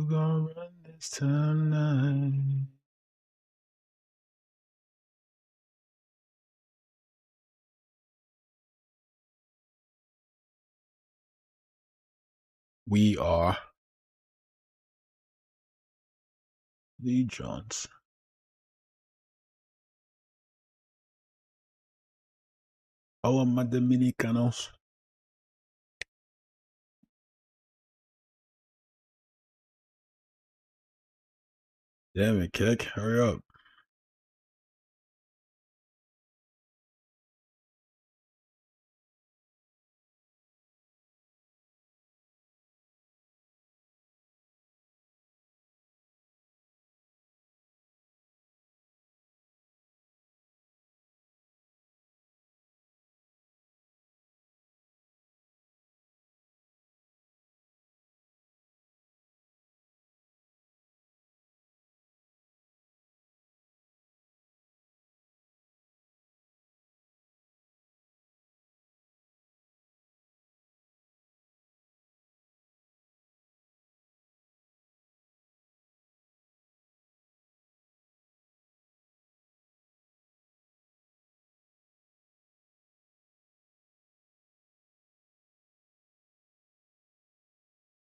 Who gonna run this tonight? We are Lee Jones. Hola, my Dominicanos. Damn it, Kick. Hurry up.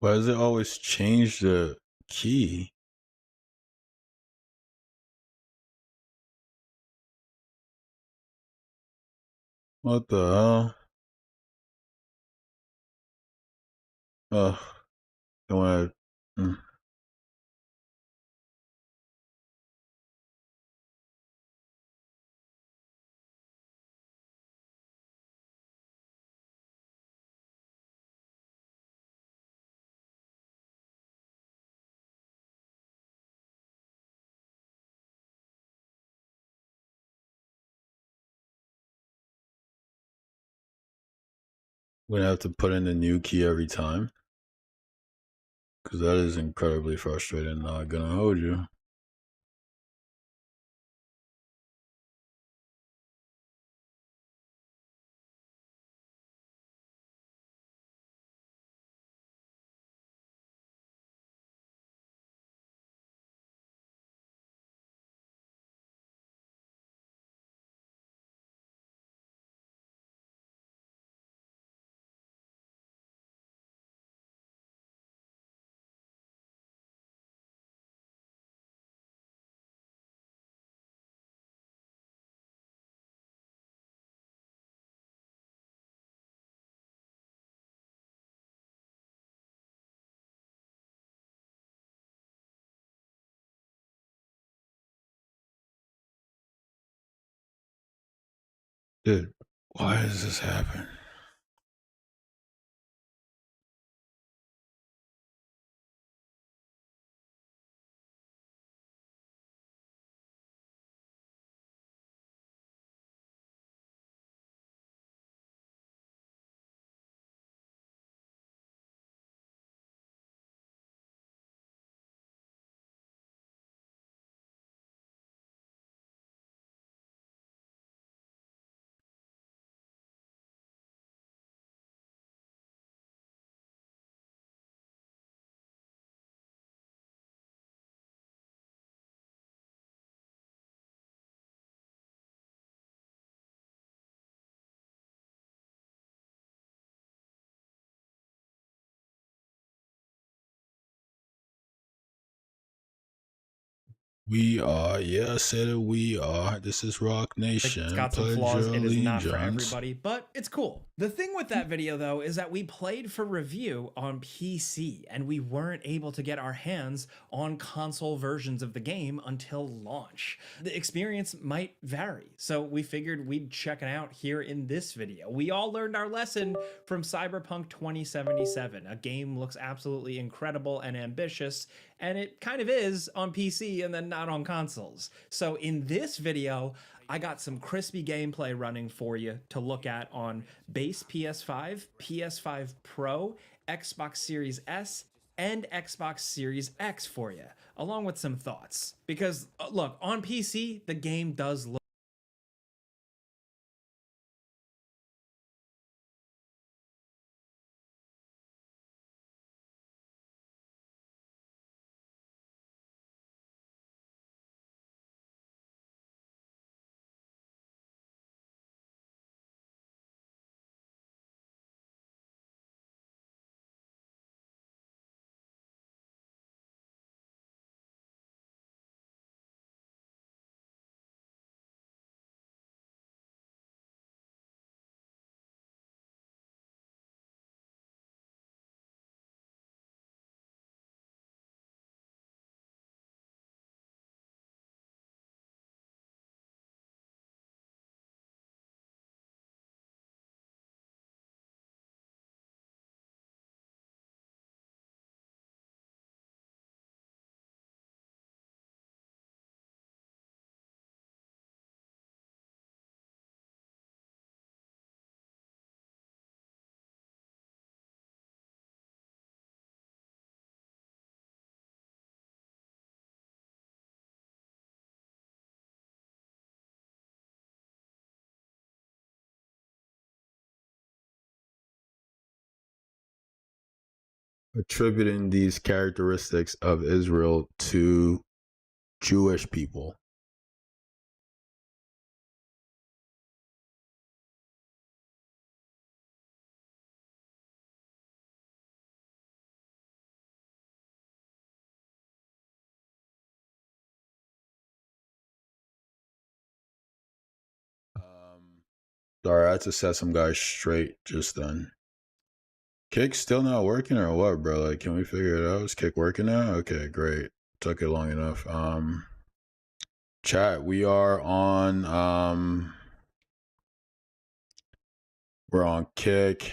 Why does it always change the key? What the hell? Ugh. Don't wanna. We're gonna have to put in the new key every time. Because that is incredibly frustrating. Not gonna hold you. Dude, why does this happen? We are, yeah, I said it. We are. This is Rock It's Nation. got some Pledge flaws. your It is not for allegiance. everybody, but it's cool. The thing with that video, though, is that we played for review on PC and we weren't able to get our hands on console versions of the game until launch. The experience might vary, so we figured we'd check it out here in this video. We all learned our lesson from Cyberpunk 2077. A game looks absolutely incredible and ambitious, and it kind of is on PC and then not on consoles. So in this video, I got some crispy gameplay running for you to look at on base PS5, PS5 Pro, Xbox Series S, and Xbox Series X for you, along with some thoughts. Because, look, on PC, the game does look attributing these characteristics of Israel to Jewish people. Sorry, I had to set some guys straight just then. Kick's still not working or what, bro? Like, can we figure it out? Is Kick working now? Okay, great. Took it long enough. Chat, we are on we're on Kick.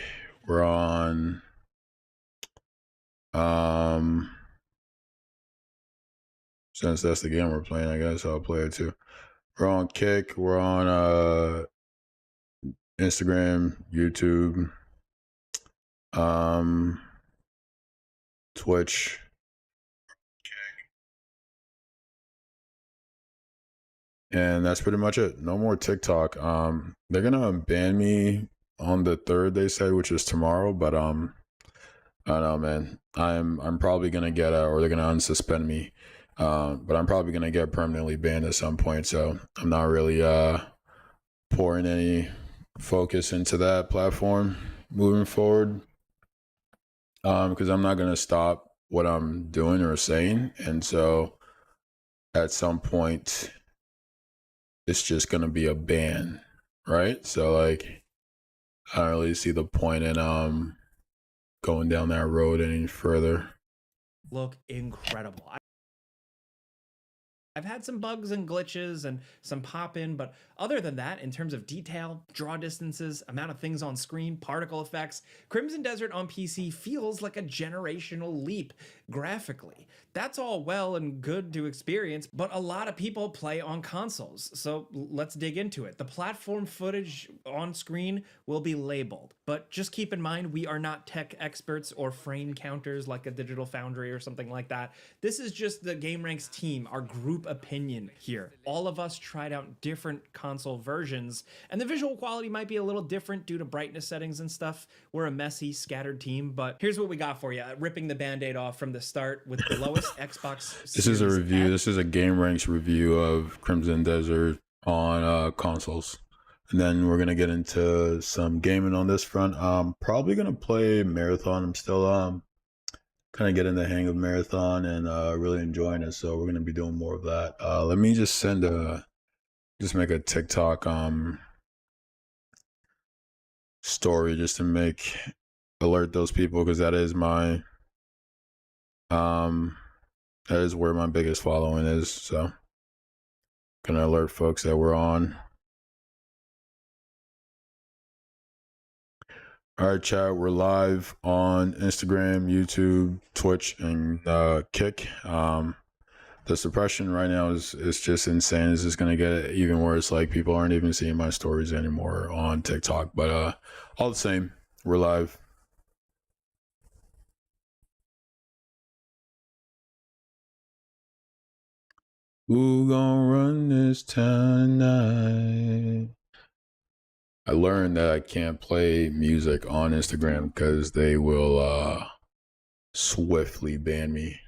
We're on since that's the game we're playing, I guess I'll play it too. We're on Kick, we're on Instagram, YouTube, Twitch. And that's pretty much it. No more TikTok. They're gonna ban me on the 3rd, they said, which is tomorrow, but I don't know, man. I'm probably gonna get or they're gonna unsuspend me. But I'm probably gonna get permanently banned at some point, so I'm not really pouring any focus into that platform moving forward. Because I'm not gonna stop what I'm doing or saying, and so at some point it's just gonna be a ban, right? So like I don't really see the point in going down that road any further. Look incredible. I've had some bugs and glitches and some pop in, but other than that, in terms of detail, draw distances, amount of things on screen, particle effects, Crimson Desert on PC feels like a generational leap graphically. That's all well and good to experience, but a lot of people play on consoles, so let's dig into it. The platform footage on screen will be labeled, but just keep in mind we are not tech experts or frame counters like a Digital Foundry or something like that. This is just the GameRanks team, our group opinion here. All of us tried out different console versions, and the visual quality might be a little different due to brightness settings and stuff. We're a messy, scattered team, but here's what we got for you. Ripping the band-aid off from the start with the lowest Xbox This is a Series review. X. This is a GameRanks review of Crimson Desert on consoles. And then we're gonna get into some gaming on this front. Probably gonna play Marathon. I'm still kind of getting the hang of Marathon and really enjoying it. So we're gonna be doing more of that. Let me just make a TikTok story just to alert those people, because that is where my biggest following is. So gonna alert folks that we're on. All right, chat, we're live on Instagram, YouTube, Twitch, and Kick. The suppression right now is just insane. It's just gonna get even worse. Like, people aren't even seeing my stories anymore on TikTok. But all the same, we're live. Who gonna run this tonight? I learned that I can't play music on Instagram because they will swiftly ban me.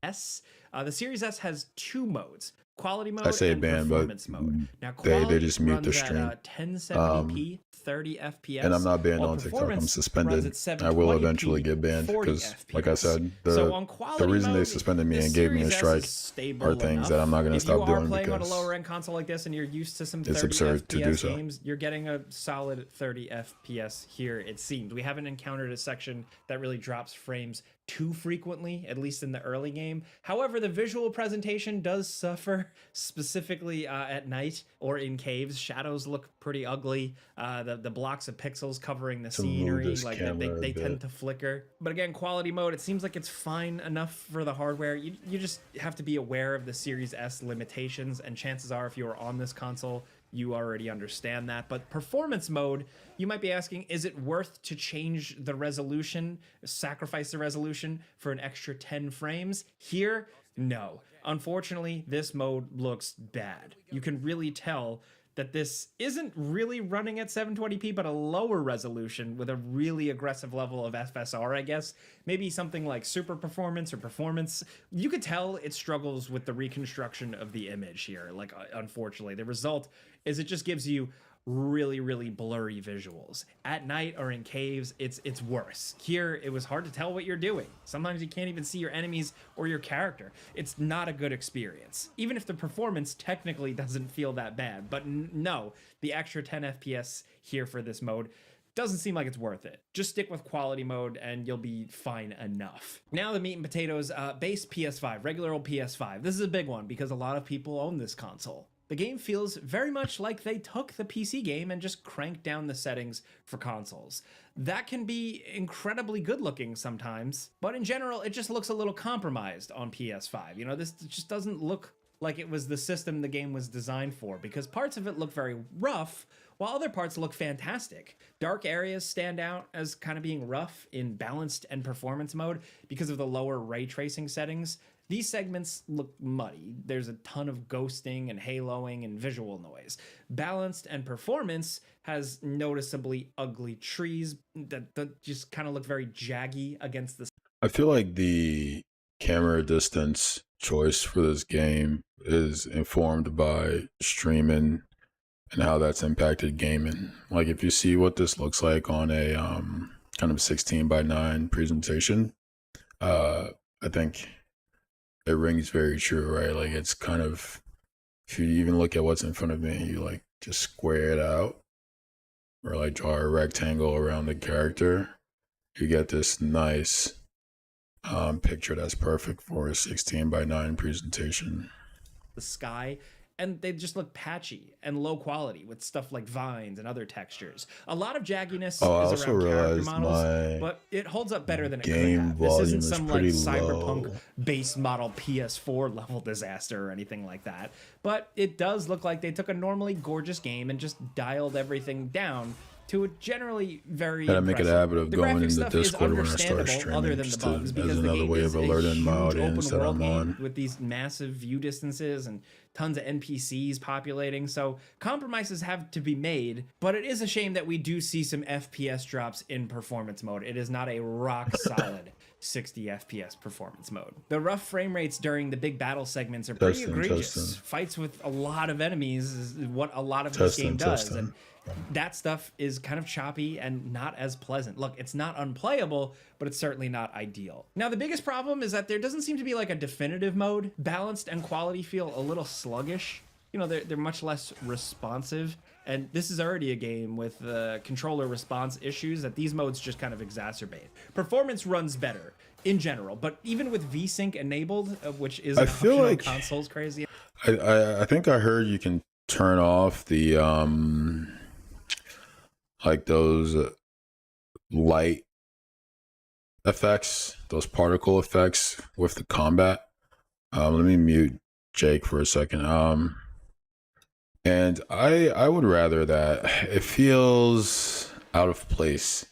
The Series S has 2 modes: quality mode I say and ban, performance but mode. Now, they just mute the runs stream. at 1070p, 30 FPS. And I'm not banned while on TikTok. I'm performance suspended. runs at I will 720p, eventually get banned 40 because, like I FPS. said, So on the quality reason they mode, suspended me the and gave me a Series S strike is stable are things that enough. I'm not going to If stop you are doing playing on a because lower end console like this and you're used to some it's 30 absurd to do FPS so. games, you're getting a solid 30 FPS here, it seems. We haven't encountered a section that really drops frames too frequently, at least in the early game. However, the visual presentation does suffer, specifically at night or in caves. Shadows look pretty ugly. The blocks of pixels covering the To move scenery, this like camera a they bit. tend to flicker. But again, quality mode, it seems like it's fine enough for the hardware. You just have to be aware of the Series S limitations, and chances are if you are on this console, you already understand that. But performance mode, you might be asking, is it worth to change the resolution, sacrifice the resolution for an extra 10 frames? Here, no. Unfortunately, this mode looks bad. You can really tell that this isn't really running at 720p, but a lower resolution with a really aggressive level of FSR, I guess. Maybe something like super performance or performance. You could tell it struggles with the reconstruction of the image here. Like, unfortunately, the result is it just gives you really blurry visuals. At night or in caves, it's worse. Here, it was hard to tell what you're doing. Sometimes you can't even see your enemies or your character. It's not a good experience. Even if the performance technically doesn't feel that bad. But no, the extra 10 FPS here for this mode doesn't seem like it's worth it. Just stick with quality mode and you'll be fine enough. Now the meat and potatoes, base PS5, regular old PS5. This is a big one because a lot of people own this console. The game feels very much like they took the PC game and just cranked down the settings for consoles. That can be incredibly good looking sometimes, but in general, it just looks a little compromised on PS5. You know, this just doesn't look like it was the system the game was designed for, because parts of it look very rough, while other parts look fantastic. Dark areas stand out as kind of being rough in balanced and performance mode because of the lower ray tracing settings. These segments look muddy. There's a ton of ghosting and haloing and visual noise. Balanced and performance has noticeably ugly trees that just kind of look very jaggy against the... I feel like the camera distance choice for this game is informed by streaming and how that's impacted gaming. Like, if you see what this looks like on a kind of 16:9 presentation, I think it rings very true, right? Like, it's kind of, if you even look at what's in front of me, you like just square it out or like draw a rectangle around the character, you get this nice picture that's perfect for a 16:9 presentation. The sky, and they just look patchy and low quality with stuff like vines and other textures. A lot of jagginess is around character models, but it holds up better than it could have. This isn't some like cyberpunk base model PS4 level disaster or anything like that, but it does look like they took a normally gorgeous game and just dialed everything down to a generally very Gotta make it a habit of the going graphic into stuff is Discord when I start understandable streaming, other than the just bugs, as because the another game way is of a alerting huge my open audience that world I'm game on. with these massive view distances and tons of NPCs populating, so compromises have to be made, but it is a shame that we do see some FPS drops in performance mode. It is not a rock solid 60 FPS performance mode. The rough frame rates during the big battle segments are pretty egregious. Fights with a lot of enemies is what a lot of this game does, and that stuff is kind of choppy and not as pleasant. Look, it's not unplayable, but it's certainly not ideal. Now, the biggest problem is that there doesn't seem to be like a definitive mode. Balanced and quality feel a little sluggish. You know, they're much less responsive, and this is already a game with controller response issues that these modes just kind of exacerbate. Performance runs better in general, but even with VSync enabled, which is an option on consoles, crazy. I think I heard you can turn off the like those light effects, those particle effects with the combat. Let me mute Jake for a second. And I would rather that. It feels out of place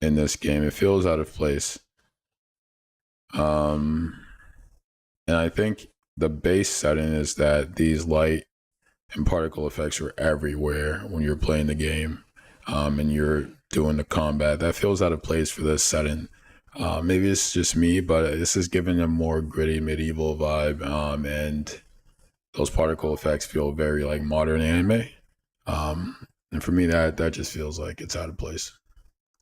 in this game. It feels out of place. And I think the base setting is that these light and particle effects are everywhere when you're playing the game. And you're doing the combat. That feels out of place for this setting. Maybe it's just me, but this is giving a more gritty medieval vibe. And those particle effects feel very like modern anime. And for me, that just feels like it's out of place.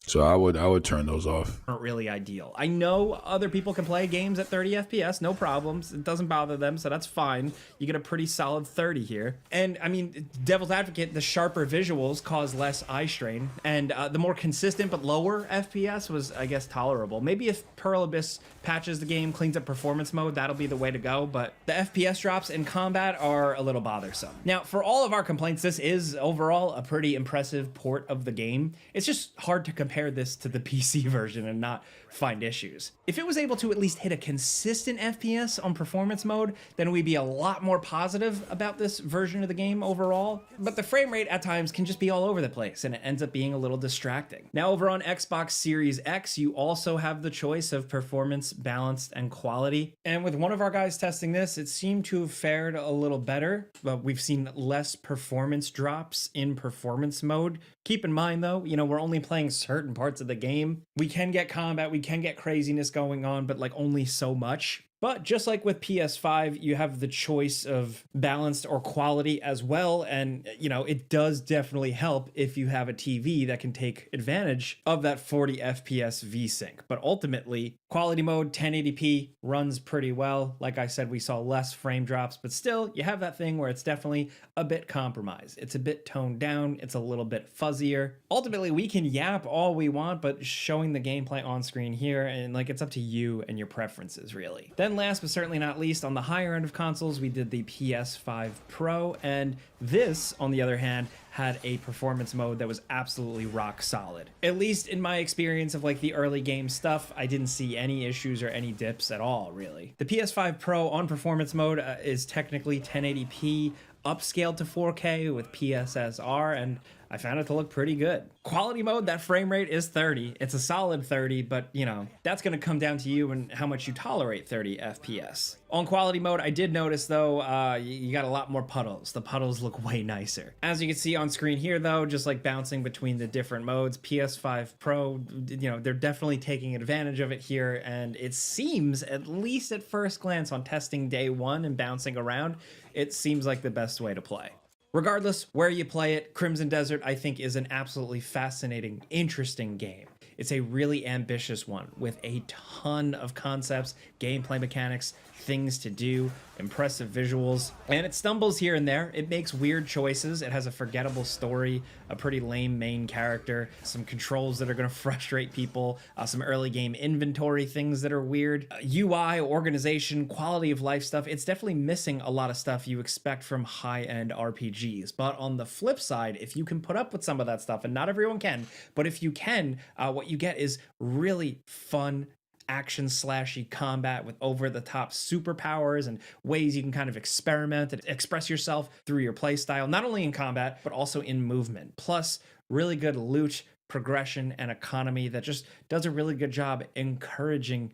So I would turn those off. Aren't really ideal. I know other people can play games at 30 FPS, no problems. It doesn't bother them, so that's fine. You get a pretty solid 30 here. And I mean, devil's advocate, the sharper visuals cause less eye strain, and the more consistent but lower FPS was, I guess, tolerable. Maybe if Pearl Abyss patches the game, cleans up performance mode, that'll be the way to go, but the FPS drops in combat are a little bothersome. Now, for all of our complaints, this is overall a pretty impressive port of the game. It's just hard to compare compare this to the PC version and not find issues. If it was able to at least hit a consistent FPS on performance mode, then we'd be a lot more positive about this version of the game overall. But the frame rate at times can just be all over the place, and it ends up being a little distracting. Now, over on Xbox Series X, you also have the choice of performance, balanced, and quality. And with one of our guys testing this, it seemed to have fared a little better, but we've seen less performance drops in performance mode. Keep in mind though, we're only playing certain parts of the game. We can get combat, we can get craziness going on, but like only so much. But just like with PS5, you have the choice of balanced or quality as well. And, it does definitely help if you have a TV that can take advantage of that 40 FPS VSync. But ultimately, quality mode 1080p runs pretty well. Like I said, we saw less frame drops, but still, you have that thing where it's definitely a bit compromised. It's a bit toned down. It's a little bit fuzzier. Ultimately, we can yap all we want, but showing the gameplay on screen here, and it's up to you and your preferences, really. Then last but certainly not least, on the higher end of consoles, we did the PS5 Pro, and this, on the other hand, had a performance mode that was absolutely rock solid. At least in my experience of the early game stuff, I didn't see any issues or any dips at all, really. The PS5 Pro on performance mode is technically 1080p, upscaled to 4K with PSSR, and I found it to look pretty good. Quality mode, that frame rate is 30. It's a solid 30, but that's gonna come down to you and how much you tolerate 30 FPS. On quality mode, I did notice though, you got a lot more puddles. The puddles look way nicer. As you can see on screen here though, just like bouncing between the different modes, PS5 Pro, they're definitely taking advantage of it here, and it seems, at least at first glance on testing day one and bouncing around, it seems like the best way to play. Regardless where you play it, Crimson Desert I think is an absolutely fascinating, interesting game. It's a really ambitious one with a ton of concepts, gameplay mechanics, things to do, impressive visuals, and it stumbles here and there. It makes weird choices. It has a forgettable story, a pretty lame main character, some controls that are going to frustrate people, some early game inventory things that are weird, UI, organization, quality of life stuff. It's definitely missing a lot of stuff you expect from high-end RPGs. But on the flip side, if you can put up with some of that stuff, and not everyone can, but if you can, what you get is really fun, action slashy combat with over-the-top superpowers and ways you can kind of experiment and express yourself through your playstyle, not only in combat, but also in movement. Plus, really good loot, progression, and economy that just does a really good job encouraging.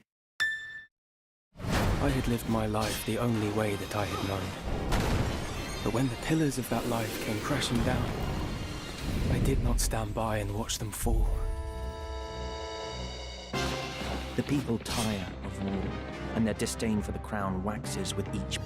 I had lived my life the only way that I had known. But when the pillars of that life came crashing down, I did not stand by and watch them fall. The people tire of war, and their disdain for the crown waxes with each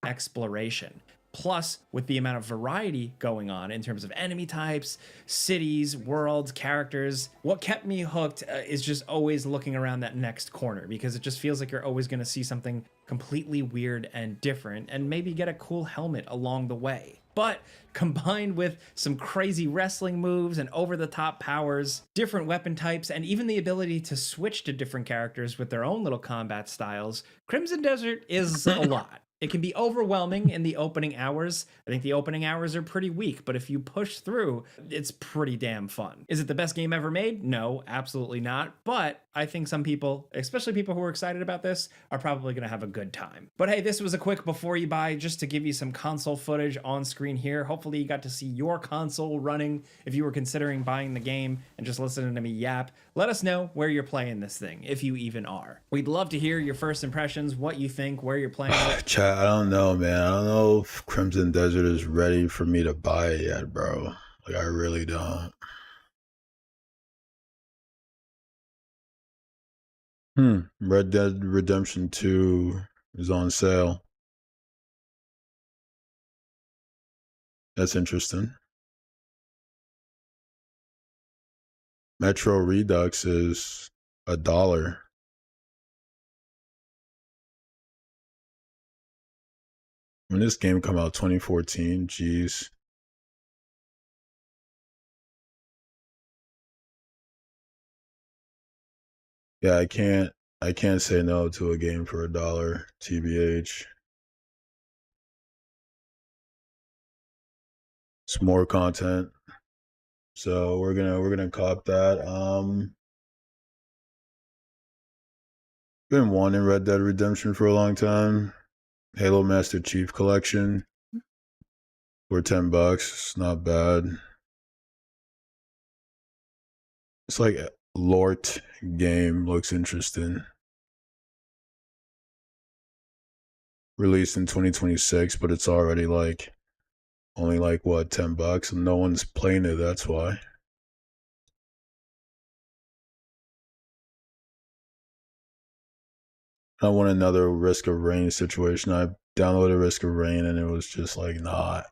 exploration. Plus, with the amount of variety going on in terms of enemy types, cities, worlds, characters, what kept me hooked is just always looking around that next corner, because it just feels like you're always going to see something completely weird and different, and maybe get a cool helmet along the way. But combined with some crazy wrestling moves and over-the-top powers, different weapon types, and even the ability to switch to different characters with their own little combat styles, Crimson Desert is a lot. It can be overwhelming in the opening hours. I think the opening hours are pretty weak, but if you push through, it's pretty damn fun. Is it the best game ever made? No, absolutely not. But I think some people, especially people who are excited about this, are probably going to have a good time. But hey, this was a quick before you buy, just to give you some console footage on screen here. Hopefully you got to see your console running if you were considering buying the game and just listening to me yap. Let us know where you're playing this thing, if you even are. We'd love to hear your first impressions, what you think, where you're playing it. Chat, I don't know, man. I don't know if Crimson Desert is ready for me to buy it yet, bro. I really don't. Red Dead Redemption 2 is on sale. That's interesting. Metro Redux is $1. When this game come out, 2014, jeez. Yeah, I can't say no to a game for $1, TBH. It's more content. So we're gonna cop that. Been wanting Red Dead Redemption for a long time. Halo Master Chief Collection for $10. It's not bad. It's like a Lort game. Looks interesting. Released in 2026, but it's already like only like what, $10, and no one's playing it. That's why. I want another Risk of Rain situation. I downloaded Risk of Rain and it was just like not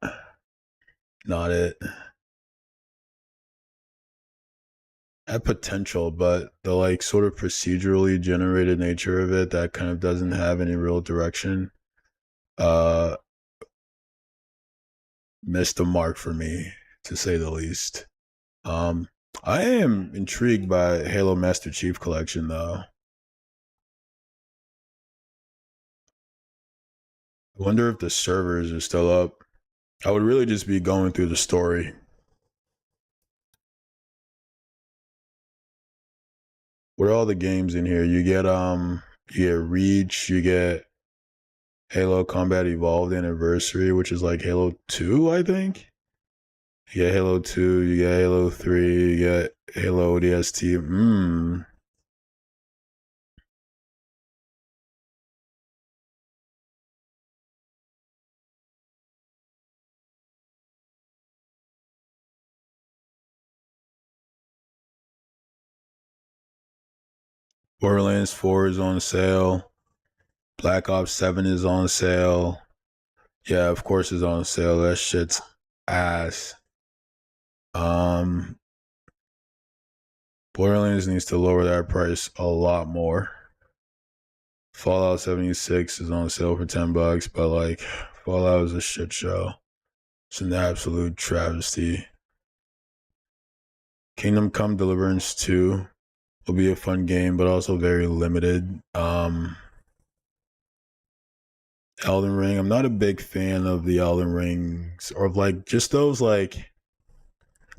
it. Had potential, but the like sort of procedurally generated nature of it that kind of doesn't have any real direction missed the mark for me, to say the least. I am intrigued by Halo Master Chief Collection though. I wonder if the servers are still up. I would really just be going through the story. What are all the games in here? You get Reach, you get Halo Combat Evolved Anniversary, which is like Halo 2, I think. You get Halo 2, you get Halo 3, you get Halo ODST. Borderlands 4 is on sale. Black Ops 7 is on sale. Yeah, of course it's on sale. That shit's ass. Borderlands needs to lower that price a lot more. Fallout 76 is on sale for $10, but like Fallout is a shit show. It's an absolute travesty. Kingdom Come Deliverance 2 will be a fun game, but also very limited. Elden Ring, I'm not a big fan of the Elden Rings, or of like just those like,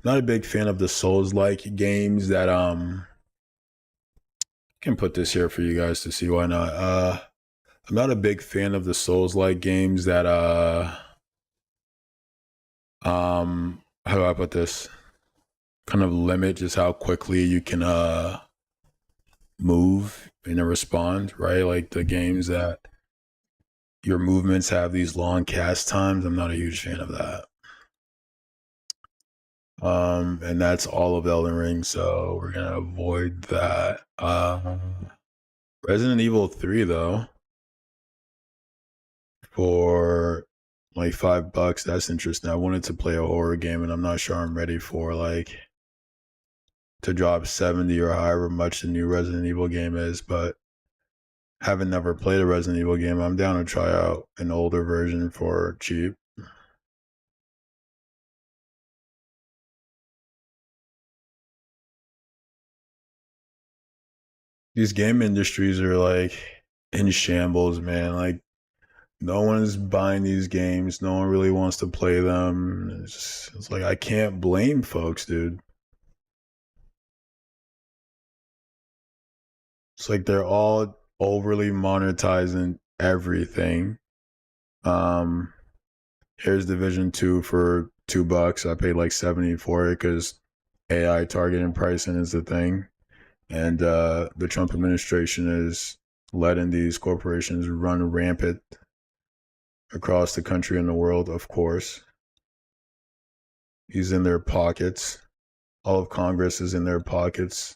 not a big fan of the Souls-like games that can put this here for you guys to see, why not. I'm not a big fan of the Souls-like games that how do I put this? Kind of limit just how quickly you can move and respond, right? Like the games that your movements have these long cast times. I'm not a huge fan of that. And that's all of Elden Ring, so we're gonna avoid that. Resident Evil 3 though, for like $5, that's interesting. I wanted to play a horror game and I'm not sure I'm ready for like to drop 70 or however much the new Resident Evil game is, but having never played a Resident Evil game, I'm down to try out an older version for cheap. These game industries are like in shambles, man. Like no one's buying these games. No one really wants to play them. It's like I can't blame folks, dude. It's like they're all overly monetizing everything. Here's Division 2 for $2. I paid like 70 for it because AI targeting pricing is the thing. And the Trump administration is letting these corporations run rampant across the country and the world, of course. He's in their pockets. All of Congress is in their pockets.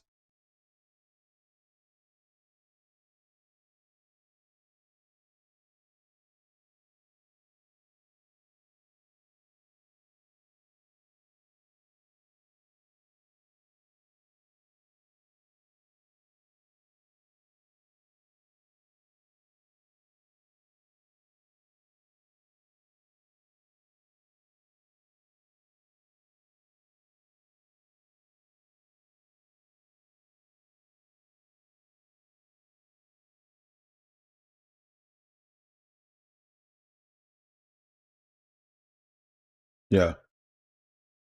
Yeah.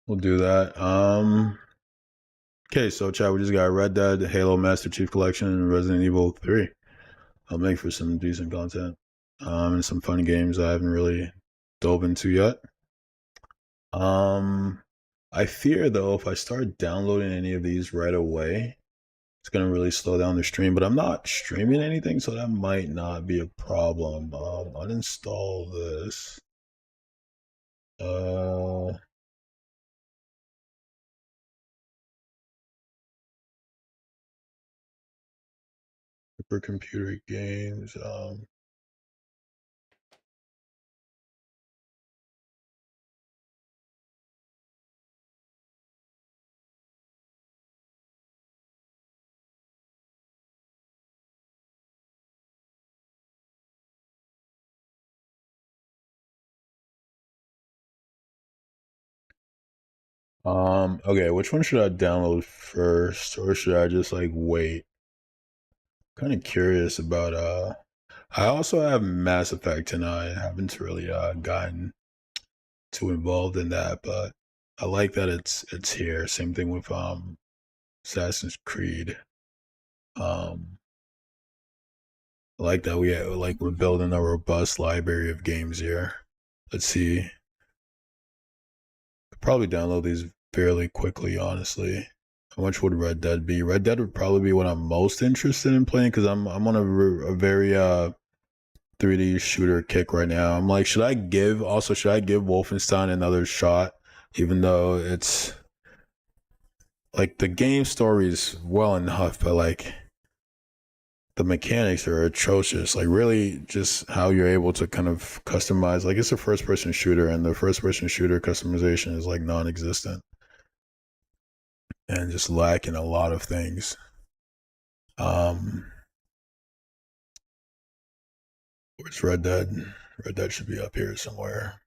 We'll do that. Okay, so chat, we just got Red Dead, Halo Master Chief Collection, and Resident Evil 3. I'll make for some decent content. And some fun games I haven't really dove into yet. I fear though, if I start downloading any of these right away, it's gonna really slow down the stream, but I'm not streaming anything, so that might not be a problem. Uninstall this. Supercomputer games. Okay, which one should I download first, or should I just like wait? Kind of curious about I also have Mass Effect, and I haven't really gotten too involved in that, but I like that it's here. Same thing with Assassin's Creed. I like that we're building a robust library of games here. Let's see. Could probably download these fairly quickly, honestly. How much would Red Dead be? Red Dead would probably be what I'm most interested in playing, because I'm on a very 3D shooter kick right now. I'm like, should I give Wolfenstein another shot, even though it's like the game story is well enough, but like the mechanics are atrocious. Like really just how you're able to kind of customize, like it's a first person shooter, and the first person shooter customization is like non-existent and just lacking a lot of things. Where's Red Dead? Red Dead should be up here somewhere.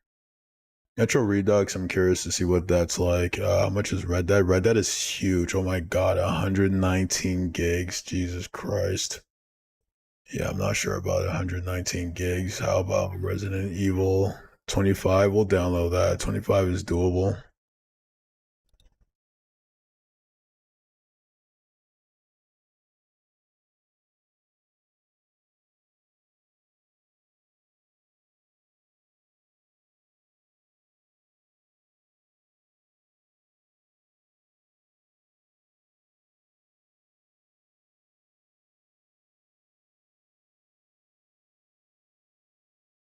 Metro Redux, I'm curious to see what that's like. How much is Red Dead? Red Dead is huge. Oh my god, 119 gigs. Jesus Christ. Yeah, I'm not sure about 119 gigs. How about Resident Evil 25? We'll download that. 25 is doable.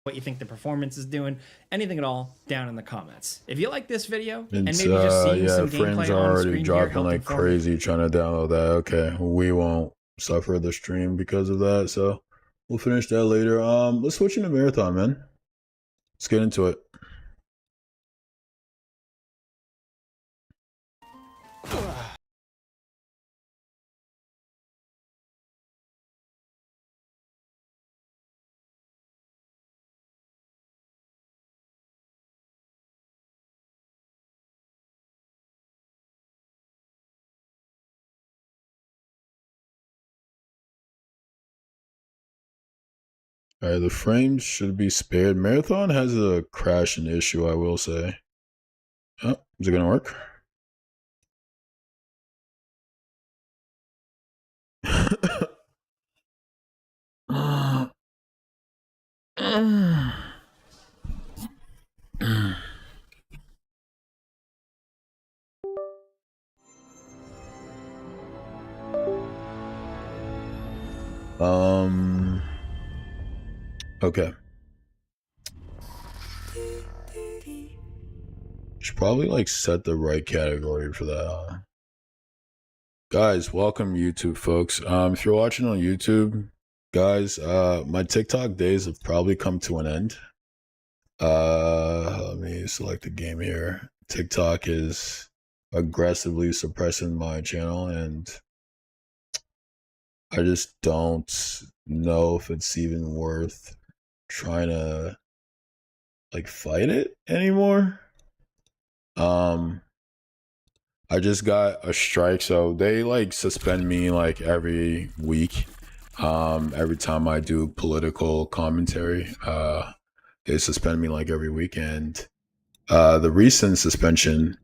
What you think the performance is doing, anything at all, down in the comments. If you like this video It's, and maybe just seeing yeah, some frames gameplay are on already screen dropping here like crazy trying to download that. Okay, we won't suffer the stream because of that, so we'll finish that later. Let's switch into Marathon, man. Let's get into it. All right, the frames should be spared. Marathon has a crashing issue, I will say. Oh, is it gonna work? Okay. Should probably like set the right category for that. Guys, welcome YouTube folks. If you're watching on YouTube, guys, my TikTok days have probably come to an end. Let me select a game here. TikTok is aggressively suppressing my channel, and I just don't know if it's even worth trying to like fight it anymore. I just got a strike, so they like suspend me like every week. Every time I do political commentary, they suspend me like every week, and the recent suspension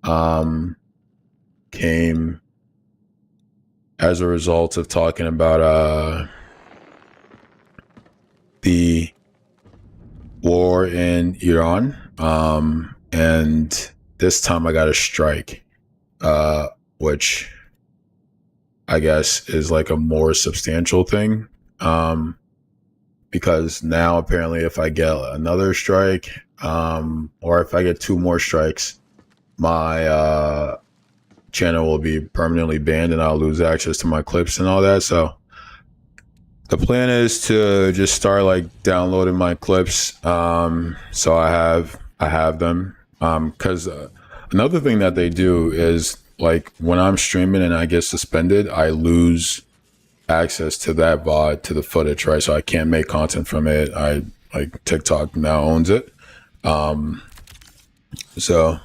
came as a result of talking about the war in Iran. And this time I got a strike, which I guess is like a more substantial thing. Because now apparently if I get another strike, or if I get 2 more strikes, my channel will be permanently banned and I'll lose access to my clips and all that. So the plan is to just start like downloading my clips. So I have them. Cause another thing that they do is like when I'm streaming and I get suspended, I lose access to that VOD, to the footage, right? So I can't make content from it. Like TikTok now owns it. So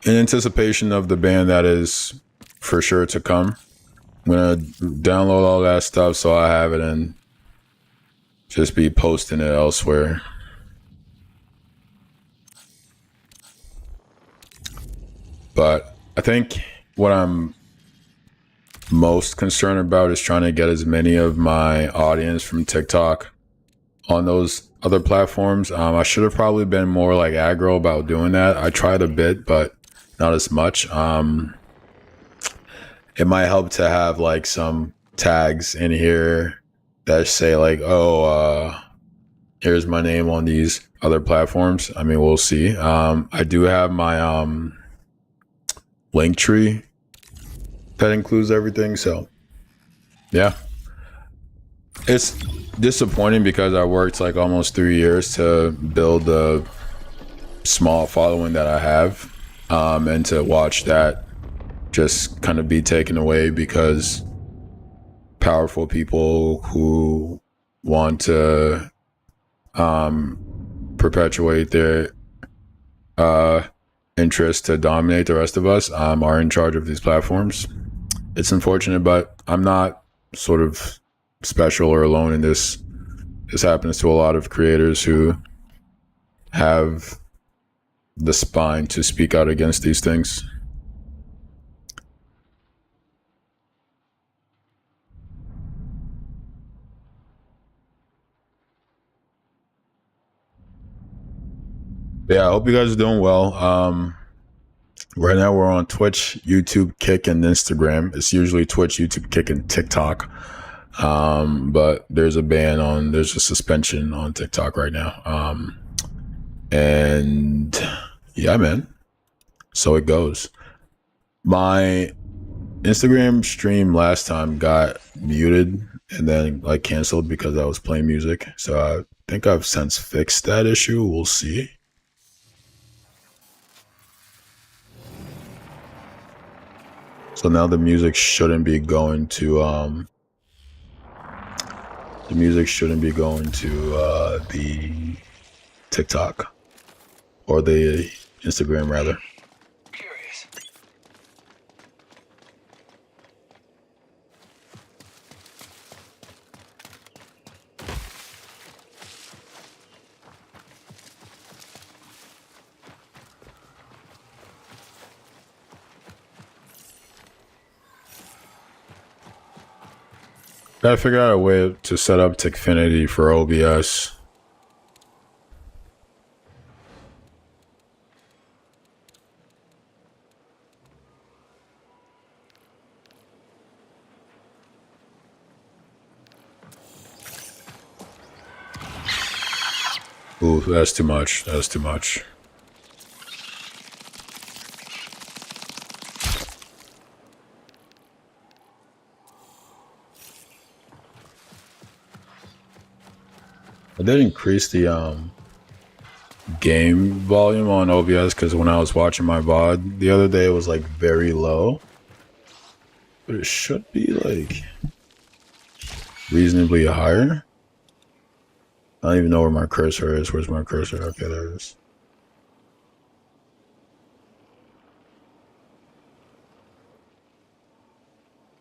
in anticipation of the ban that is for sure to come, I'm gonna download all that stuff so I have it and just be posting it elsewhere. But I think what I'm most concerned about is trying to get as many of my audience from TikTok on those other platforms. I should have probably been more like aggro about doing that. I tried a bit, but not as much. It might help to have like some tags in here that say like, oh, here's my name on these other platforms. I mean, we'll see. I do have my link tree that includes everything. So yeah, it's disappointing because I worked like almost 3 years to build the small following that I have, and to watch that just kind of be taken away because powerful people who want to perpetuate their interest to dominate the rest of us are in charge of these platforms. It's unfortunate, but I'm not sort of special or alone in this. This happens to a lot of creators who have the spine to speak out against these things. Yeah, I hope you guys are doing well. Right now we're on Twitch, YouTube, Kick, and Instagram. It's usually Twitch, YouTube, Kick, and TikTok. But there's a suspension on TikTok right now. And yeah, man. So it goes. My Instagram stream last time got muted and then like canceled because I was playing music. So I think I've since fixed that issue. We'll see. So now the music shouldn't be going to the TikTok or the Instagram rather. Curious. Gotta figure out a way to set up Tickfinity for OBS. Ooh, that's too much. That's too much. I did increase the game volume on OBS because when I was watching my VOD the other day, it was like very low. But it should be like reasonably higher. I don't even know where my cursor is. Where's my cursor? Okay, there it is.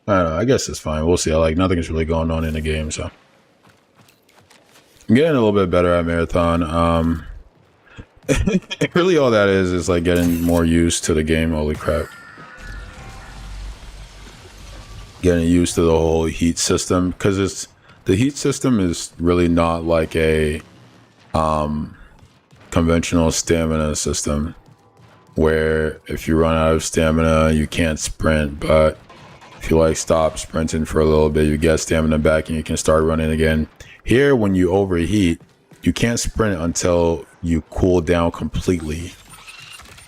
I don't know. I guess it's fine. We'll see. Like nothing is really going on in the game, so I'm getting a little bit better at Marathon. Really all that is like getting more used to the game. Holy crap. Getting used to the whole heat system, because the heat system is really not like a conventional stamina system where if you run out of stamina you can't sprint, but if you like stop sprinting for a little bit you get stamina back and you can start running again. Here when you overheat you can't sprint until you cool down completely,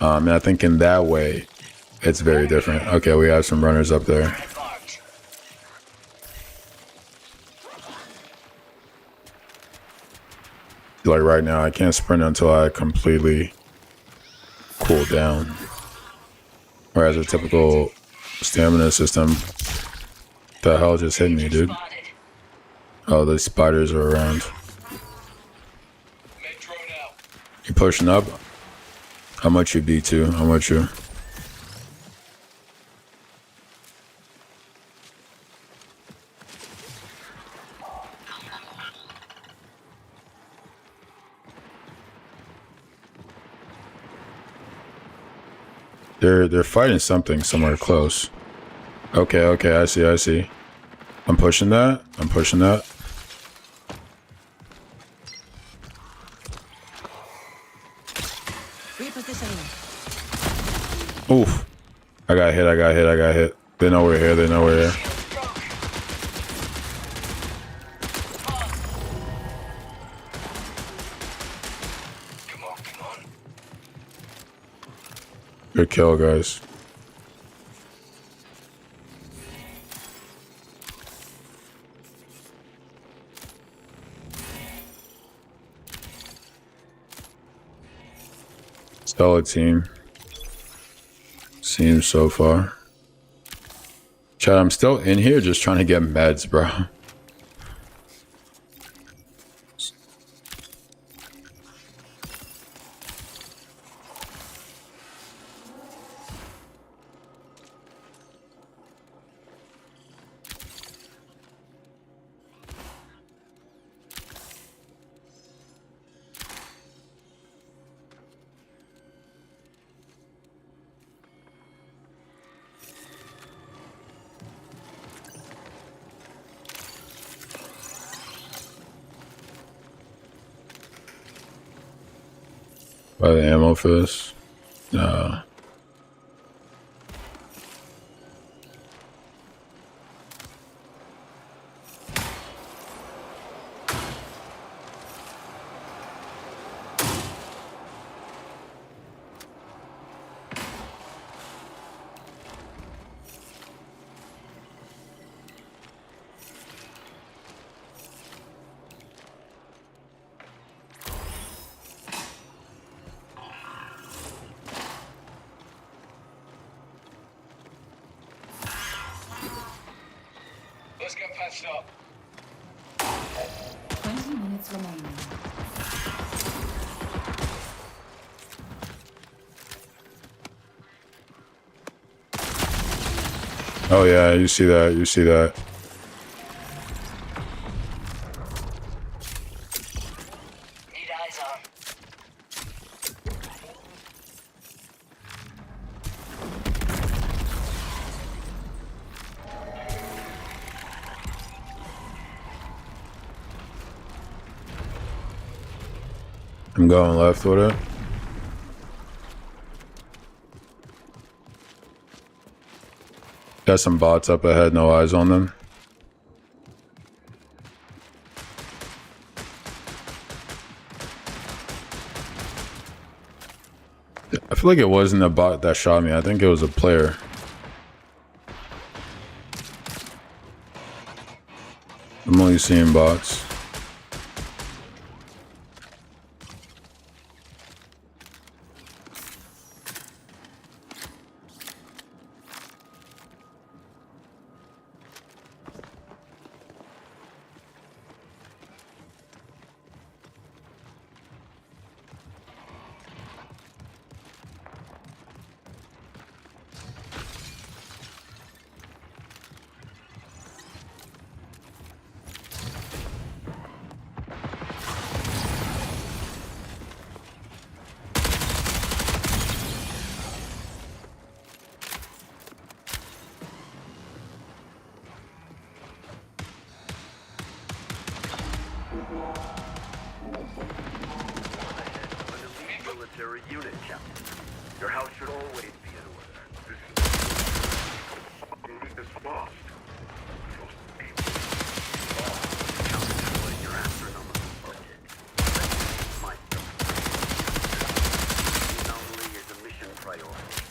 and I think in that way it's very different. Okay, we have some runners up there. Like right now I can't sprint until I completely cool down, whereas a typical stamina system, the hell just hit me, dude? Oh, the spiders are around. You pushing up? How much you B2? How much you? They're fighting something somewhere close. Okay, okay, I see. I'm pushing that. Oof. I got hit. They know we're here. Good kill, guys. Solid team. Seems so far. Chad, I'm still in here just trying to get meds, bro. Buy the ammo for this? No. Let's get patched up. 20 minutes remaining. Oh yeah, you see that. Need eyes on. I'm going left with it. Got some bots up ahead, no eyes on them. I feel like it wasn't a bot that shot me. I think it was a player. I'm only seeing bots. You're a unit, Captain. Your house should always be in order. This lost. Your astronomical budget. My stuff. Anomaly is a mission priority.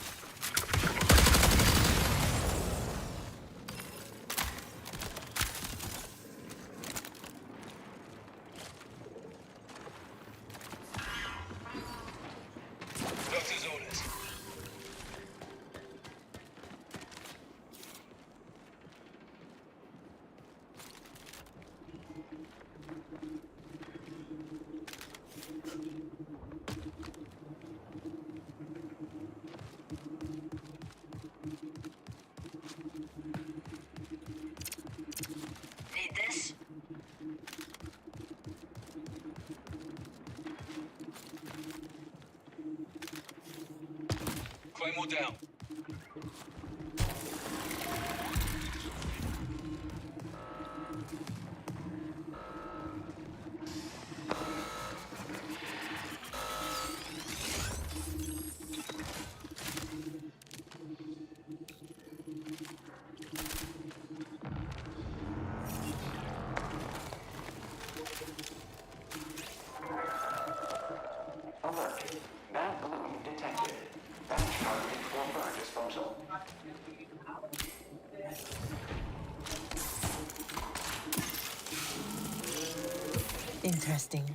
Doctor's orders. Need this? Claymore down. Alert. Bad balloon detected. Batch targeted for burn disposal. Interesting.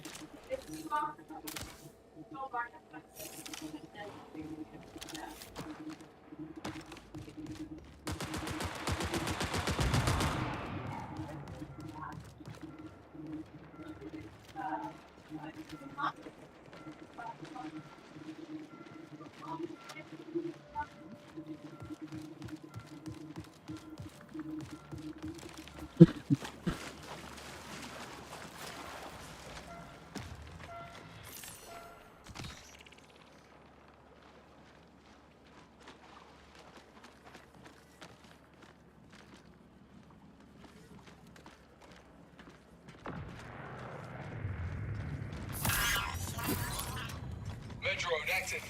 Metro active.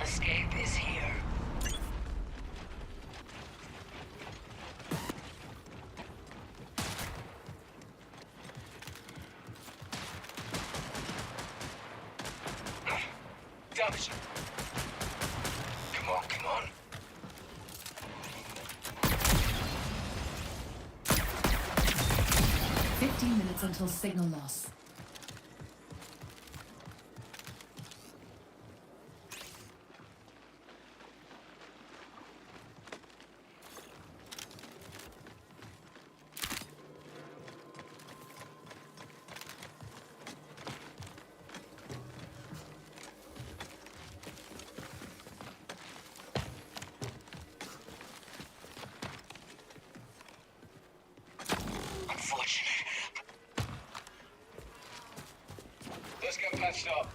Escape is here. Damage. Come on, come on. 15 minutes until signal loss. Unfortunate. Let's get patched up.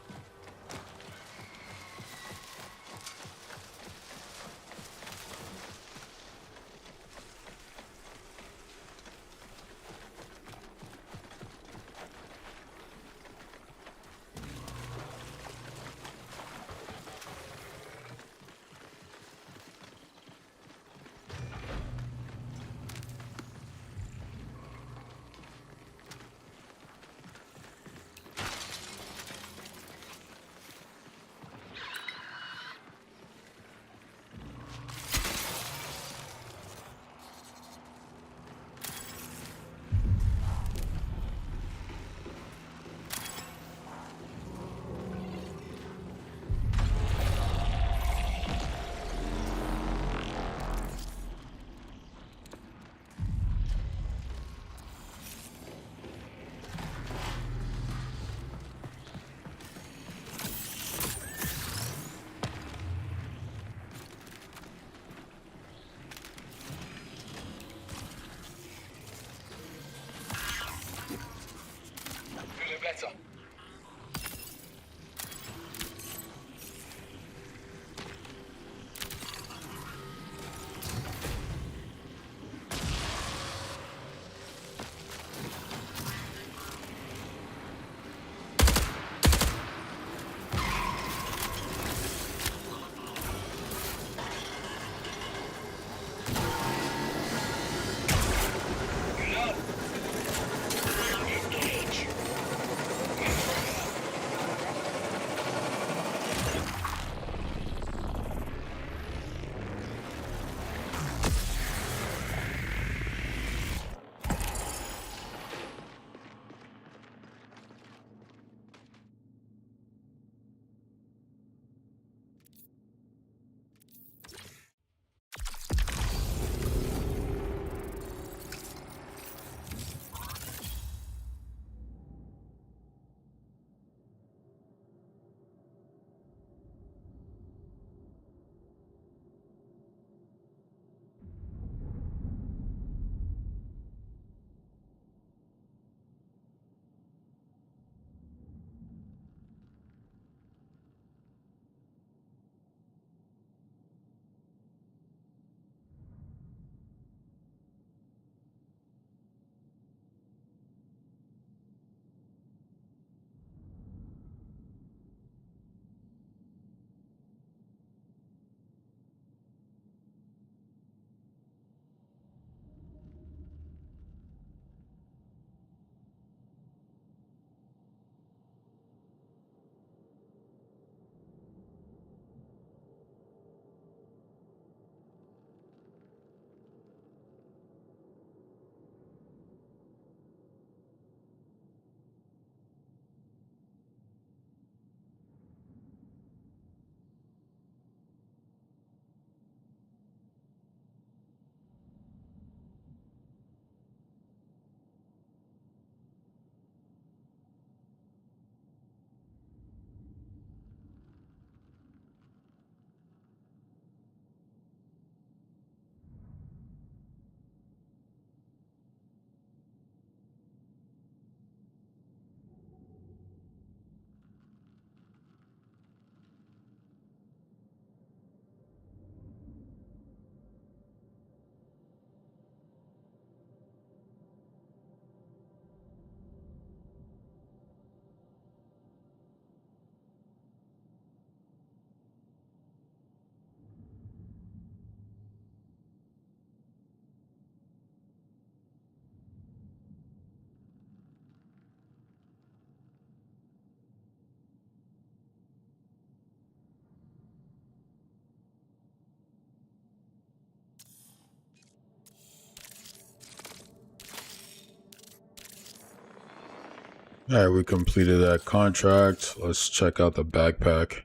Alright, we completed that contract. Let's check out the backpack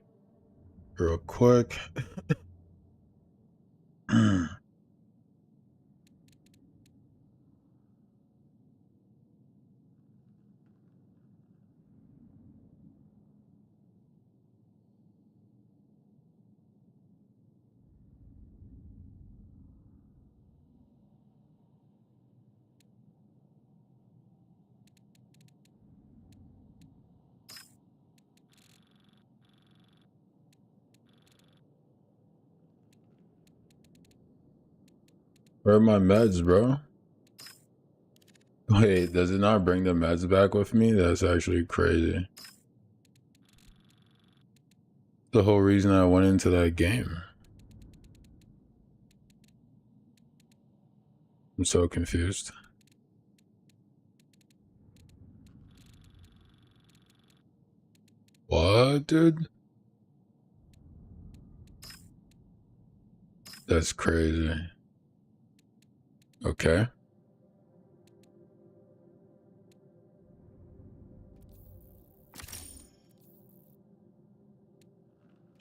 real quick. Where are my meds, bro? Wait, does it not bring the meds back with me? That's actually crazy. The whole reason I went into that game. I'm so confused. What, dude? That's crazy. Okay.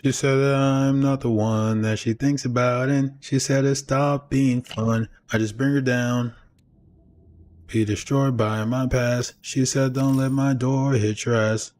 She said that I'm not the one that she thinks about, and she said to stop being fun. I just bring her down. Be destroyed by my past. She said don't let my door hit your ass.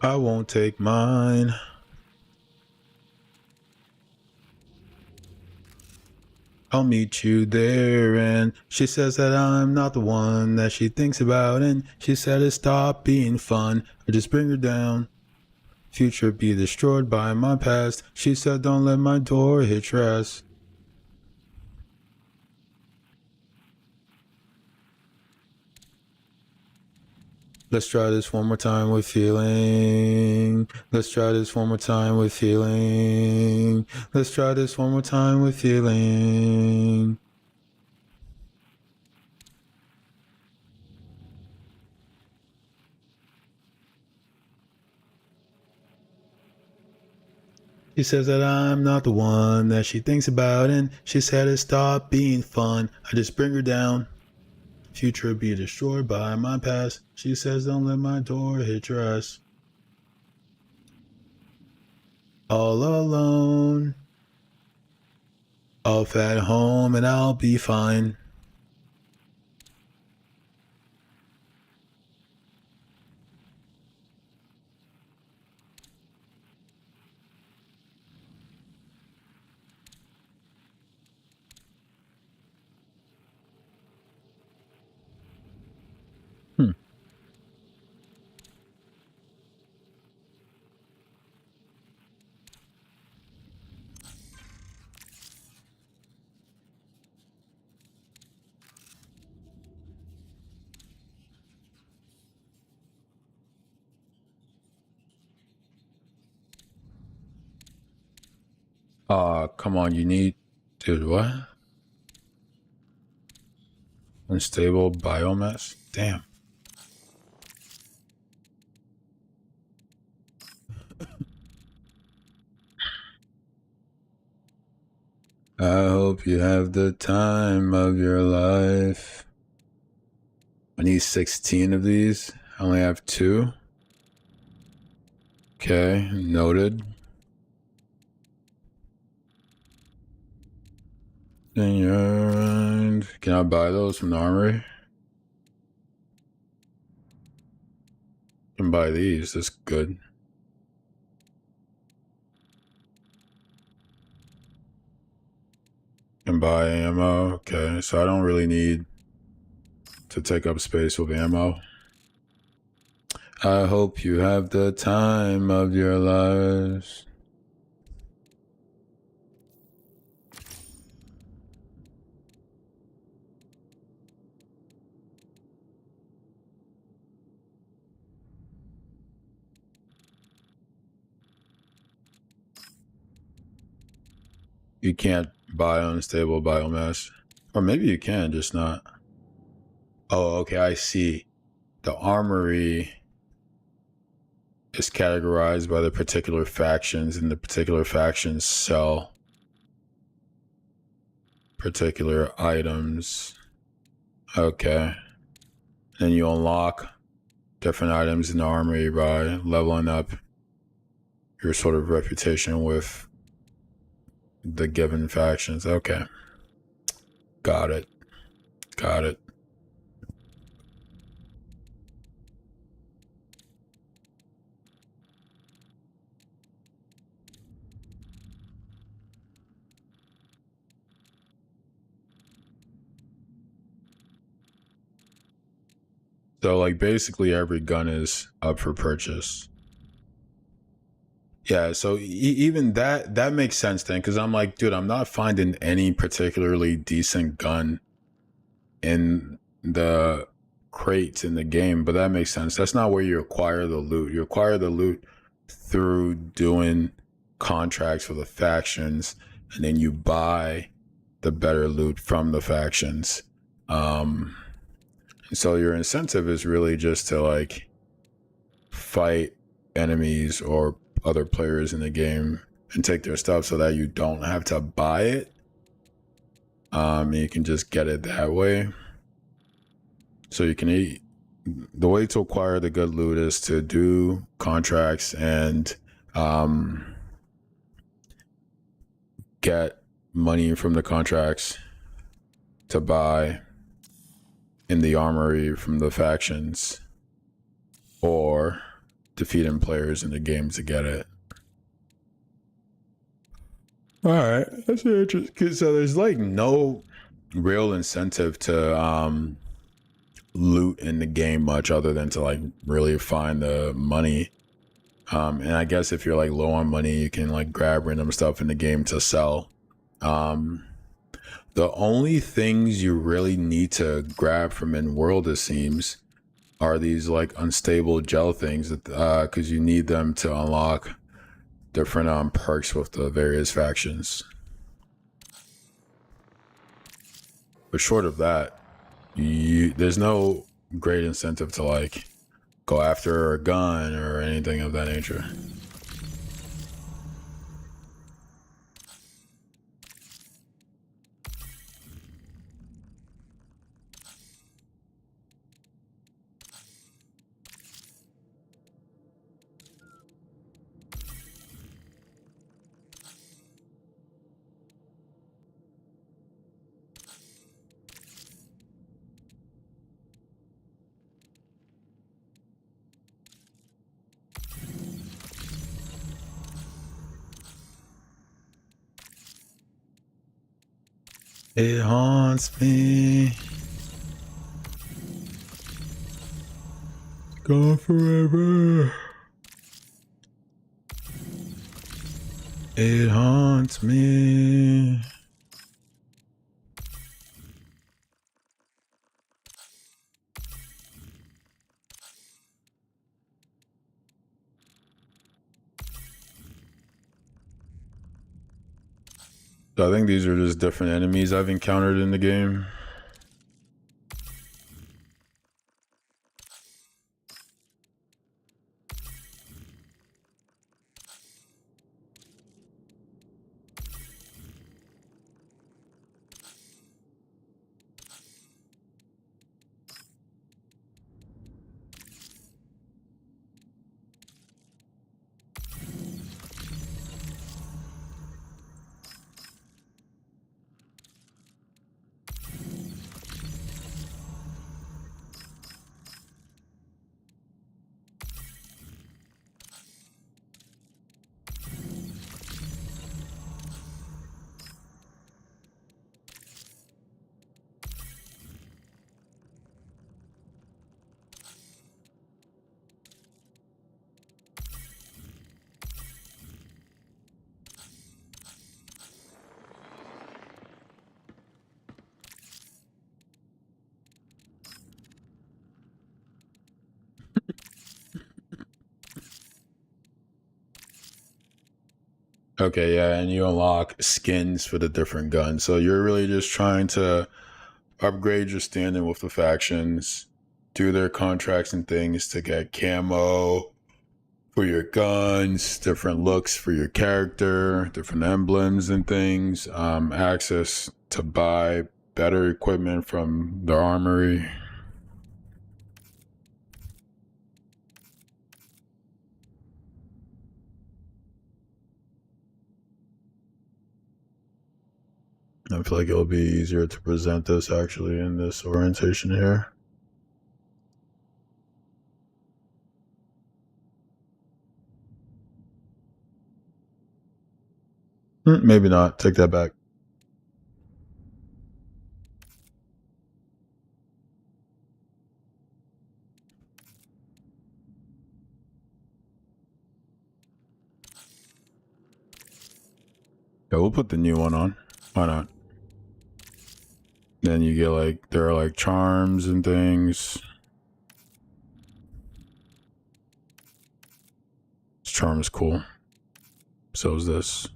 I won't take mine. I'll meet you there, and she says that I'm not the one that she thinks about, and she said to stop being fun. I just bring her down. Future be destroyed by my past. She said don't let my door hit your ass. Let's try this one more time with feeling. Let's try this one more time with feeling. Let's try this one more time with feeling. She says that I'm not the one that she thinks about, and she said to stop being fun. I just bring her down. Future be destroyed by my past. She says don't let my door hit your ass. All alone. Off at home and I'll be fine. Come on, you need... Dude, what? Unstable biomass? Damn. I hope you have the time of your life. I need 16 of these. I only have 2. Okay, noted. And can I buy those from the armory? I can buy these. That's good. Can buy ammo. Okay, so I don't really need to take up space with ammo. I hope you have the time of your lives. You can't buy unstable biomass. Or maybe you can, just not. Oh, okay, I see. The armory is categorized by the particular factions, and the particular factions sell particular items. Okay. And you unlock different items in the armory by leveling up your sort of reputation with the given factions. Okay. Got it. Got it. So like basically every gun is up for purchase. Yeah, so even that makes sense then, because I'm like, dude, I'm not finding any particularly decent gun in the crates in the game, but that makes sense. That's not where you acquire the loot. You acquire the loot through doing contracts for the factions, and then you buy the better loot from the factions. So your incentive is really just to like fight enemies or other players in the game and take their stuff so that you don't have to buy it. You can just get it that way. So you can eat. The way to acquire the good loot is to do contracts and get money from the contracts to buy in the armory from the factions, or defeating players in the game to get it. All right, that's interesting. So there's like no real incentive to loot in the game much, other than to like really find the money. And I guess if you're like low on money, you can like grab random stuff in the game to sell. The only things you really need to grab from in-world, it seems, are these like unstable gel things, because you need them to unlock different perks with the various factions. But short of that, there's no great incentive to like go after a gun or anything of that nature. It haunts me. Gone forever. It haunts me. So I think these are just different enemies I've encountered in the game. Okay, yeah, and you unlock skins for the different guns. So you're really just trying to upgrade your standing with the factions, do their contracts and things to get camo for your guns, different looks for your character, different emblems and things, access to buy better equipment from the armory. I feel like it'll be easier to present this actually in this orientation here. Maybe not. Take that back. Yeah, we'll put the new one on. Why not? Then you get like, there are like charms and things. This charm is cool. So is this.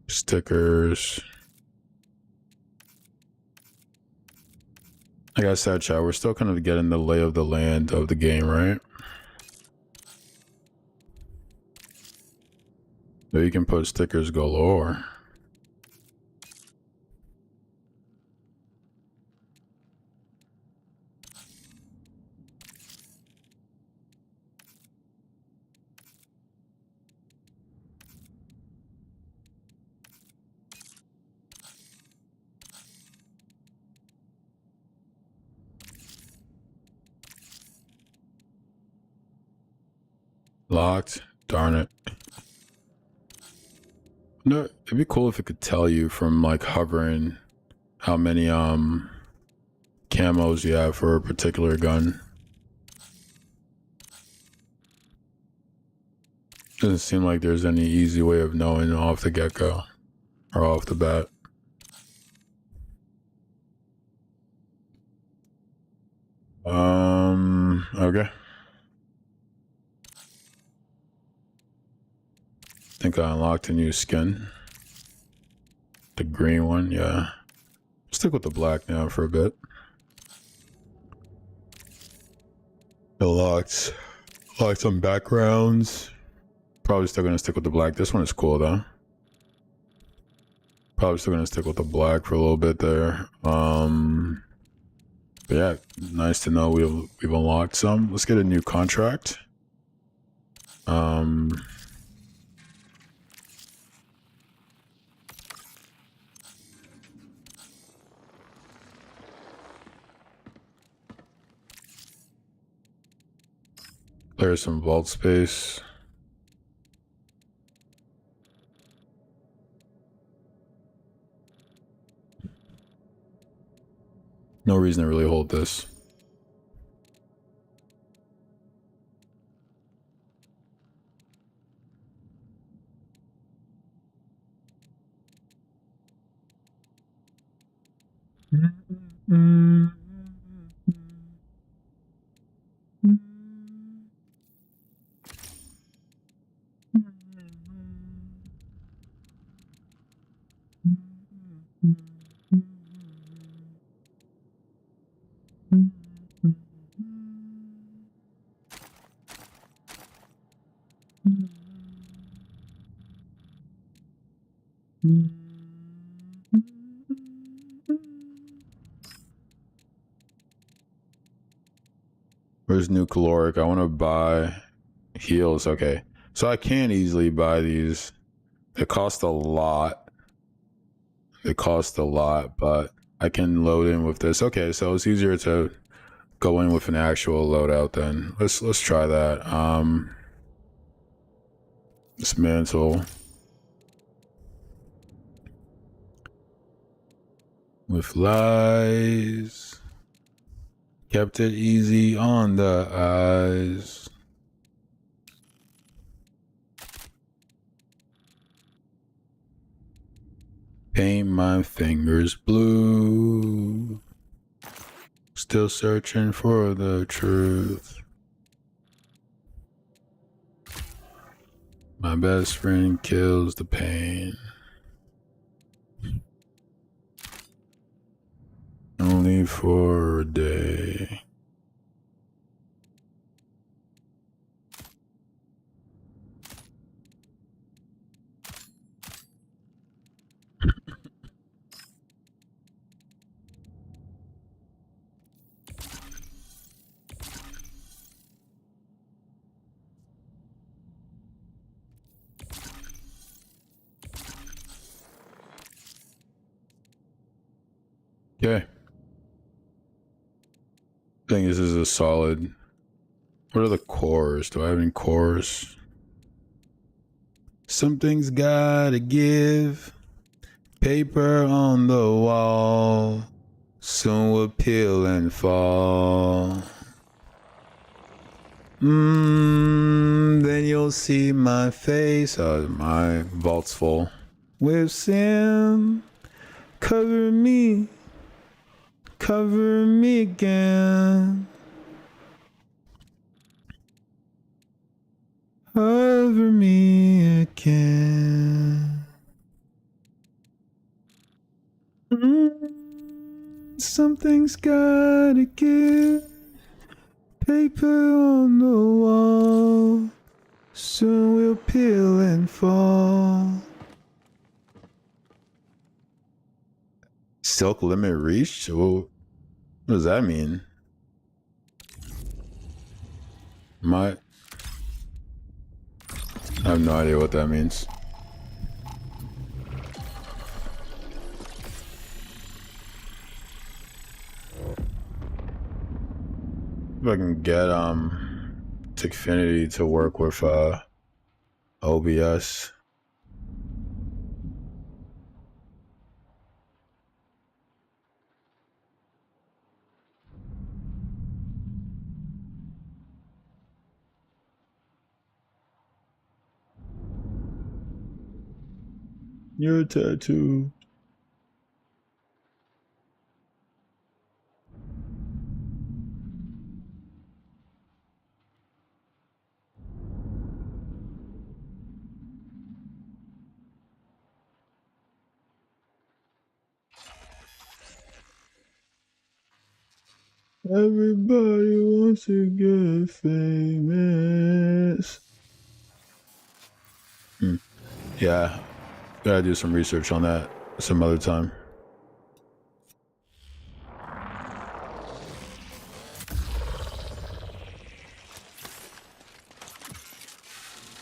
Stickers. Like I said, chat, we're still kind of getting the lay of the land of the game, right? So you can put stickers galore. Locked. Darn it. No, it'd be cool if it could tell you from like hovering how many camos you have for a particular gun. Doesn't seem like there's any easy way of knowing off the get-go or off the bat. Okay. I think I unlocked a new skin. The green one, yeah. Stick with the black now for a bit. Unlocked some backgrounds. Probably still gonna stick with the black. This one is cool though. Probably still gonna stick with the black for a little bit there. But yeah, nice to know we've unlocked some. Let's get a new contract. Clear some vault space. No reason to really hold this. Where's new caloric? I want to buy heals. Okay, so I can easily buy these. They cost a lot. They cost a lot, but I can load in with this. Okay, so it's easier to go in with an actual loadout then. Let's try that. Dismantle. With lies. Kept it easy on the eyes. Paint my fingers blue. Still searching for the truth. My best friend kills the pain. Only for a day. Okay. I think this is a solid. What are the cores? Do I have any cores? Something's gotta give. Paper on the wall. Soon will peel and fall. Then you'll see my face. My vault's full. With sin. Cover me again. Cover me again. Something's gotta give. Paper on the wall. Soon we'll peel and fall. Silk limit reached? Well, what does that mean? I have no idea what that means. If I can get Tikfinity to work with OBS. Your tattoo. Everybody wants to get famous. Yeah, gotta do some research on that some other time.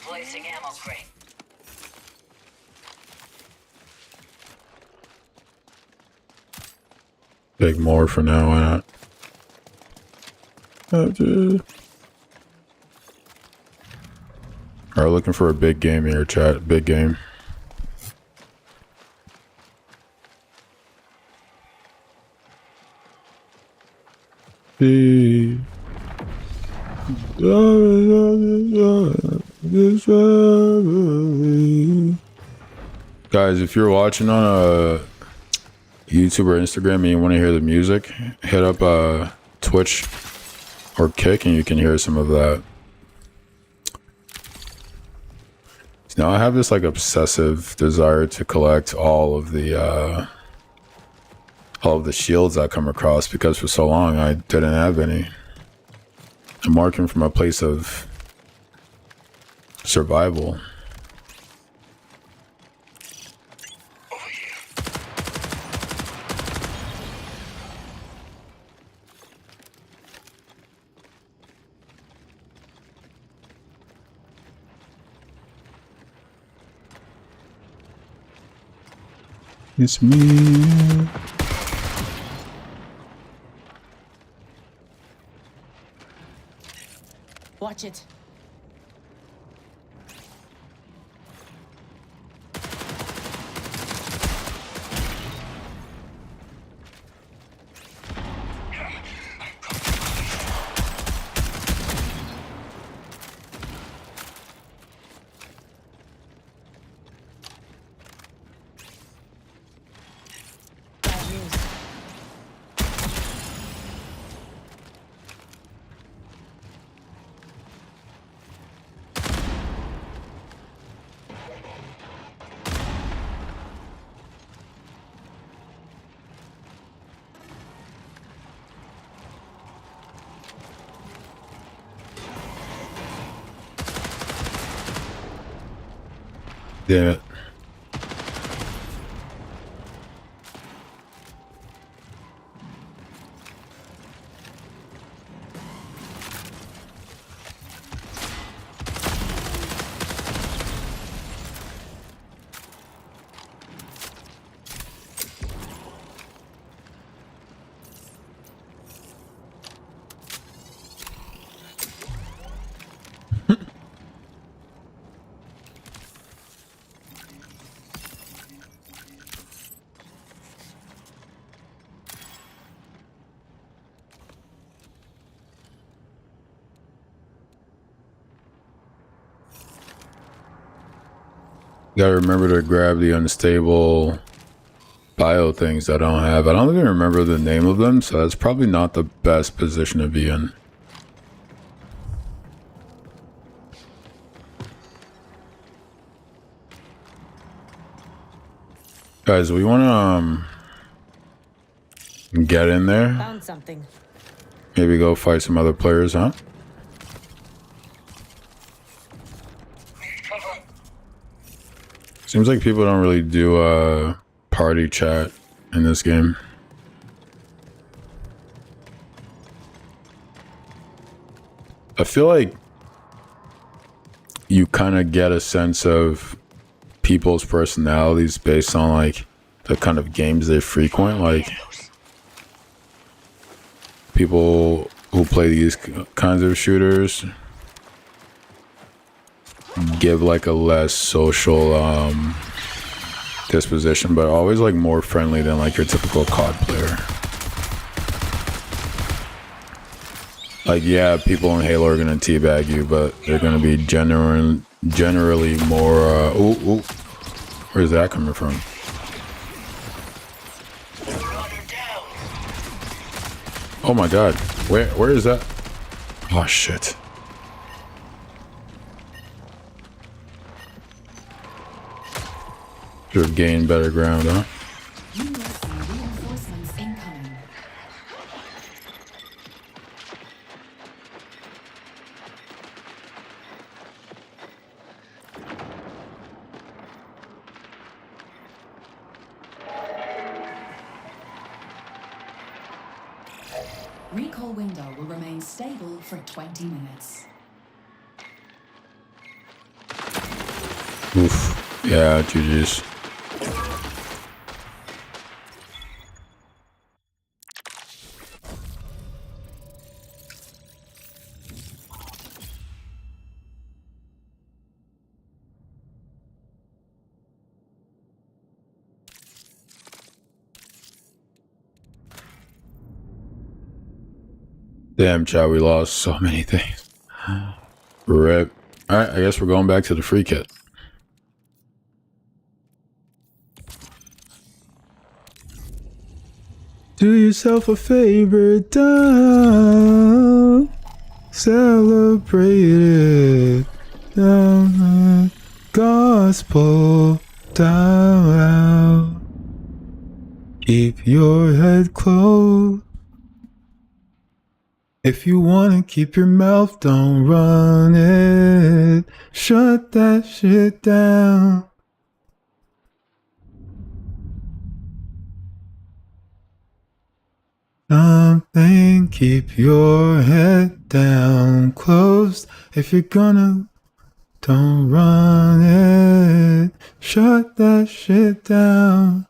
Placing ammo crate. Take more for now, why not? Alright, looking for a big game here, chat. Big game. Guys, if you're watching on a YouTube or Instagram and you want to hear the music, hit up Twitch or Kick and you can hear some of that. Now I have this like obsessive desire to collect all of the shields I come across because for so long I didn't have any. I'm working from a place of survival. It's me. Watch it. Bad news. Damn it. Gotta remember to grab the unstable bio things I don't have. I don't even remember the name of them, so that's probably not the best position to be in. Guys, we wanna get in there. Found something. Maybe go fight some other players, huh? Seems like people don't really do party chat in this game. I feel like you kind of get a sense of people's personalities based on like the kind of games they frequent. Like people who play these kinds of shooters give like a less social disposition, but always like more friendly than like your typical COD player. Like, yeah, people in Halo are gonna teabag you, but they're gonna be generally more where's that coming from? Oh my god, where is that? Oh shit. Should have gained better ground, huh? USC reinforcements incoming. Recall window will remain stable for 20 minutes. Oof. Yeah, GG's. Damn, chat, we lost so many things. Rip. Alright, I guess we're going back to the free kit. Do yourself a favor, don't celebrate it. Down, gospel down. Keep your head closed. If you wanna keep your mouth, don't run it. Shut that shit down. Something, keep your head down, closed. If you're gonna, don't run it. Shut that shit down.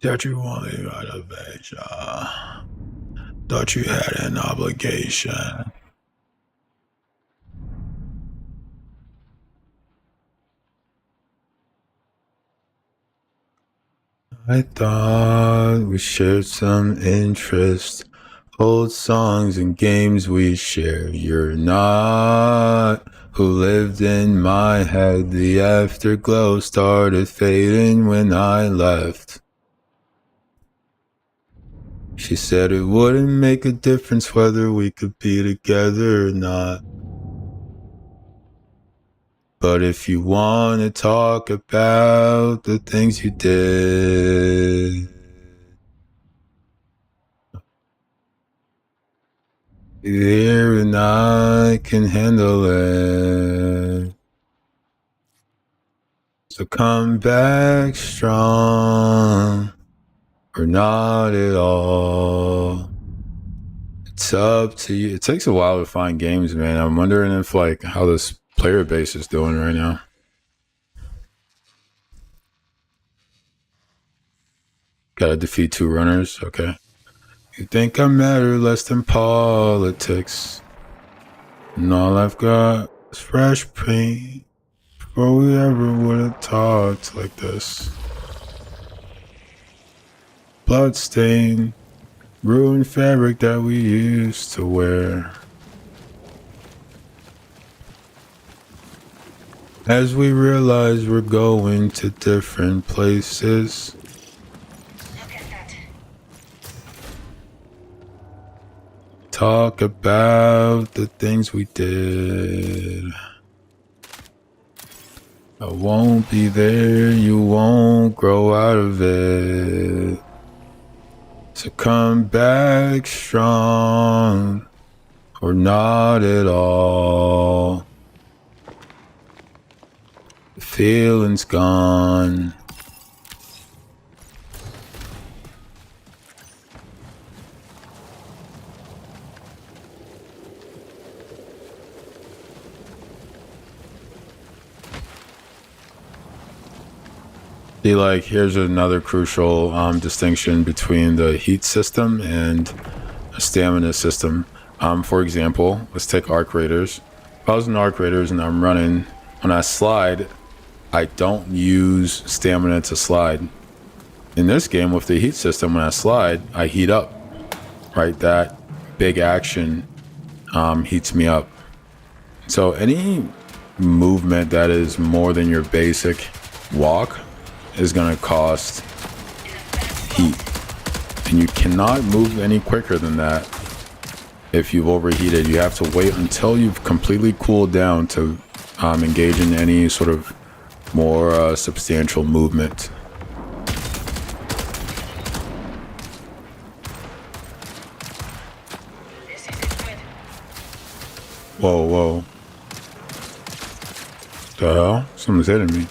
That you wanted motivation. Thought you had an obligation. I thought we shared some interest. Old songs and games we share. You're not who lived in my head. The afterglow started fading when I left. She said it wouldn't make a difference whether we could be together or not. But if you want to talk about the things you did, here and I can handle it. So come back strong, or not at all. It's up to you. It takes a while to find games, man. I'm wondering if like how this player base is doing right now. Gotta defeat 2 runners, okay. You think I matter less than politics, and all I've got is fresh paint. Before we ever would have talked like this. Bloodstained, ruined fabric that we used to wear. As we realize we're going to different places. Look at that. Talk about the things we did. I won't be there, you won't grow out of it. So come back strong, or not at all. The feeling's gone. See, like, here's another crucial distinction between the heat system and a stamina system. For example, let's take Arc Raiders. If I was in Arc Raiders and I'm running, when I slide, I don't use stamina to slide. In this game, with the heat system, when I slide, I heat up. Right? That big action heats me up. So any movement that is more than your basic walk is going to cost heat, and you cannot move any quicker than that. If you've overheated, you have to wait until you've completely cooled down to engage in any sort of more substantial movement. This isn't good. Whoa, whoa. The hell? Someone's hitting me.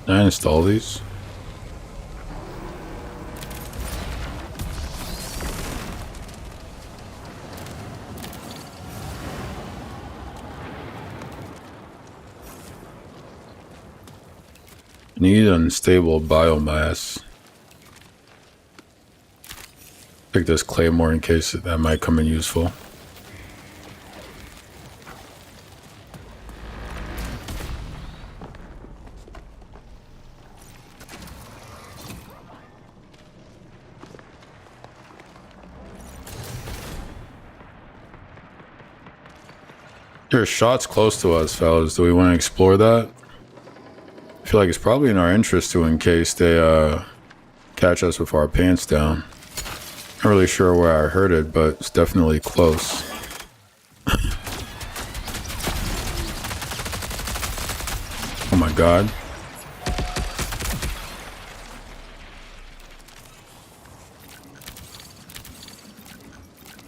Can I install these? Need unstable biomass. Pick this claymore in case that might come in useful. There's shots close to us, fellas. Do we want to explore that? I feel like it's probably in our interest to, in case they catch us with our pants down. Not really sure where I heard it, but it's definitely close. Oh my god.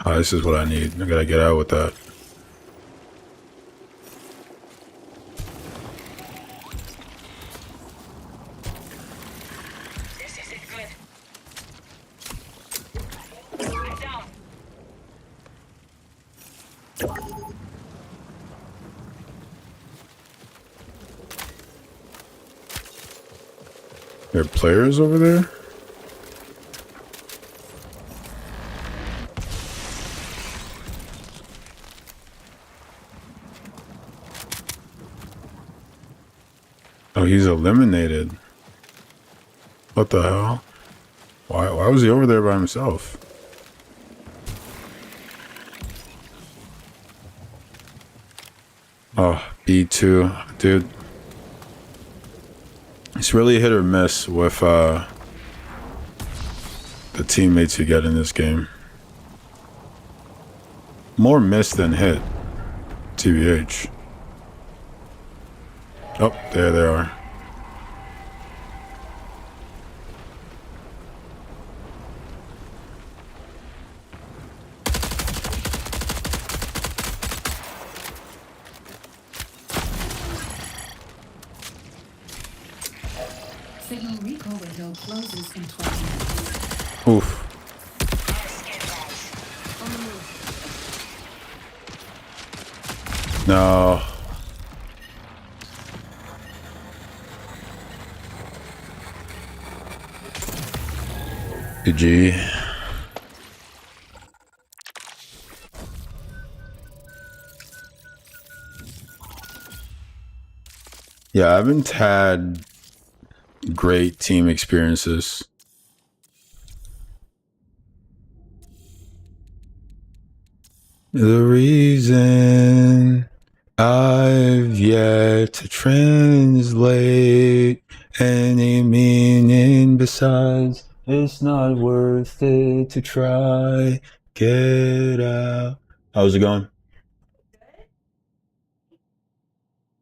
Oh, this is what I need. I gotta get out with that. There are players over there? he's eliminated. What the hell? Why was he over there by himself? Oh, B2, dude. It's really hit or miss with the teammates you get in this game. More miss than hit, TBH. Oh, there they are. Signal recall window closes in 20 minutes. Oof. No. GG. Yeah, I haven't had great team experiences. The reason I've yet to translate any meaning besides it's not worth it to try. Get out. How's it going?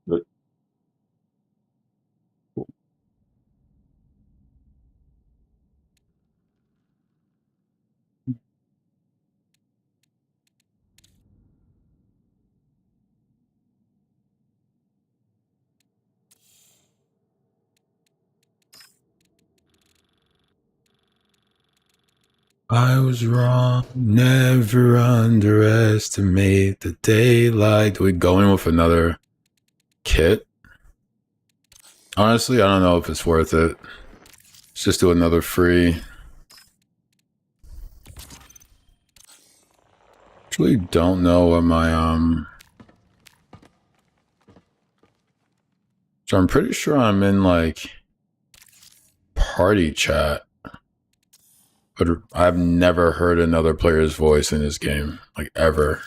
Good. I was wrong. Never underestimate the daylight. We going with another kit? Honestly, I don't know if it's worth it. Let's just do another free. Actually, don't know what my So I'm pretty sure I'm in like party chat. But I've never heard another player's voice in this game, like ever.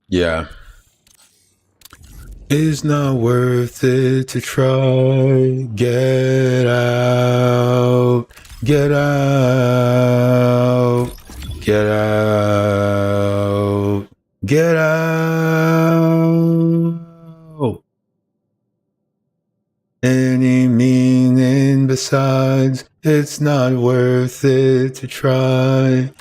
Yeah. It's not worth it to try. Get out. Get out. Get out. Get out. Any meaning besides it's not worth it to try.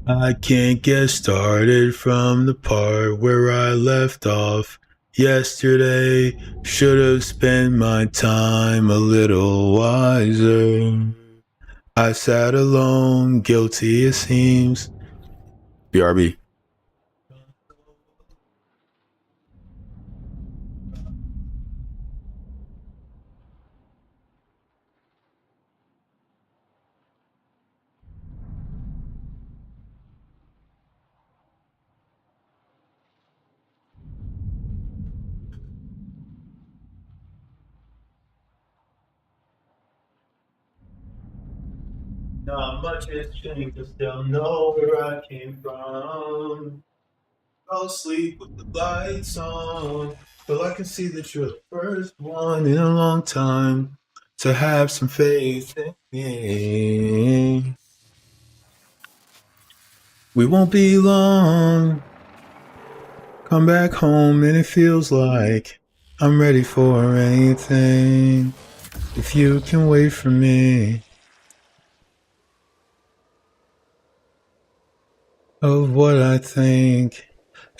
I can't get started from the part where I left off yesterday. Should have spent my time a little wiser. I sat alone, guilty it seems. BRB. Not much has changed, I still know where I came from. I'll sleep with the lights on, but I can see that you're the first one in a long time to have some faith in me. We won't be long. Come back home and it feels like I'm ready for anything. If you can wait for me. Of what I think.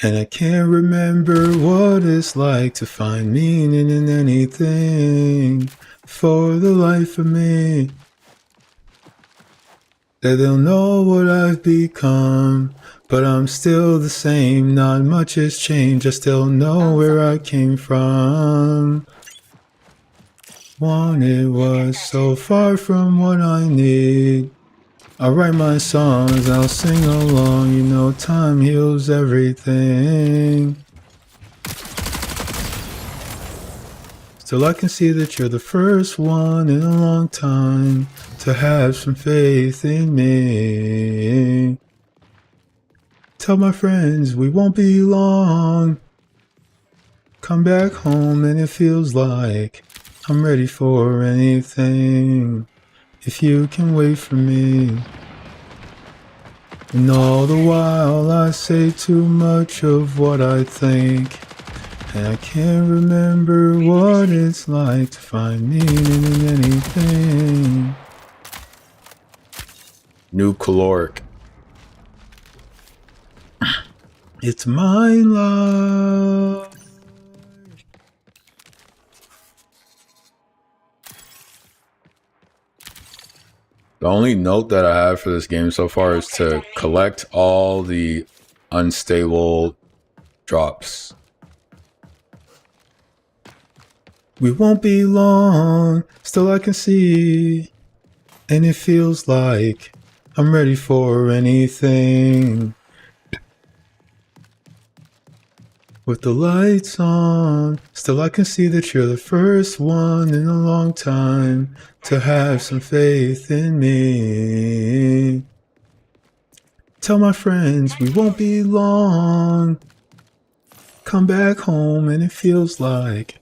And I can't remember what it's like to find meaning in anything. For the life of me. That they'll know what I've become. But I'm still the same, not much has changed. I still know where I came from. Wanted was so far from what I need. I write my songs, I'll sing along. You know time heals everything. Still I can see that you're the first one in a long time to have some faith in me. Tell my friends we won't be long. Come back home and it feels like I'm ready for anything. If you can wait for me. And all the while I say too much of what I think. And I can't remember what it's like to find meaning in anything. New caloric. It's my love. The only note that I have for this game so far is to collect all the unstable drops. We won't be long, still I can see. And it feels like I'm ready for anything. With the lights on, still I can see that you're the first one in a long time to have some faith in me. Tell my friends we won't be long. Come back home and it feels like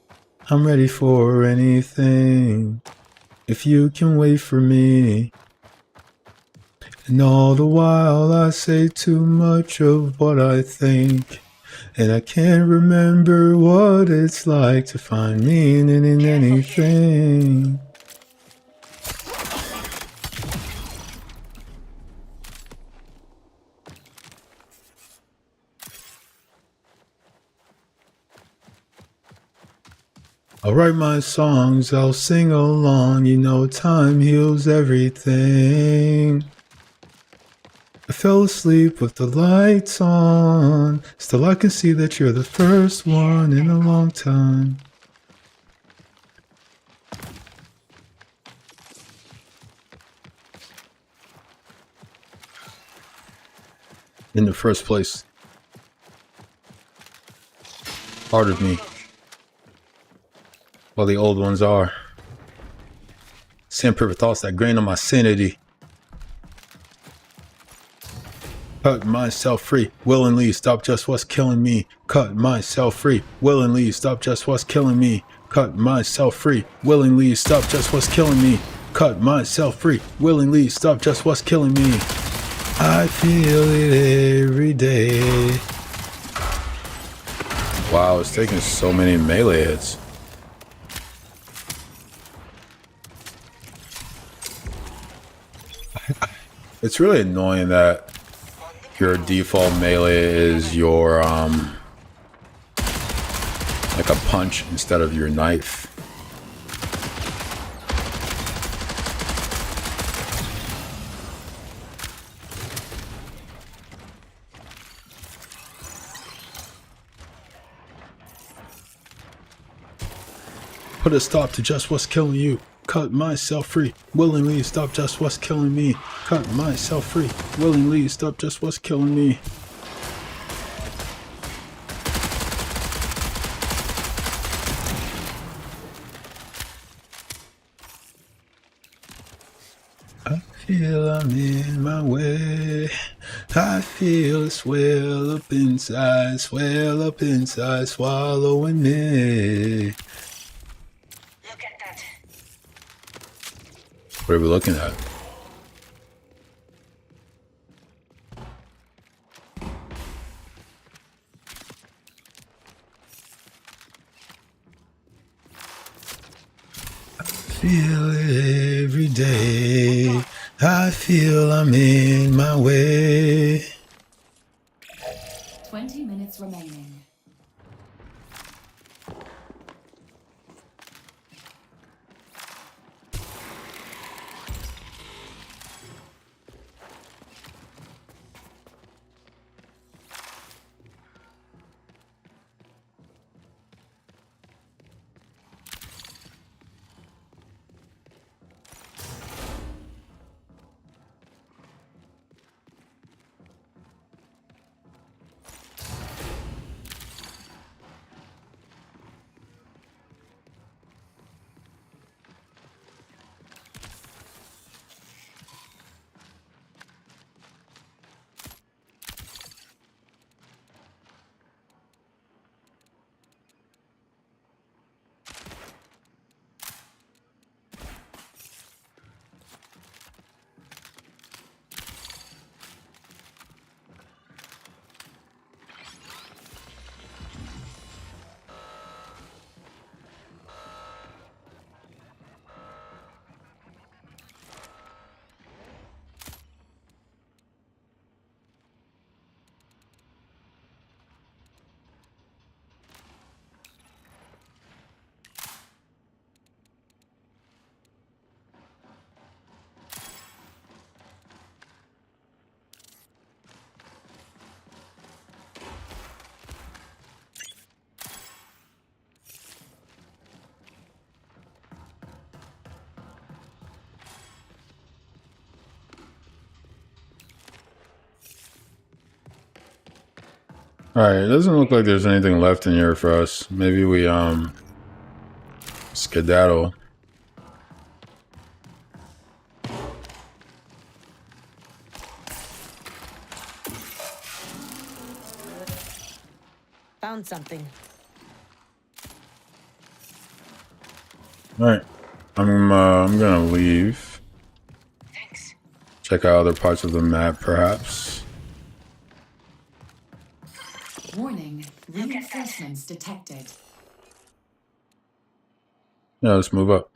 I'm ready for anything. If you can wait for me. And all the while I say too much of what I think. And I can't remember what it's like to find meaning in anything. I'll write my songs, I'll sing along. You know time heals everything. I fell asleep with the lights on. Still I can see that you're the first one in a long time. In the first place. Part of me. While the old ones are. Sandpaper thoughts that grain on my sanity. Cut myself free, willingly, stop just what's killing me. Cut myself free, willingly, stop just what's killing me. Cut myself free, willingly, stop just what's killing me. Cut myself free, willingly, stop just what's killing me. I feel it every day. Wow, it's taking so many melee hits. It's really annoying that your default melee is your like a punch instead of your knife. Put a stop to just what's killing you. Cut myself free, willingly stop just what's killing me. Cut myself free, willingly stop just what's killing me. I feel I'm in my way. I feel it swell up inside, swallowing me. What are we looking at? feel it every day. I feel I'm in my way. 20 minutes remaining. Alright, it doesn't look like there's anything left in here for us. Maybe we skedaddle. Found something. Alright. I'm gonna leave. Thanks. Check out other parts of the map perhaps. Warning, reinforcements detected. Yeah, let's move up.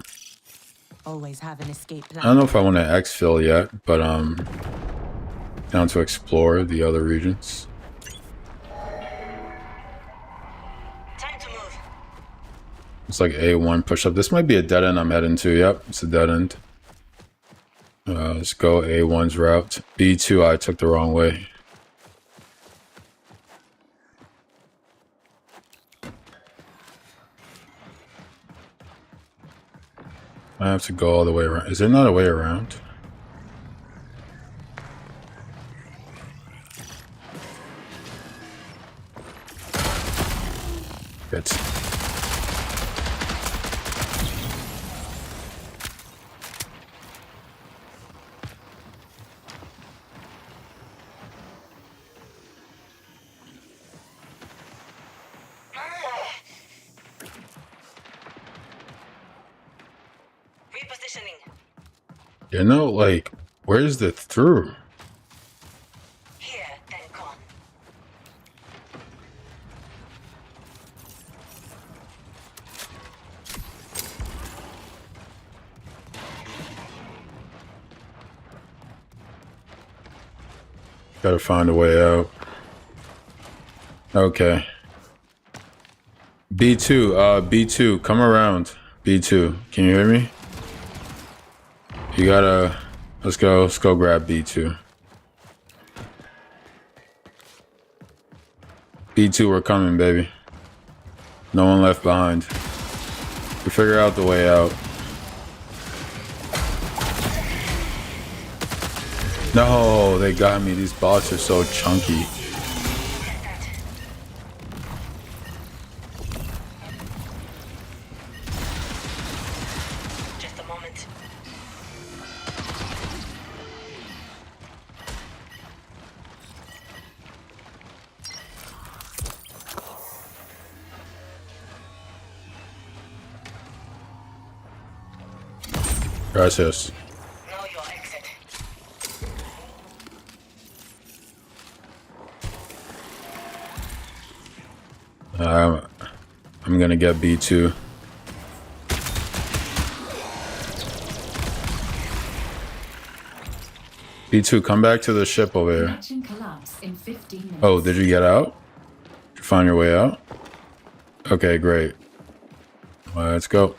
Always have an escape I don't plan. know if I want to exfil yet, but down to explore the other regions. Time to move. It's like A1 push up. This might be a dead end I'm heading to. Yep, it's a dead end. Let's go A1's route. B2 I took the wrong way. I have to go all the way around. Is there not a way around? Good. Repositioning. You know, like, where's the through? Here, then gone. Gotta find a way out. Okay. B2, come around. B2, can you hear me? You gotta, let's go grab B2. B2, we're coming, baby. No one left behind. We figure out the way out. No, they got me. These bots are so chunky. Just a moment. Gracias. Know your exit. I'm gonna get B2. B2, come back to the ship over here. Connection collapse in 15 minutes. Oh, did you get out? Did you find your way out? Okay, great. Let's go.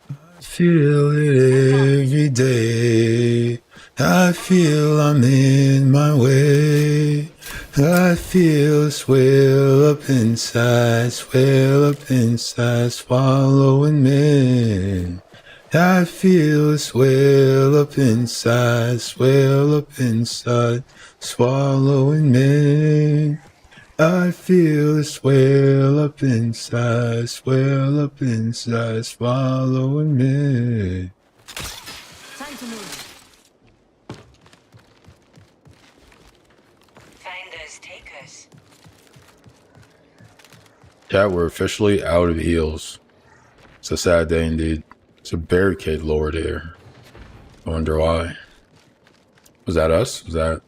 I feel it every day. I feel I'm in my way. I feel a swell up inside, swallowing me. I feel a swell up inside, swallowing me. I feel a swell up inside, swallowing me. Time to move. Finders, takers. Yeah, we're officially out of heals. It's a sad day indeed. It's a barricade lowered here. I wonder why. Was that us? Was that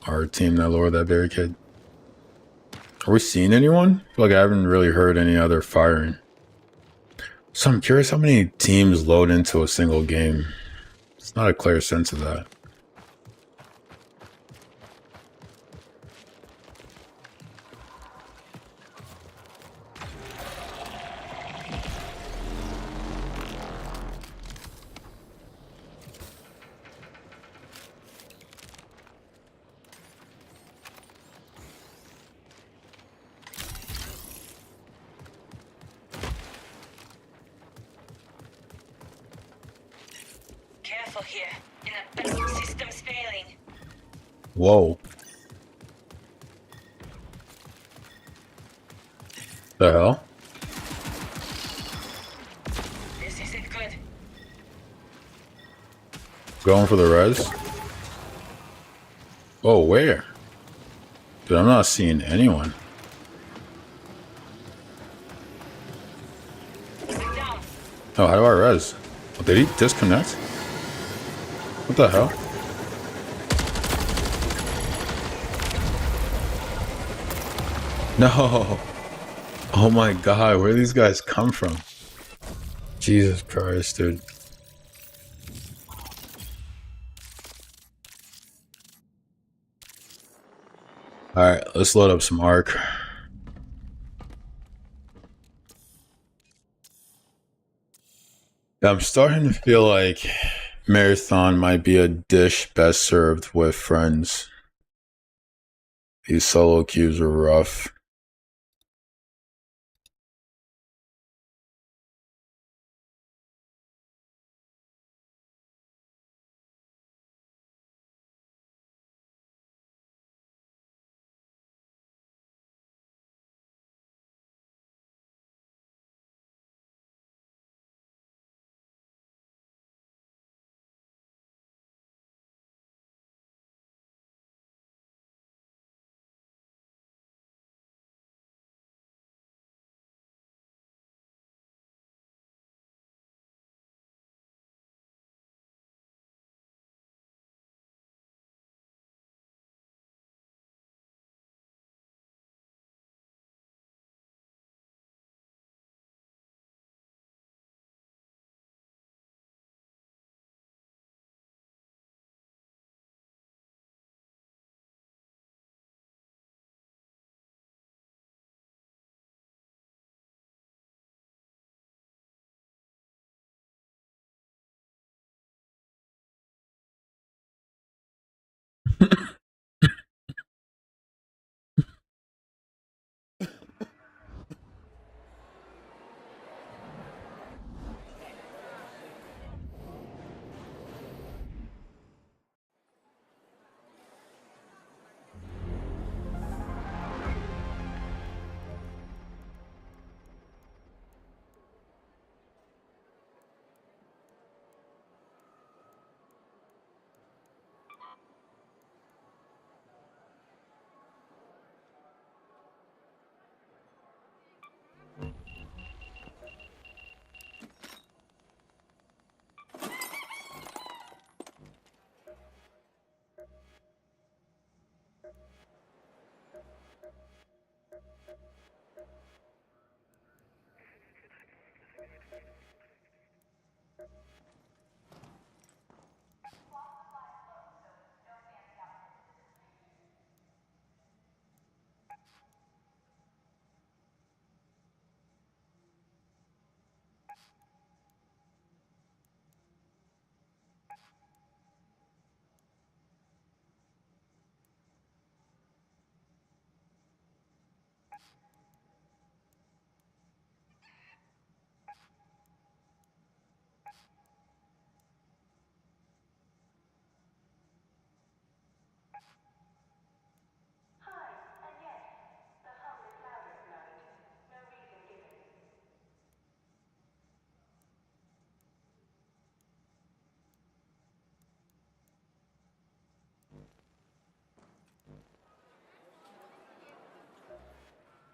our team that lowered that barricade? Are we seeing anyone? I feel like I haven't really heard any other firing. So I'm curious how many teams load into a single game. It's not a clear sense of that. Careful here. In a system's failing. Whoa. The hell? This isn't good. Going for the res? Oh, where? Dude, I'm not seeing anyone. Down. Oh, how do I res? Oh, did he disconnect? What the hell? No. Oh my god, where do these guys come from? Jesus Christ, dude. Alright, let's load up some arc. I'm starting to feel like Marathon might be a dish best served with friends. These solo queues are rough.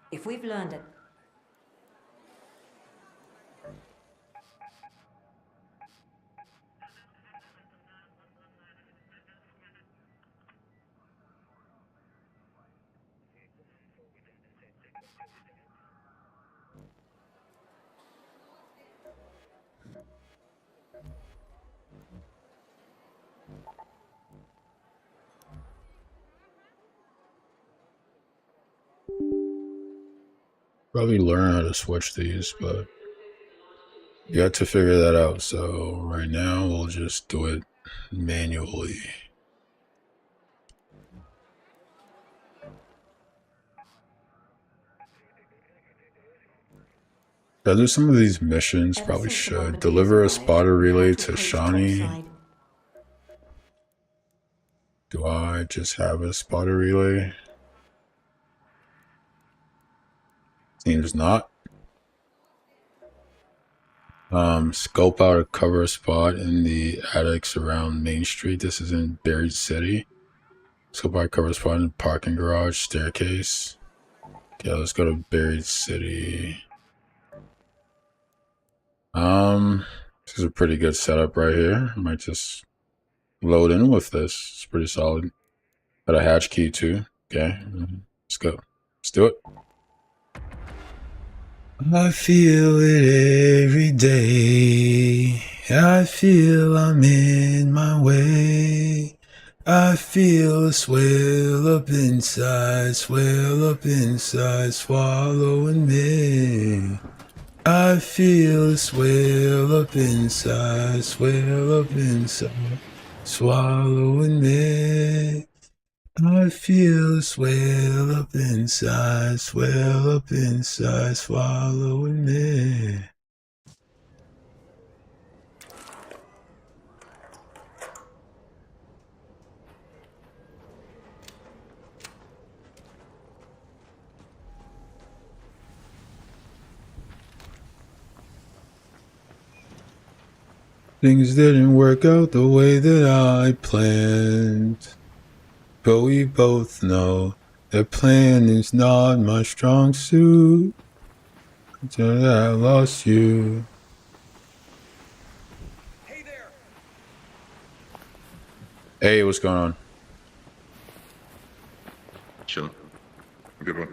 If we've learned it. Probably learn how to switch these, but you have to figure that out. So right now we'll just do it manually. Should I do some of these missions? Probably should. Deliver a spotter relay to Shani. Do I just have a spotter relay? Seems not. Scope out a cover spot in the attics around Main Street. This is in Buried City. Scope out a cover spot in the parking garage, staircase. Okay, let's go to Buried City. This is a pretty good setup right here. I might just load in with this. It's pretty solid. Got a hatch key too. Okay, let's go. Let's do it. I feel it every day. I feel I'm in my way. I feel a swell up inside, swallowing me. I feel a swell up inside, swallowing me. I feel a swell up inside, swallowing me. Things didn't work out the way that I planned. But we both know that plan is not my strong suit. Until I lost you. Hey there. Hey, what's going on? Chilling. Good one.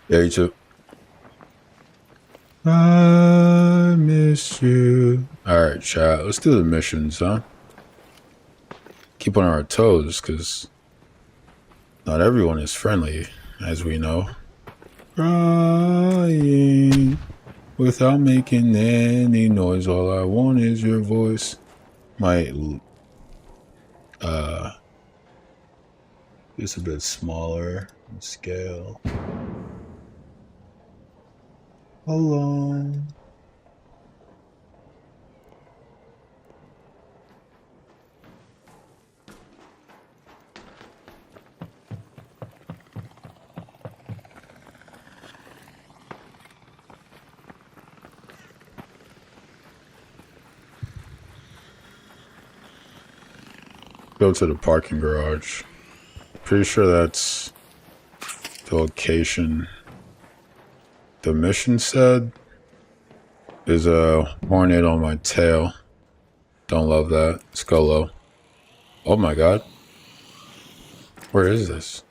Yeah, you too. I miss you. Alright, chat. Let's do the missions, huh? Keep on our toes, because not everyone is friendly, as we know. Crying without making any noise. All I want is your voice. Might just a bit smaller in scale. Alone. Go to the parking garage. Pretty sure that's the location. The mission said is a hornet on my tail. Don't love that. Let's go low. Oh my god. Where is this?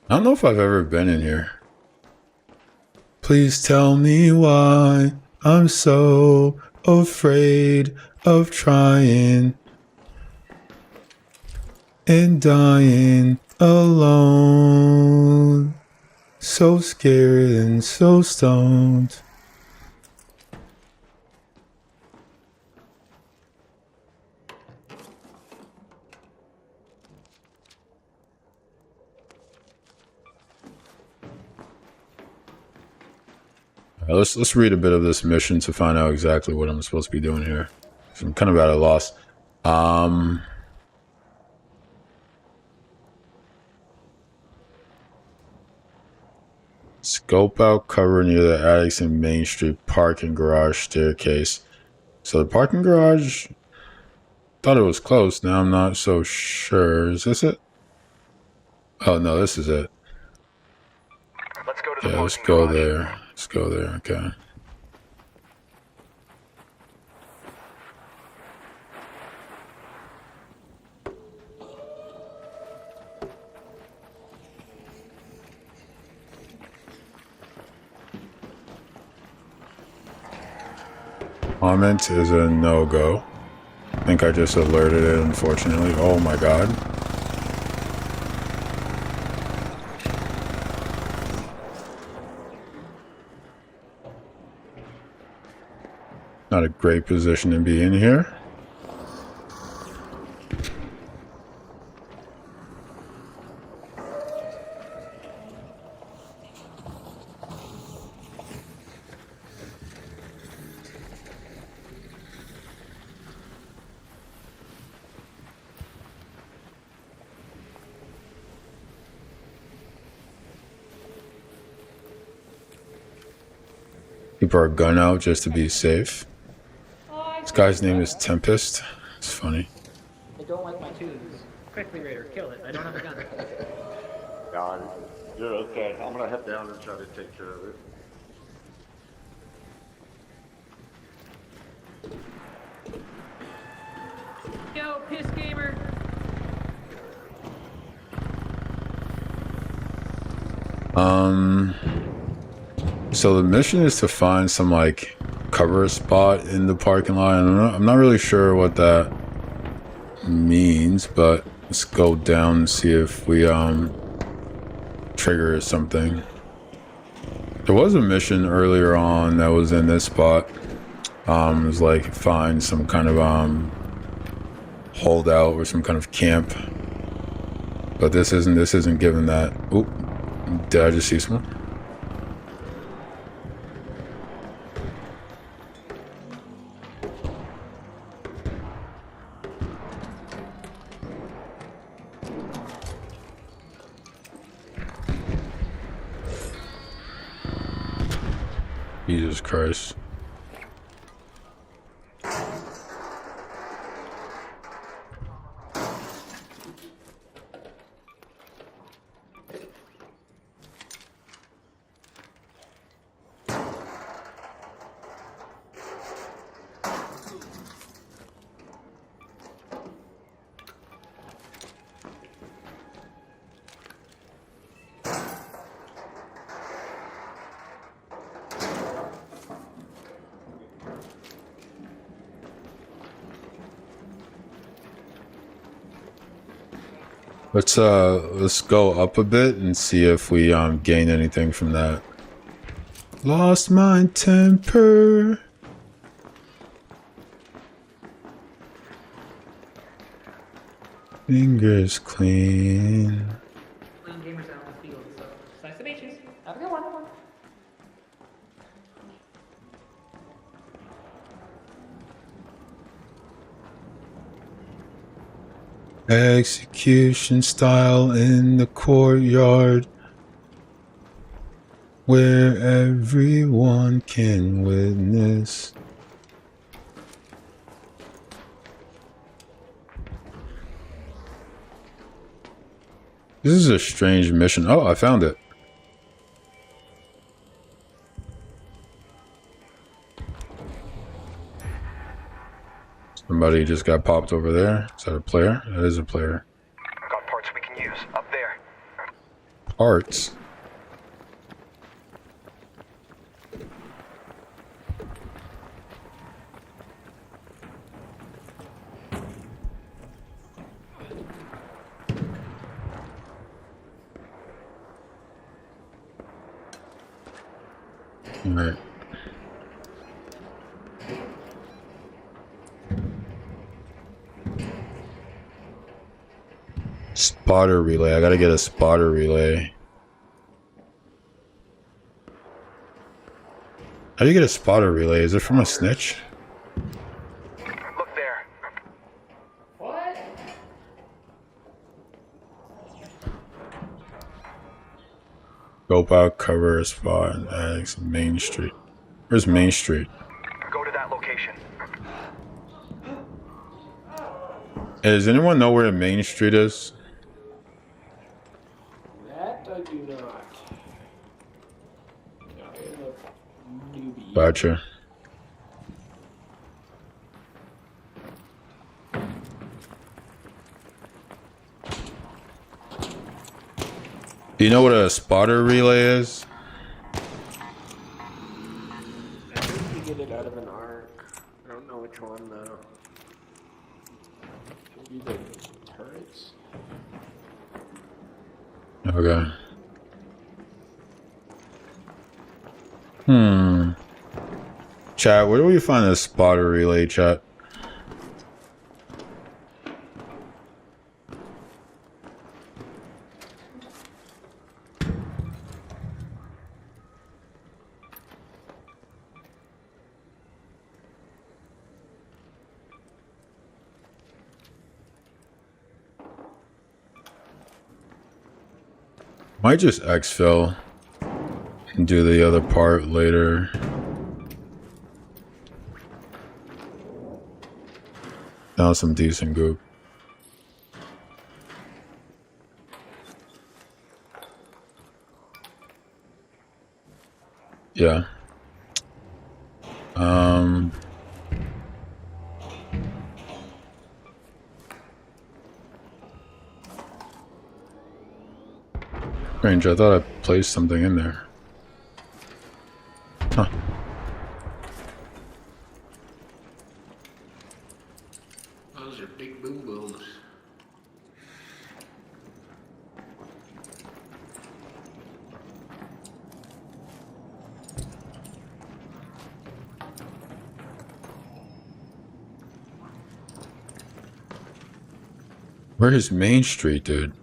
I don't know if I've ever been in here. Please tell me why I'm so afraid of trying. and dying alone. So scared and so stoned. Let's read a bit of this mission to find out exactly what I'm supposed to be doing here. I'm kind of at a loss. Scope out cover near the attics and Main Street parking garage staircase. So the parking garage, thought it was close. Now I'm not so sure. Is this it? Oh no, this is it. Let's go to the Yeah, let's parking go garage. there. Let's go there. Okay. Comment is a no-go. I think I just alerted it, unfortunately. Oh my god. Not a great position to be in here. Keep our gun out just to be safe. This guy's name is Tempest. It's funny. I don't like my tubes. Quickly, Raider, kill it. I don't have a gun. God, you're okay. I'm gonna head down and try to take care of it. Yo, piss gamer. So the mission is to find some like cover spot in the parking lot. I'm not really sure what that means, but let's go down and see if we trigger something. There was a mission earlier on that was in this spot. It was like find some kind of holdout or some kind of camp. But this isn't given that. Oop, did I just see someone? Jesus Christ. Let's go up a bit and see if we gain anything from that. Lost my temper. Fingers clean. Clean gamers out in the field, so nice to meet you. Have a good one. Execution style in the courtyard where everyone can witness. This is a strange mission. Oh, I found it. Somebody just got popped over there. Is that a player? That is a player. Got parts we can use up there. Parts? Alright. Spotter relay. I gotta get a spotter relay. How do you get a spotter relay? Is it from a snitch? Look there. What? Scope out, cover a spot, Alex, Main Street. Where's Main Street? Go to that location. Hey, does anyone know where Main Street is? That I do not. I am a newbie. Gotcha. Do you know what a spotter relay is? I think you get it out of an arc. I don't know which one though. Maybe the turrets. Okay. Chat, where do we find a spotter relay, chat? Might just exfil and do the other part later. Now some decent goop. Yeah. Strange, I thought I placed something in there. Huh. Those are big boom booms. Where is Main Street, dude?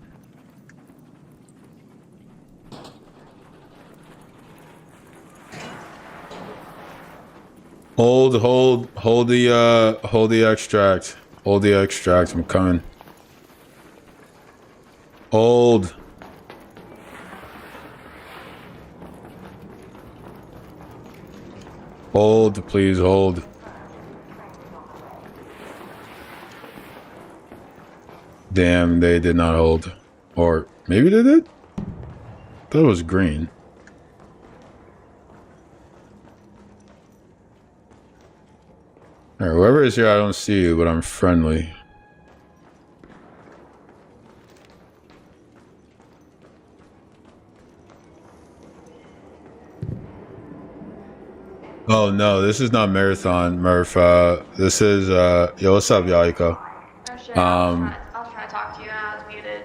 Hold the extract. Hold the extract, I'm coming. Hold. Hold, please hold. Damn, they did not hold. Or maybe they did? That was green. Alright, whoever is here, I don't see you, but I'm friendly. Oh no, this is not Marathon, Murph. This is, yo, what's up, Yaiko? Oh shit, I was trying to talk to you and I was muted.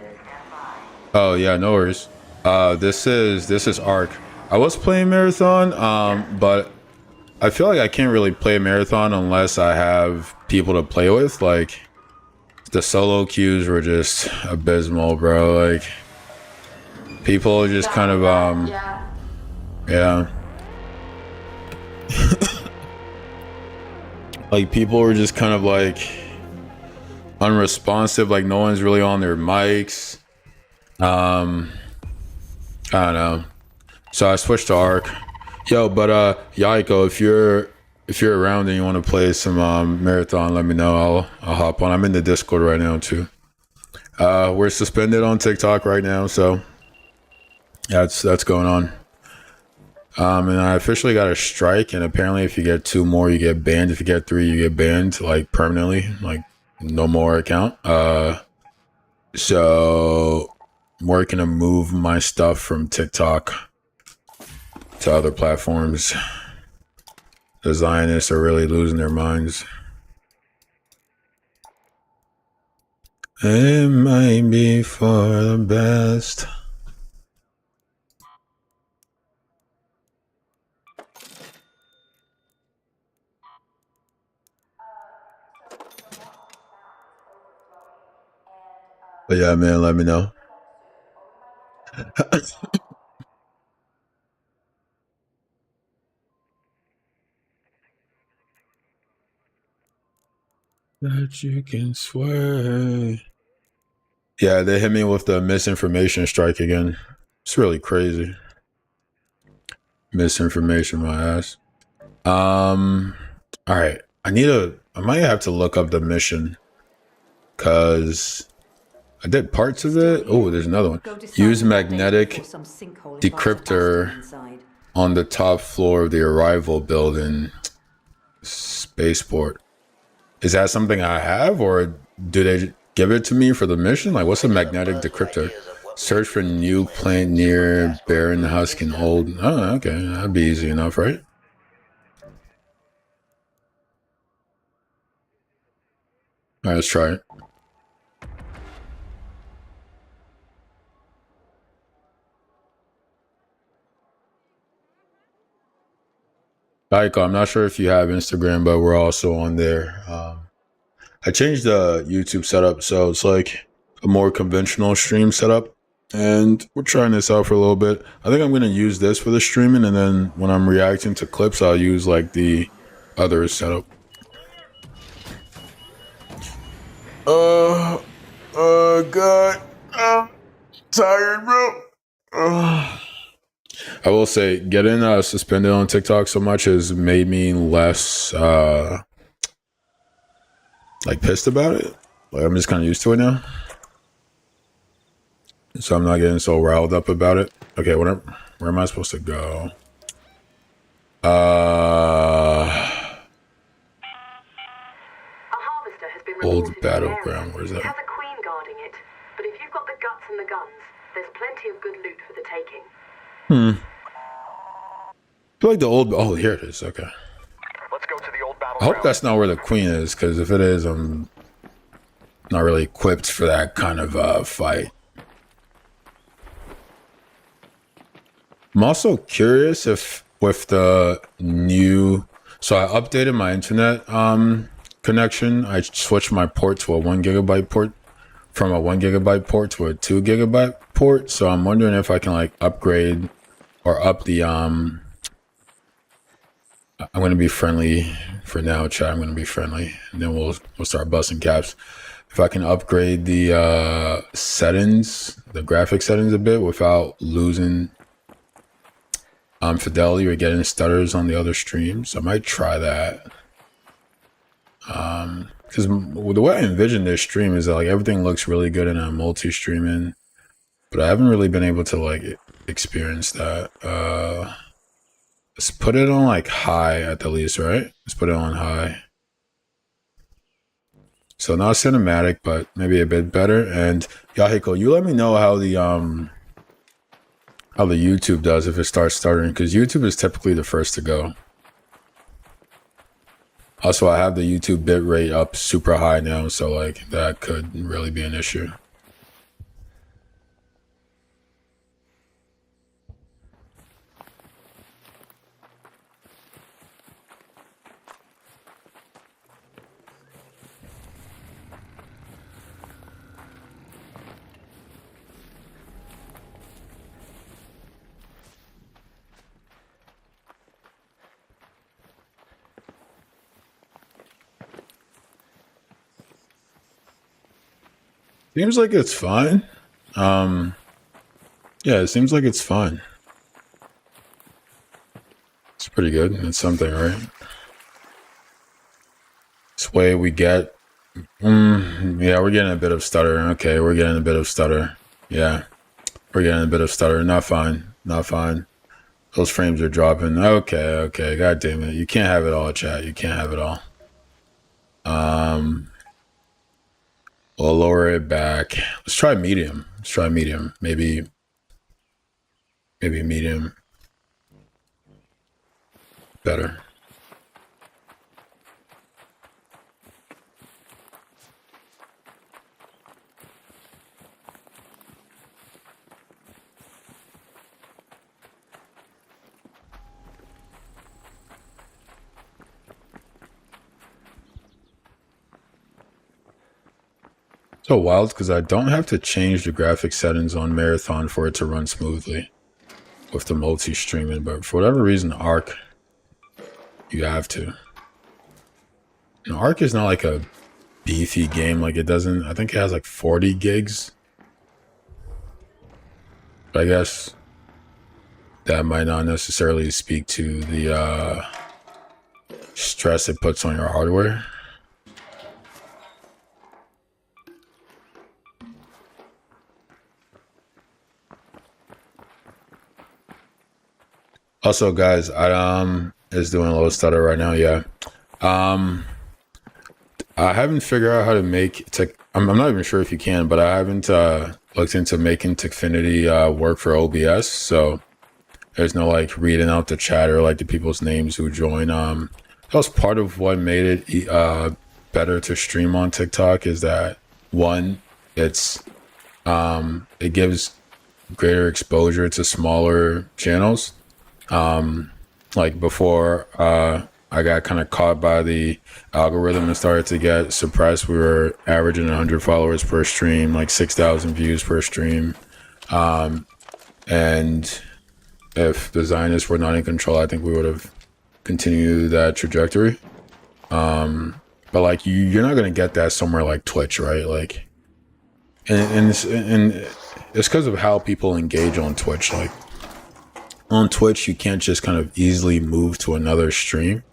Oh yeah, no worries. This is Ark. I was playing Marathon, but I feel like I can't really play Marathon unless I have people to play with. Like, the solo queues were just abysmal, bro. Like, people just kind of, yeah. Like, people were just kind of like unresponsive. Like, no one's really on their mics. I don't know. So I switched to Ark. Yo, but Yaiko, if you're around and you want to play some Marathon, let me know. I'll hop on. I'm in the Discord right now too. We're suspended on TikTok right now, so that's going on. And I officially got a strike, and apparently if you get 2 more, you get banned. If you get 3, you get banned, like, permanently, like, no more account. So I'm working to move my stuff from TikTok to other platforms. The Zionists are really losing their minds. It might be for the best. But yeah, man, let me know. That you can sway. Yeah, they hit me with the misinformation strike again. It's really crazy. Misinformation, my ass. All right. I might have to look up the mission because I did parts of it. Oh, there's another one. Use magnetic decryptor on the top floor of the arrival building. Spaceport. Is that something I have, or do they give it to me for the mission? Like, what's a magnetic decryptor? Search for new plane near Baron Huskin Hold. Oh, okay. That'd be easy enough, right? All right, let's try it. Aiko, I'm not sure if you have Instagram, but we're also on there. I changed the YouTube setup, so it's like a more conventional stream setup, and we're trying this out for a little bit. I think I'm going to use this for the streaming, and then when I'm reacting to clips, I'll use like the other setup. God, I'm tired, bro. I will say, getting suspended on TikTok so much has made me less like pissed about it. Like, I'm just kind of used to it now, so I'm not getting so riled up about it. Okay, where am I supposed to go? Old battleground. Where's that? It has a queen guarding it, but if you've got the guts and the guns, there's plenty of good loot for the taking. I feel like the old. Oh, here it is. Okay. Let's go to the old battle. I hope that's not where the queen is, because if it is, I'm not really equipped for that kind of fight. I'm also curious if with the new. So I updated my internet connection. I switched my port to a 1 gigabyte port from a 1 gigabyte port to a 2 gigabyte port. So I'm wondering if I can like upgrade or up the I'm going to be friendly for now, chat. I'm going to be friendly, and then we'll start busting caps. If I can upgrade the settings, the graphic settings a bit without losing fidelity or getting stutters on the other streams, I might try that. Because the way I envision this stream is that like everything looks really good in a multi-streaming, but I haven't really been able to like experience that. Let's put it on like high at the least, right? Let's put it on high. So not cinematic, but maybe a bit better. And Yahiko, you let me know how the YouTube does if it starts stuttering, because YouTube is typically the first to go. Also, I have the YouTube bitrate up super high now, so like that could really be an issue. Seems like it's fine. Yeah, it seems like it's fine. It's pretty good. It's something, right? This way we get... yeah, we're getting a bit of stutter. Okay, we're getting a bit of stutter. Yeah, we're getting a bit of stutter. Not fine. Not fine. Those frames are dropping. Okay. God damn it. You can't have it all, chat. You can't have it all. We'll lower it back. Let's try medium. Maybe medium. Better. So wild because I don't have to change the graphic settings on Marathon for it to run smoothly with the multi-streaming, but for whatever reason, Arc, you have to. And Arc is not like a beefy game. Like it doesn't, I think it has like 40 gigs. But I guess that might not necessarily speak to the stress it puts on your hardware. Also, guys, I is doing a little stutter right now. Yeah, I haven't figured out how to make tech. I'm not even sure if you can, but I haven't looked into making Techfinity work for OBS. So there's no like reading out the chat or like the people's names who join. That was part of what made it better to stream on TikTok. Is that one, it gives greater exposure to smaller channels. Like before I got kind of caught by the algorithm and started to get suppressed, we were averaging 100 followers per stream, like 6,000 views per stream. And if the Zionists were not in control, I think we would have continued that trajectory. But like you're not gonna get that somewhere like Twitch, right? Like, and it's because of how people engage on Twitch. Like on Twitch, you can't just kind of easily move to another stream.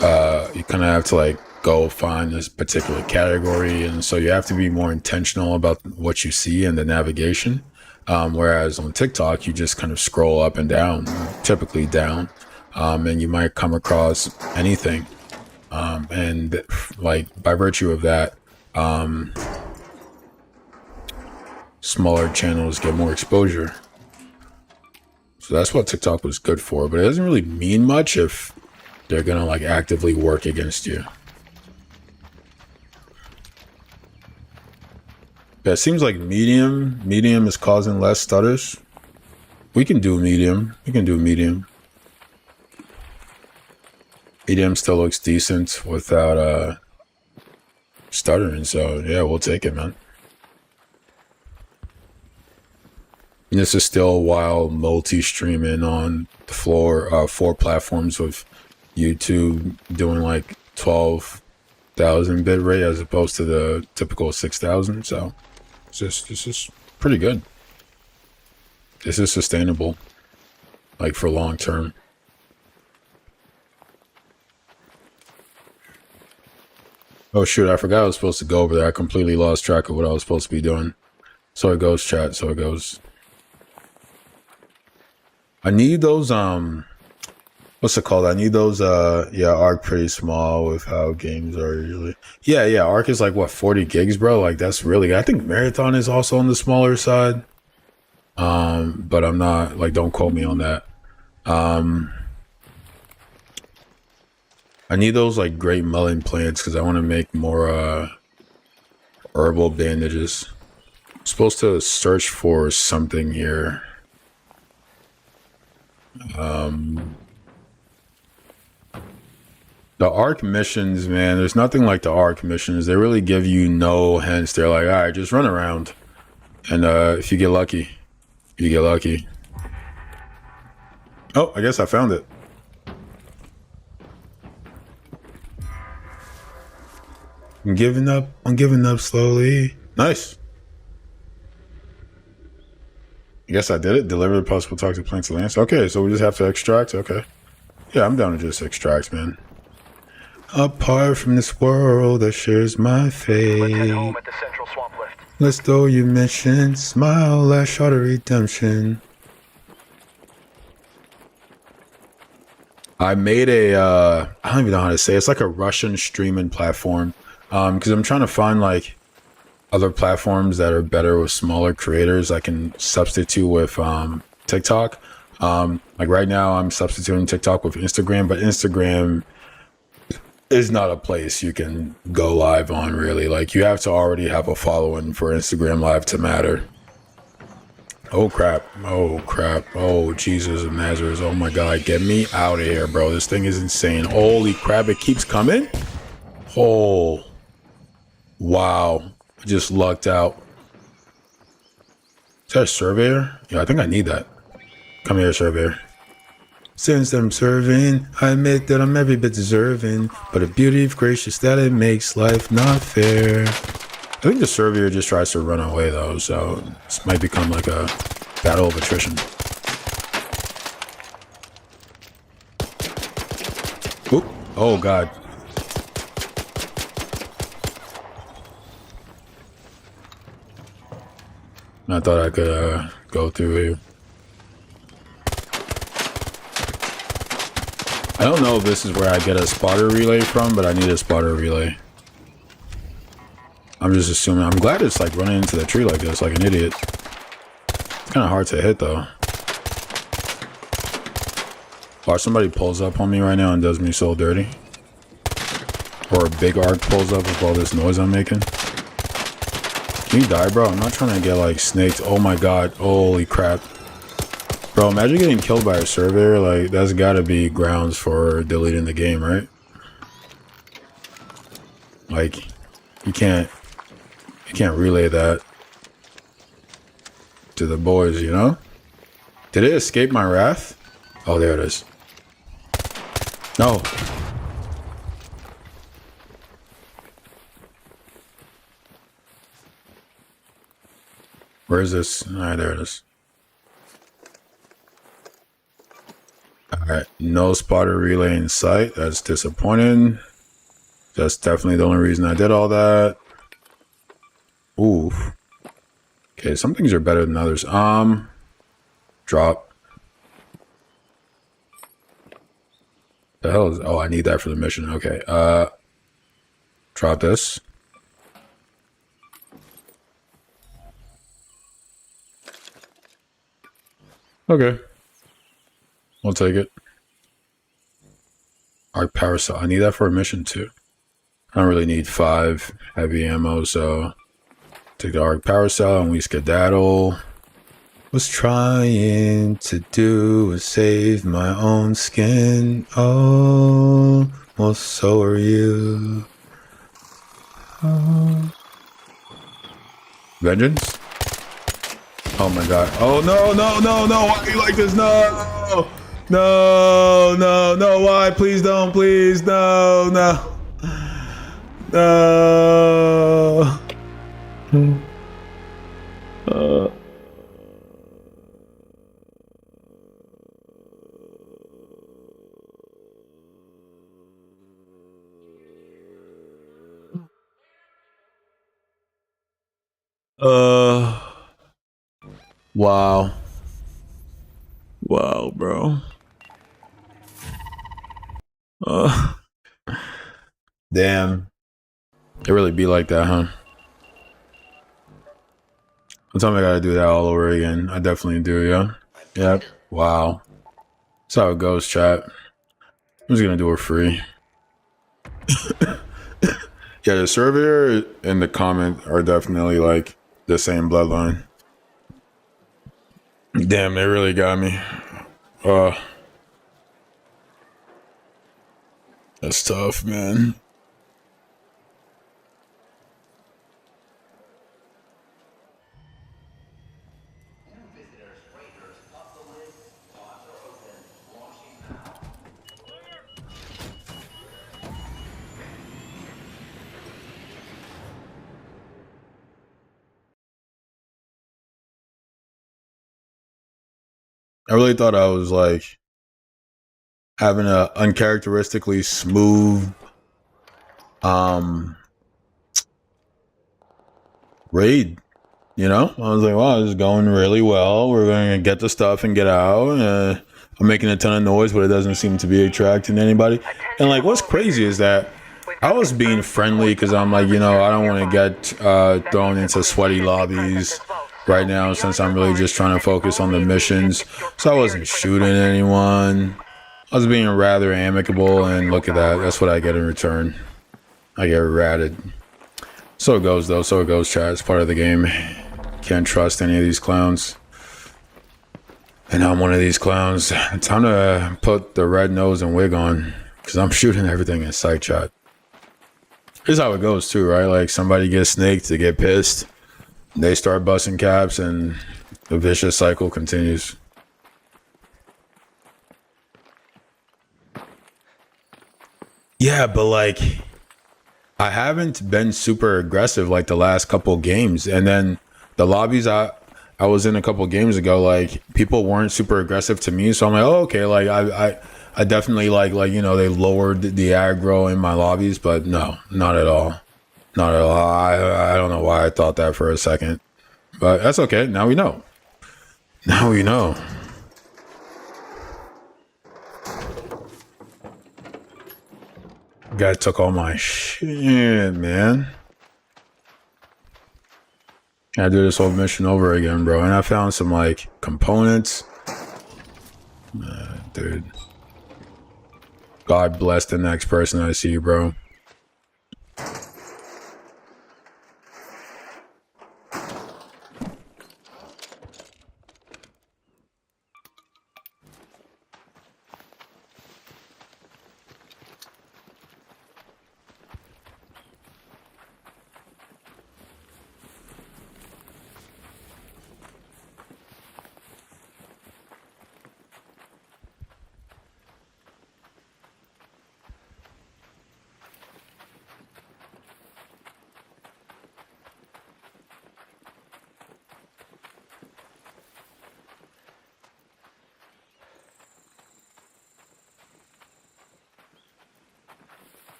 You kind of have to like go find this particular category, and so you have to be more intentional about what you see in the navigation. Whereas on TikTok, you just kind of scroll up and down, typically down, and you might come across anything. And like by virtue of that, smaller channels get more exposure. So that's what TikTok was good for, but it doesn't really mean much if they're gonna like actively work against you. Yeah, it seems like medium is causing less stutters. We can do medium. Medium still looks decent without stuttering, so yeah, we'll take it, man. And this is still while multi-streaming on the floor, 4 platforms with YouTube doing like 12,000 bit rate as opposed to the typical 6,000. So this is pretty good. This is sustainable, like for long term. Oh shoot, I forgot I was supposed to go over there. I completely lost track of what I was supposed to be doing. So it goes, chat, so it goes. I need those, what's it called? I need those, yeah, Arc pretty small with how games are usually. Yeah, Arc is like, what, 40 gigs, bro? Like, that's really, I think Marathon is also on the smaller side. But I'm not, like, don't quote me on that. I need those, like, great mulling plants because I want to make more, herbal bandages. I'm supposed to search for something here. The Arc missions, man, there's nothing like the Arc missions. They really give you no hints. They're like, all right, just run around, and if you get lucky, you get lucky. Oh, I guess I found it. I'm giving up slowly. Nice. I guess I did it. Deliver the possible toxic plants to Lance. Okay, so we just have to extract. Okay. Yeah, I'm down to just extract, man. Apart from this world that shares my fate. Let's head home at the central swamp lift. Let's go, you mission. Smile, last shot of redemption. I made a, I don't even know how to say it. It's like a Russian streaming platform. Because I'm trying to find like other platforms that are better with smaller creators I can substitute with TikTok. Like right now I'm substituting TikTok with Instagram, but Instagram is not a place you can go live on really. Like you have to already have a following for Instagram Live to matter. Oh crap. Oh Jesus of Nazareth. Oh my God, get me out of here, bro. This thing is insane. Holy crap, it keeps coming. Oh wow. I just lucked out. Is that a surveyor? Yeah, I think I need that. Come here, surveyor. Since I'm serving, I admit that I'm every bit deserving, but the beauty of gracious that it makes life not fair. I think the surveyor just tries to run away though, so this might become like a battle of attrition. Oop. Oh god. I thought I could go through here. I don't know if this is where I get a spotter relay from, but I need a spotter relay. I'm just assuming. I'm glad it's like running into the tree like this, like an idiot. It's kind of hard to hit though. Or somebody pulls up on me right now and does me so dirty. Or a big arc pulls up with all this noise I'm making. Can you die, bro? I'm not trying to get like snaked. Oh my god. Holy crap. Bro, imagine getting killed by a surveyor. Like, that's gotta be grounds for deleting the game, right? Like, you can't relay that to the boys, you know? Did it escape my wrath? Oh, there it is. No. Where is this? Alright, there it is. Alright, no spotter relay in sight. That's disappointing. That's definitely the only reason I did all that. Ooh. Okay, some things are better than others. Drop. The hell is... Oh, I need that for the mission. Okay, drop this. Okay. We'll take it. Arc power cell. I need that for a mission too. I don't really need 5 heavy ammo, so take the arc power cell and we skedaddle. Was trying to do is save my own skin. Oh, well, so are you. Oh. Vengeance? Oh my god. Oh no, no, no, no. Why do you like this? No. No, no, no. Why? Please don't. Please. No, no. No. Wow. Wow, bro. Damn. It really be like that, huh? One time I gotta do that all over again. I definitely do, yeah. Yep. Wow. That's how it goes, chat. I'm just gonna do it free. Yeah, the surveyor and the comment are definitely like the same bloodline. Damn, they really got me. That's tough, man. I really thought I was like having a uncharacteristically smooth raid, you know? I was like, wow, this is going really well. We're going to get the stuff and get out. I'm making a ton of noise, but it doesn't seem to be attracting anybody. And like, what's crazy is that I was being friendly because I'm like, you know, I don't want to get thrown into sweaty lobbies right now since I'm really just trying to focus on the missions. So I wasn't shooting anyone. I was being rather amicable, and look at that. That's what I get in return. I get ratted. So it goes, though. So it goes, chat. It's part of the game. Can't trust any of these clowns. And I'm one of these clowns. It's time to put the red nose and wig on, because I'm shooting everything in sight, chat. Here's how it goes too, right? Like somebody gets snaked, they get pissed, they start busting caps, and the vicious cycle continues. Yeah, but like I haven't been super aggressive like the last couple games, and then the lobbies I was in a couple games ago, like people weren't super aggressive to me, so I'm like, oh, okay, like I definitely like you know, they lowered the aggro in my lobbies, but no, not at all, not at all. I don't know why I thought that for a second, but that's okay. Now we know. Now we know. Guy took all my shit, man. I do this whole mission over again, bro. And I found some like components. Dude. God bless the next person I see, bro.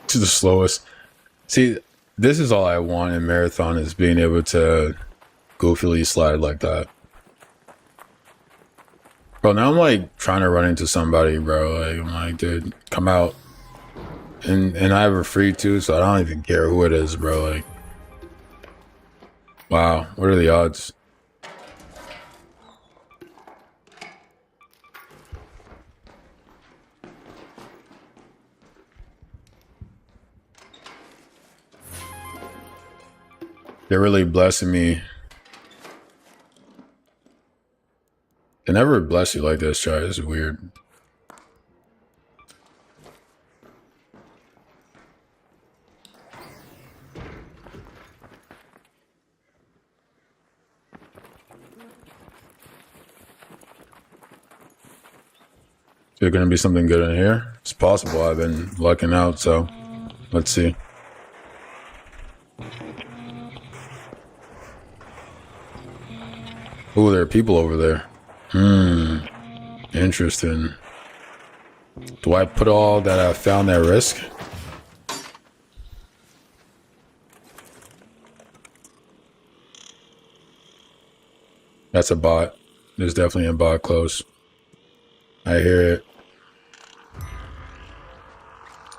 To the slowest. See, this is all I want in Marathon, is being able to goofily slide like that. Bro, now I'm like trying to run into somebody, bro. Like I'm like, dude, come out. And I have a free too, so I don't even care who it is, bro. Like, wow, what are the odds? They're really blessing me. They never bless you like this, Chai. This is weird. Is there gonna be something good in here? It's possible. I've been lucking out, so let's see. Oh, there are people over there. Interesting. Do I put all that I found at risk? That's a bot. There's definitely a bot close. I hear it.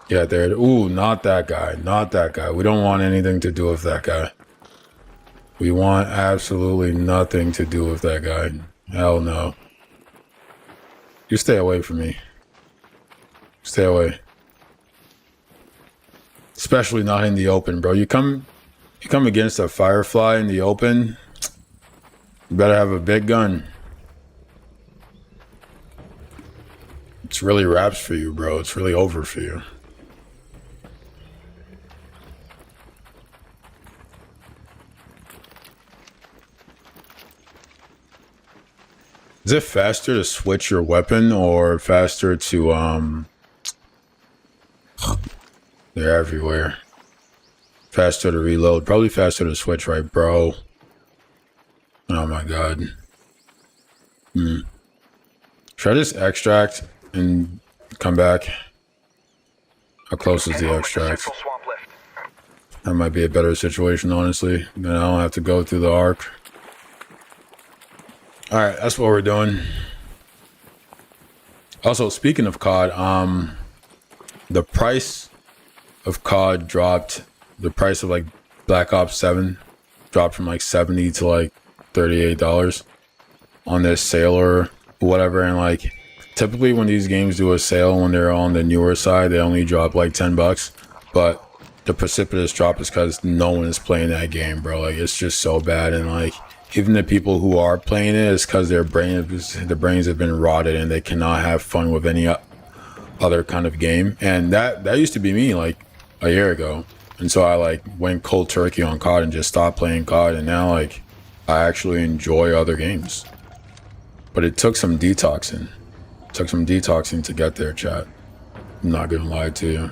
Yeah, there. Ooh, not that guy. Not that guy. We don't want anything to do with that guy. We want absolutely nothing to do with that guy. Hell no. You stay away from me. Stay away. Especially not in the open, bro. You come against a Firefly in the open, you better have a big gun. It's really wraps for you, bro. It's really over for you. Is it faster to switch your weapon or faster to, they're everywhere. Faster to reload. Probably faster to switch, right, bro? Oh my god. Should I just extract and come back? How close is the extract? That might be a better situation, honestly. Then I don't have to go through the arc. All right, that's what we're doing. Also, speaking of COD, the price of COD dropped. The price of like Black Ops 7 dropped from like $70 to like $38 on this sale or whatever. And like typically when these games do a sale, when they're on the newer side, they only drop like $10. But the precipitous drop is because no one is playing that game, bro. Like, it's just so bad. And like, even the people who are playing it, it's because their brains have been rotted and they cannot have fun with any other kind of game. And that used to be me like a year ago. And so I like went cold turkey on COD and just stopped playing COD. And now like I actually enjoy other games. But it took some detoxing. To get there, chat. I'm not gonna lie to you.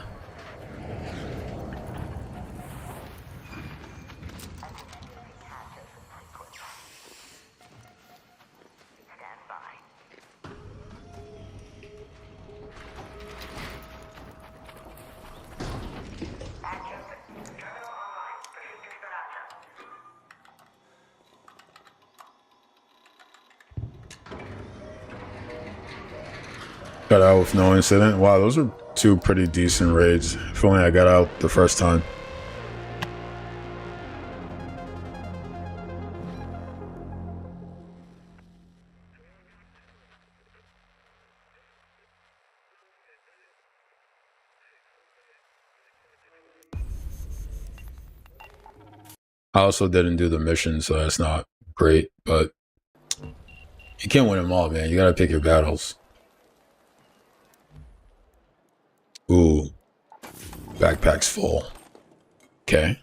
Got out with no incident. Wow, those are two pretty decent raids. If only I got out the first time. I also didn't do the mission, so that's not great, but you can't win them all, man. You gotta pick your battles. Ooh. Backpack's full. Okay.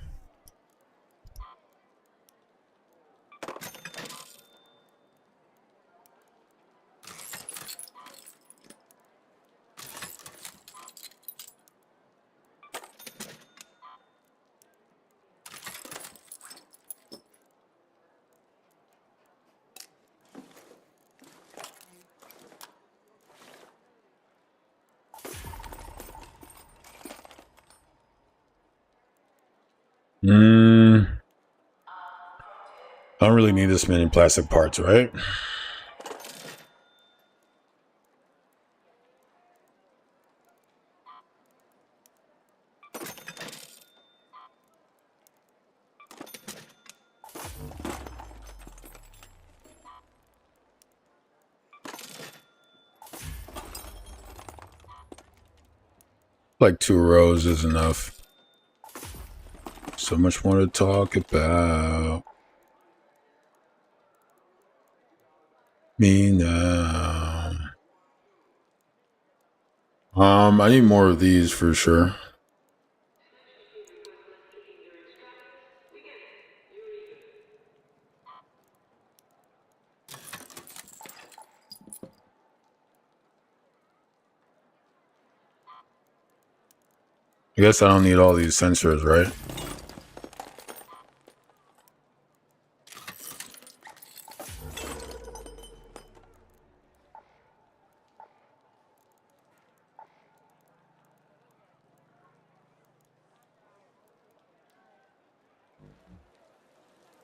I don't really need this many plastic parts, right? Like 2 rows is enough. So much more to talk about. Me now. I need more of these for sure. I guess I don't need all these sensors, right?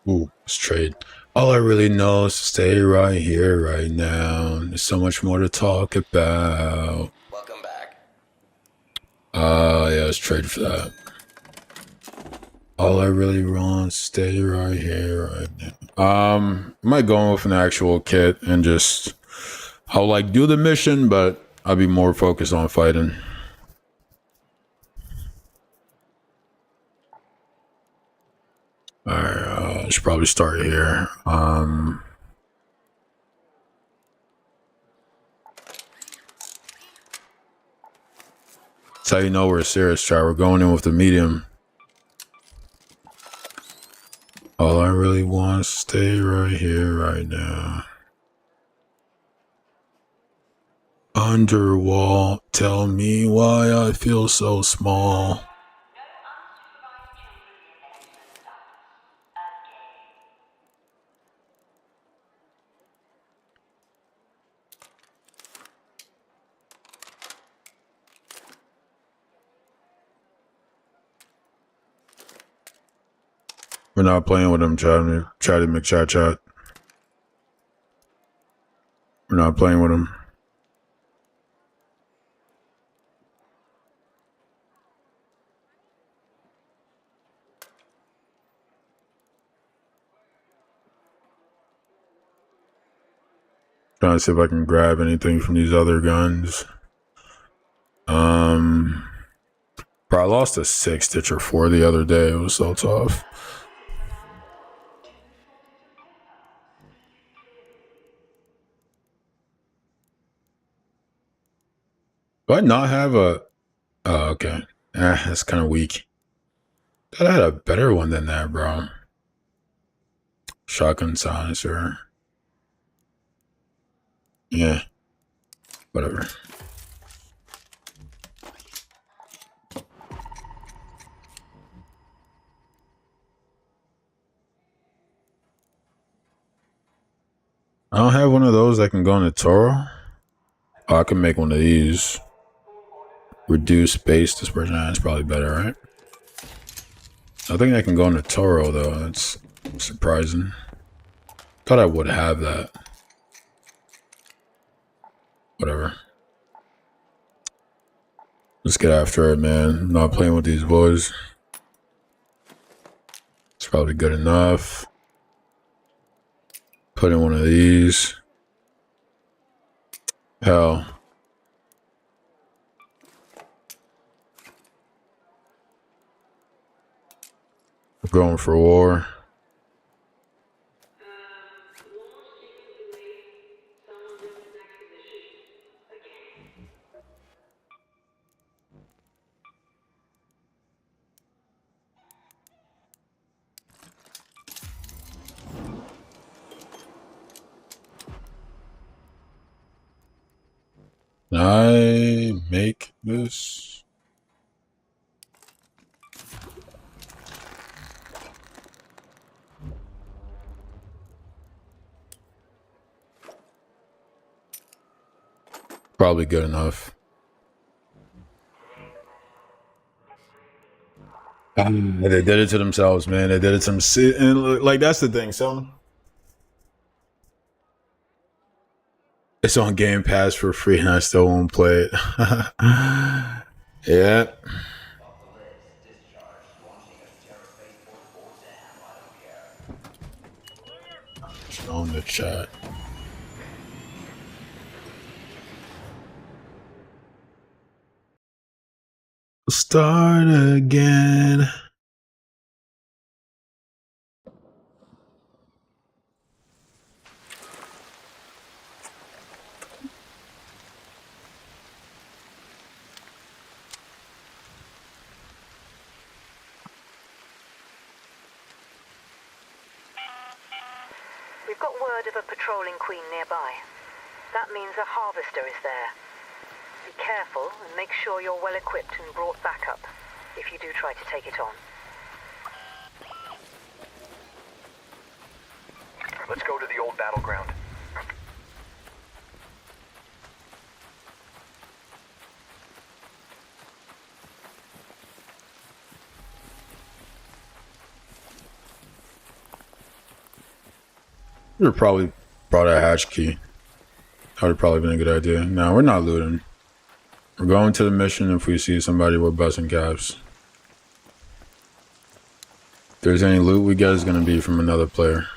Ooh, let's trade. All I really know is to stay right here, right now. There's so much more to talk about. Welcome back. Yeah, let's trade for that. All I really want is stay right here, right now. I might go in with an actual kit and just, I'll like do the mission, but I'll be more focused on fighting. Alright, I should probably start here. That's how you know we're serious, chat. We're going in with the medium. All I really want is stay right here, right now. Underwall, tell me why I feel so small. We're not playing with him, chatty McChat. We're not playing with him. Trying to see if I can grab anything from these other guns. Bro, I lost a 6 Stitcher 4 the other day. It was so tough. Do I not have a... Oh, okay. That's kind of weak. Thought I had a better one than that, bro. Shotgun silencer. Yeah. Whatever. I don't have one of those that can go in the Toro. Oh, I can make one of these. Reduce base dispersion. That's probably better, right? I think I can go in the Toro, though. That's surprising. Thought I would have that. Whatever. Let's get after it, man. I'm not playing with these boys. It's probably good enough. Put in one of these. Hell. We're going for war. Can I make this? Probably good enough. They did it to themselves, man. They did it to themselves. And like, that's the thing, so it's on Game Pass for free and I still won't play it. Yeah. On the chat. Start again. We've got word of a patrolling queen nearby. That means a harvester is there. Be careful and make sure you're well equipped and brought back up if you do try to take it on. Let's go to the old battleground. We would probably brought a hatch key. That would have probably been a good idea. No, we're not looting. We're going to the mission if we see somebody, we're busting caps. If there's any loot we get, is going to be from another player.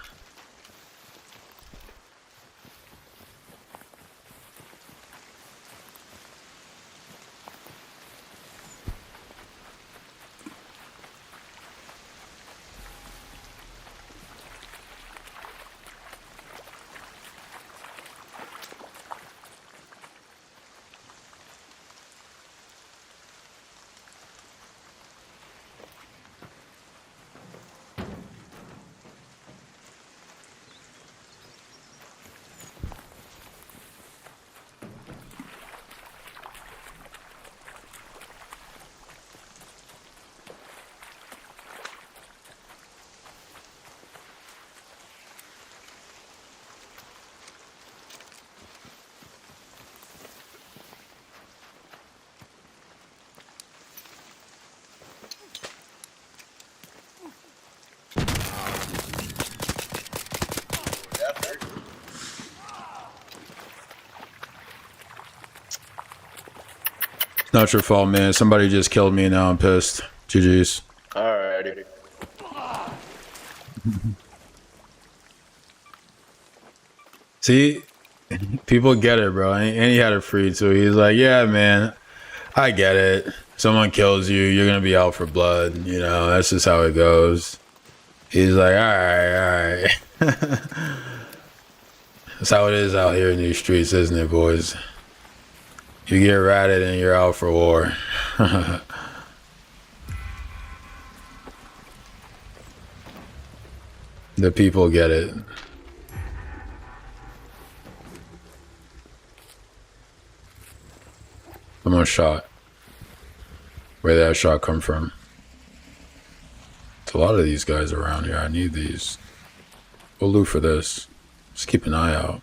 Not your fault, man. Somebody just killed me and now I'm pissed. GG's. Alrighty. See, People get it, bro. And he had it free too. He's like, yeah, man, I get it. Someone kills you, you're gonna be out for blood. You know, that's just how it goes. He's like, all right. That's how it is out here in these streets, isn't it, boys? You get ratted and you're out for war. The people get it. Someone shot. Where did that shot come from? There's a lot of these guys around here. I need these. We'll loot for this. Just keep an eye out.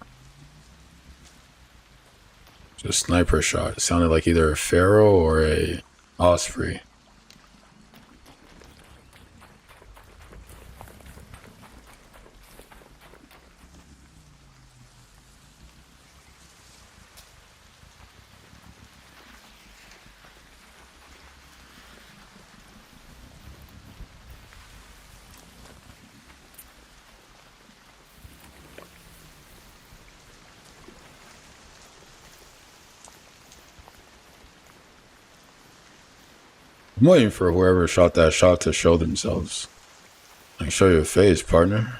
Just a sniper shot. It sounded like either a Pharaoh or a Osprey. I'm waiting for whoever shot that shot to show themselves. Like, show your face, partner.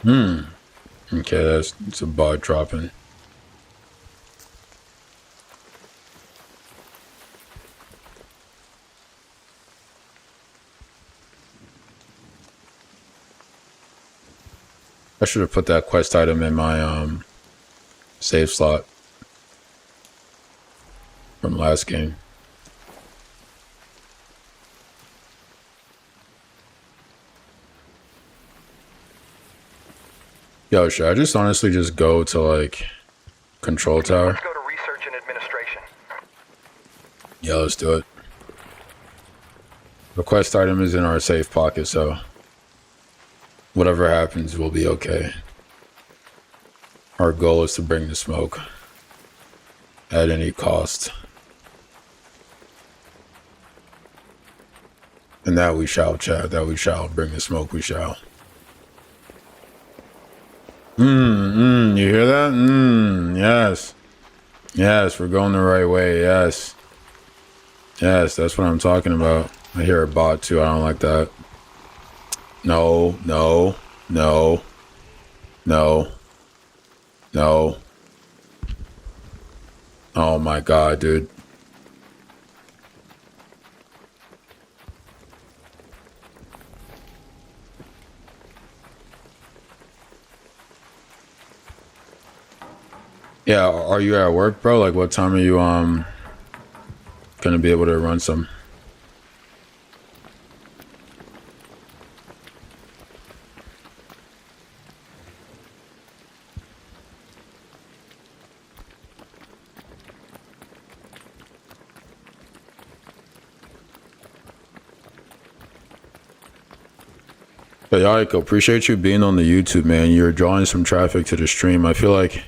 Okay, it's a bot dropping. I should have put that quest item in my save slot from last game. Yo, should I just honestly just go to like control tower? Let's go to research and administration. Yeah, let's do it. The quest item is in our safe pocket, so whatever happens, we'll be okay. Our goal is to bring the smoke at any cost. And that we shall, Chad. That we shall. Bring the smoke, we shall. You hear that? Yes. Yes, we're going the right way. Yes. Yes, that's what I'm talking about. I hear a bot too. I don't like that. No, no, no, no, no. Oh my God, dude. Yeah, are you at work, bro? Like, what time are you gonna be able to run some? Hey, Aiko, appreciate you being on the YouTube, man. You're drawing some traffic to the stream. I feel like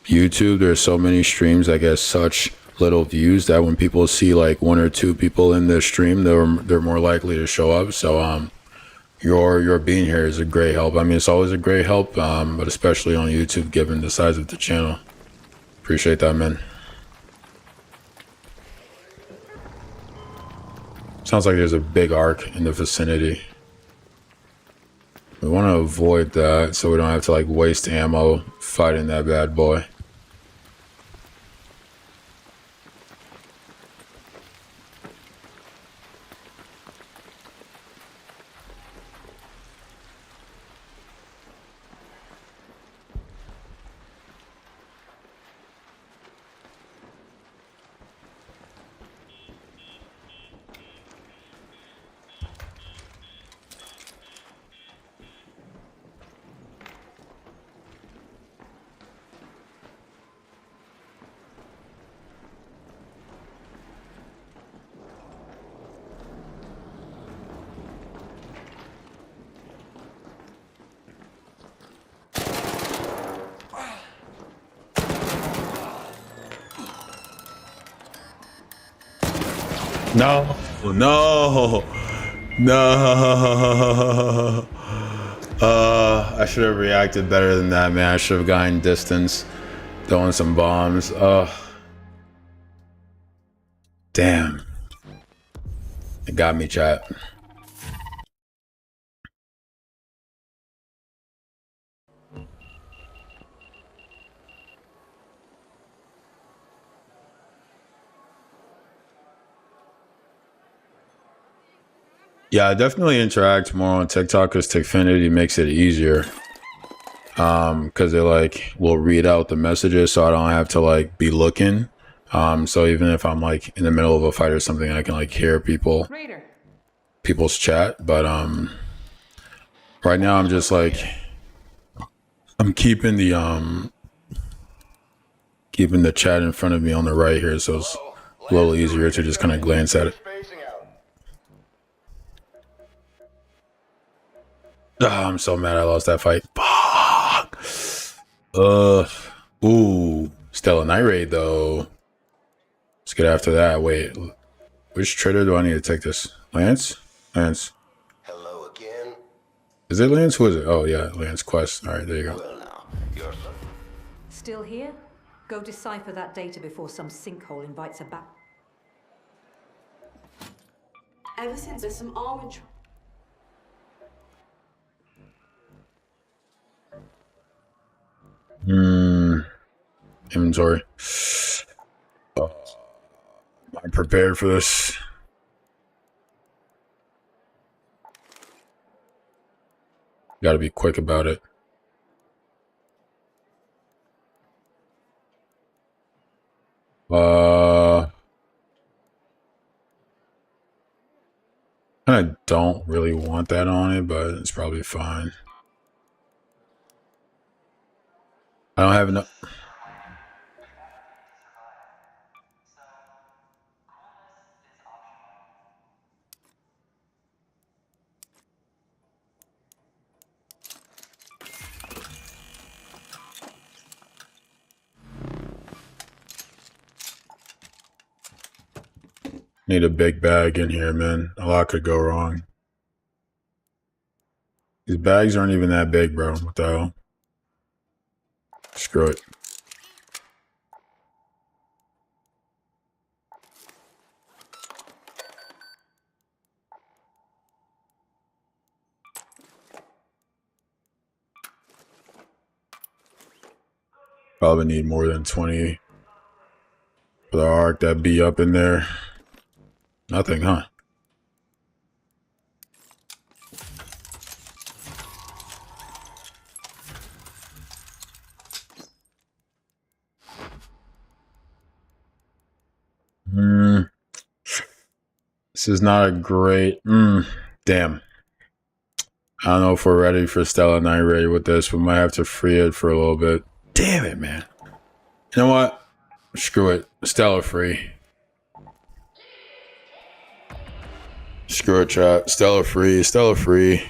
YouTube, there's so many streams that get such little views that when people see like one or two people in the stream, they're more likely to show up. So your being here is a great help. I mean, it's always a great help, but especially on YouTube, given the size of the channel. Appreciate that, man. Sounds like there's a big arc in the vicinity. We want to avoid that so we don't have to like waste ammo fighting that bad boy. No, no, No. I should have reacted better than that, man. I should have gotten distance, throwing some bombs. Damn. It got me, chat. Yeah, I definitely interact more on TikTok because Tikfinity makes it easier. Because they like will read out the messages, so I don't have to like be looking. So even if I'm like in the middle of a fight or something, I can like hear people's chat. But right now I'm just like I'm keeping the chat in front of me on the right here, so it's a little easier to just kind of glance at it. I'm so mad I lost that fight. Fuck. Ooh. Stellar Night Raid though. Let's get after that. Wait. Which trader do I need to take this? Lance? Lance. Hello again. Is it Lance? Who is it? Oh yeah, Lance Quest. Alright, there you go. Well now, you're Still here? Go decipher that data before some sinkhole invites her back. Ever since there's some armed Inventory. I'm prepared for this. Gotta be quick about it. I don't really want that on it, but it's probably fine. I don't have enough. Need a big bag in here, man. A lot could go wrong. These bags aren't even that big, bro. What the hell? Screw it. Probably need more than 20 for the arc. That be up in there. Nothing, huh? This is not a great... Damn. I don't know if we're ready for Stellar Night Raid with this. We might have to free it for a little bit. Damn it, man. You know what? Screw it. Stellar free. Screw it, chat. Stellar free. Stellar free.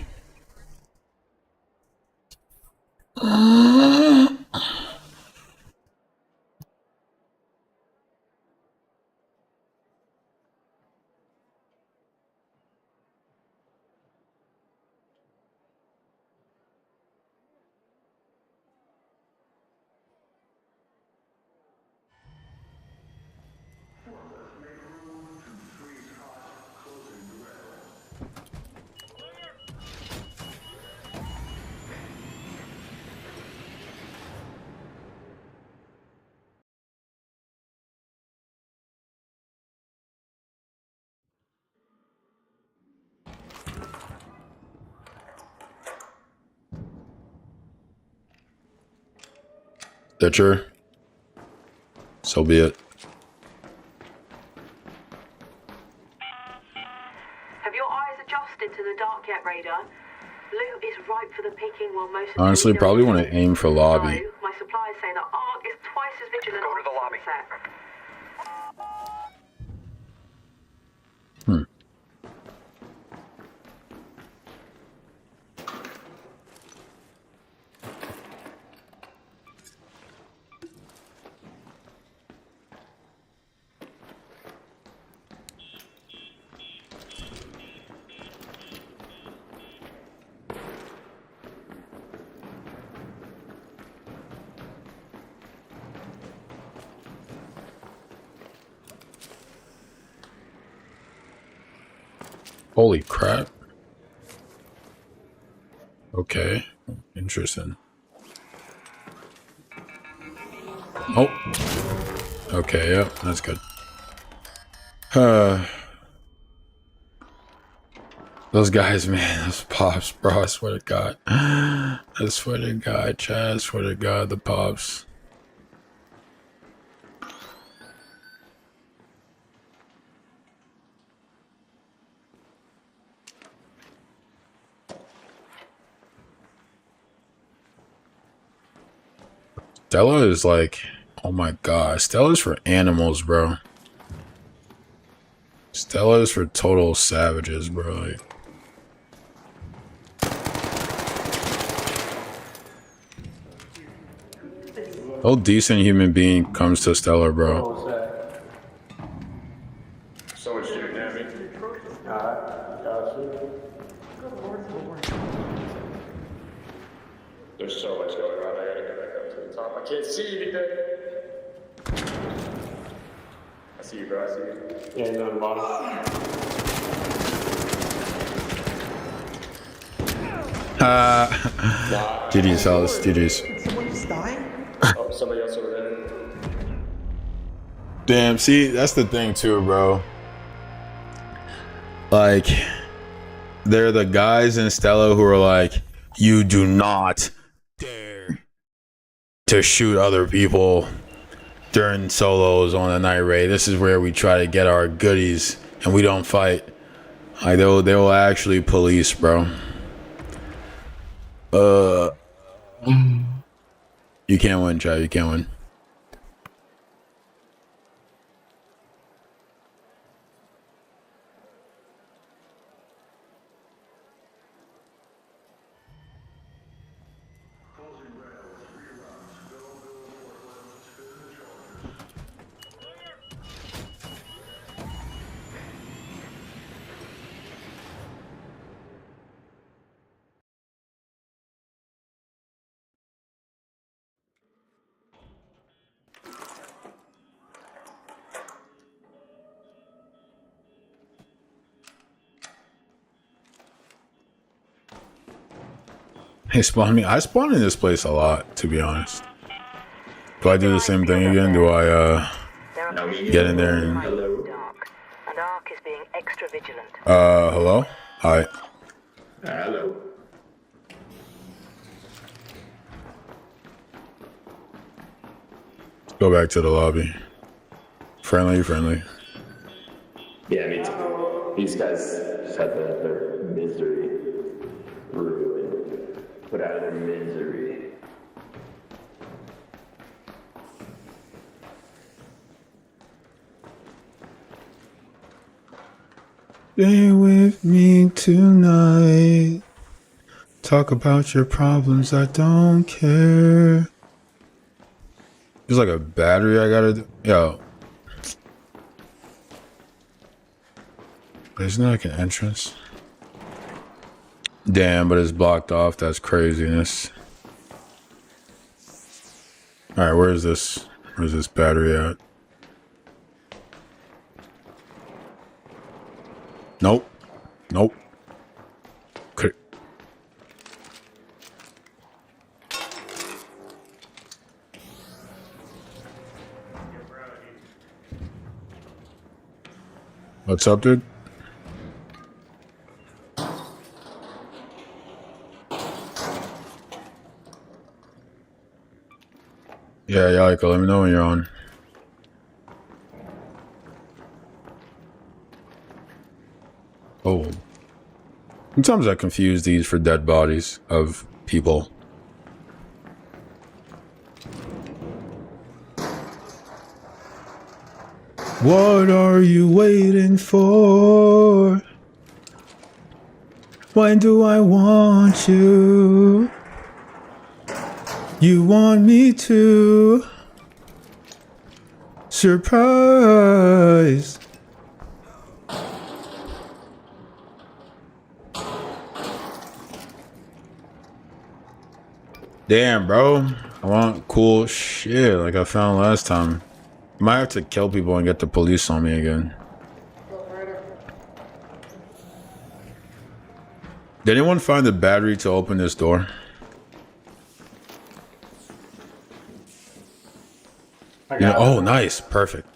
Stitcher. So be it. Have your eyes adjusted to the dark yet, Radar? Loot is ripe for the picking while most of Honestly, probably want to aim for lobby. So, my suppliers say that ARC is twice as vigilant. Go to the lobby. Holy crap. Okay. Interesting. Oh. Okay, yep, that's good. Those guys, man, those pops, bro, I swear to God. I swear to God, Chad, I swear to God, the pops. Stella is like, oh my God, Stella's for animals, bro. Stella is for total savages, bro. Like, no decent human being comes to Stella, bro. So much shooting at me. There's so much going on. I gotta get back up to the top. I can't see anything. I see you, bro. I see you. Yeah, no, the bottom. GG's, Alice. GG's. Did someone just die? Oh, somebody else over there. Damn, see, that's the thing too, bro. Like, they're the guys in Stella who are like, you do not dare to shoot other people during solos on a night raid. This is where we try to get our goodies and we don't fight. Like, they will actually police, bro. You can't win, Chad. You can't win. Hey, spawn me. I spawn in this place a lot, to be honest. Do I do the same thing again? Do I get in there and Ark is being extra vigilant. hello? Hi. Hello. Go back to the lobby. Friendly. Yeah, me too. These guys just had their misery ruined. Put out of their misery. Stay with me tonight. Talk about your problems, I don't care. There's like a battery I gotta do. Yo. Isn't that like an entrance? Damn, but it's blocked off. That's craziness. Alright, where's this battery at? Nope. Okay. What's up, dude? Yeah, Yaiko, let me know when you're on. Oh. Sometimes I confuse these for dead bodies of people. What are you waiting for? When do I want you? You want me to surprise. Damn, bro. I want cool shit like I found last time. Might have to kill people and get the police on me again. Did anyone find the battery to open this door? Yeah. Oh, nice. Perfect.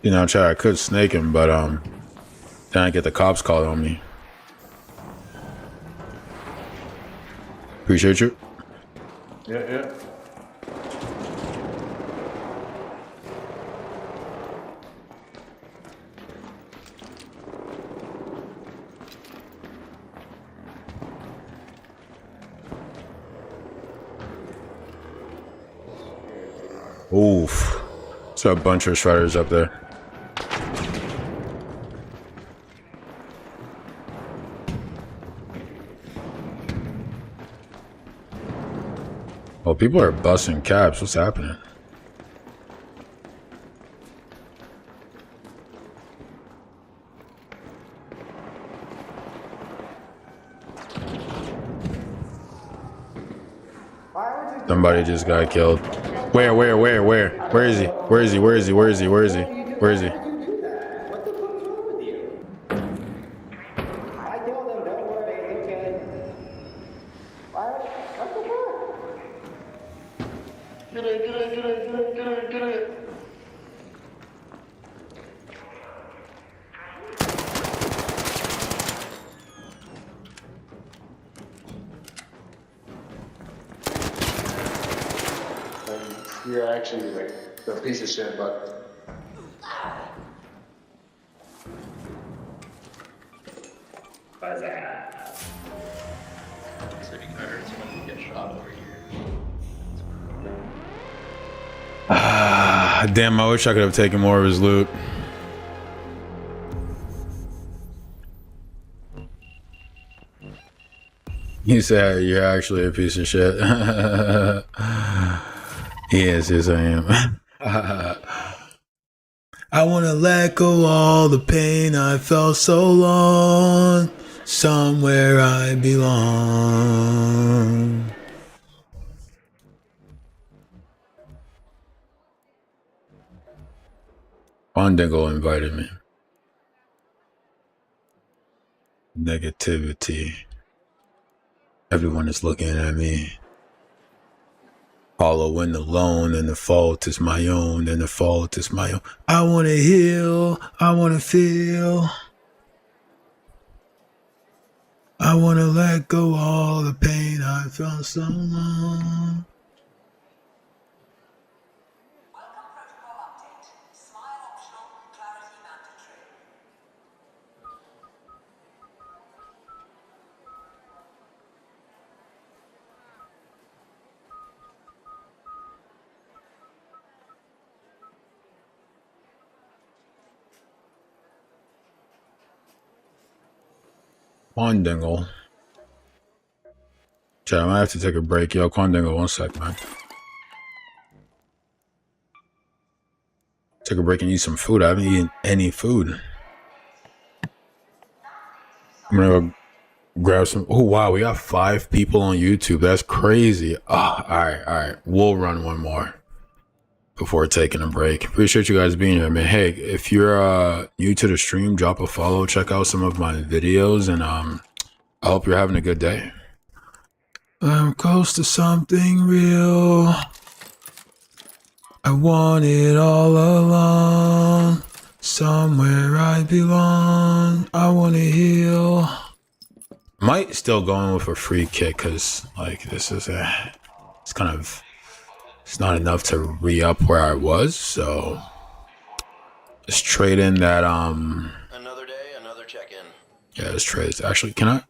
You know, Chad, I could snake him, but then I get the cops called on me. Appreciate you. Yeah. Oof. There's a bunch of shredders up there. Oh, people are busting caps. What's happening? Somebody just got killed. Where? Where is he? Where is he? Where is he? Where is he? Where is he? Where is he? You're actually like a piece of shit, but Damn, I wish I could have taken more of his loot. You said you're actually a piece of shit. Yes, I am. I wanna let go all the pain I felt so long. Somewhere I belong. Bondigo invited me. Negativity. Everyone is looking at me. Hollow and alone, and the fault is my own, and the fault is my own. I want to heal. I want to feel. I want to let go all the pain I felt so long. Quandingle. Chat, I might have to take a break. Yo, Quandingle, 1 sec, man. Take a break and eat some food. I haven't eaten any food. I'm gonna go grab some. Oh, wow, we got 5 people on YouTube. That's crazy. Oh, all right. We'll run one more before taking a break. Appreciate you guys being here, man. Hey, if you're new to the stream, drop a follow, check out some of my videos, and I hope you're having a good day. I'm close to something real. I want it all along. Somewhere I belong. I want to heal. Might still go in with a free kick because, like, it's kind of, it's not enough to re-up where I was, so let's trade in that, Another day, another check-in. yeah, let's trade. Actually, can I?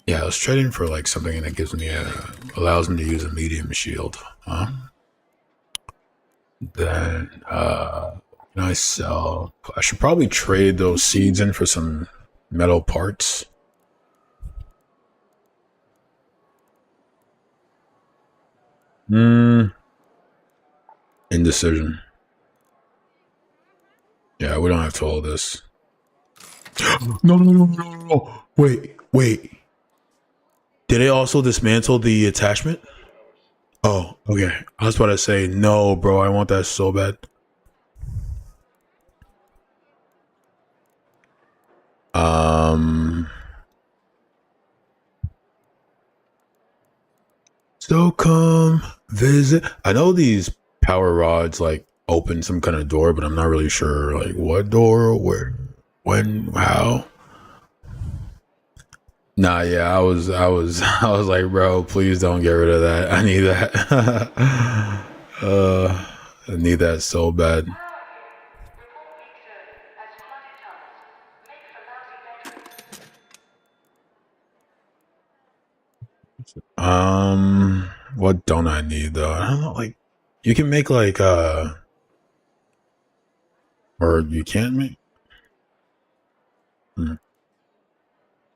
Yeah, let's trade in for, like, something that gives me allows me to use a medium shield, huh? Then, can I sell? I should probably trade those seeds in for some metal parts. Indecision. Yeah, we don't have to hold this. No. Wait. Did they also dismantle the attachment? Oh, okay. I was about to say, no, bro. I want that so bad. So come visit. I know these power rods like open some kind of door, but I'm not really sure like what door, where, when, how. Nah, yeah, I was I was like, bro, please don't get rid of that. I need that. I need that so bad. What don't I need though? I don't know, like you can make like or you can't make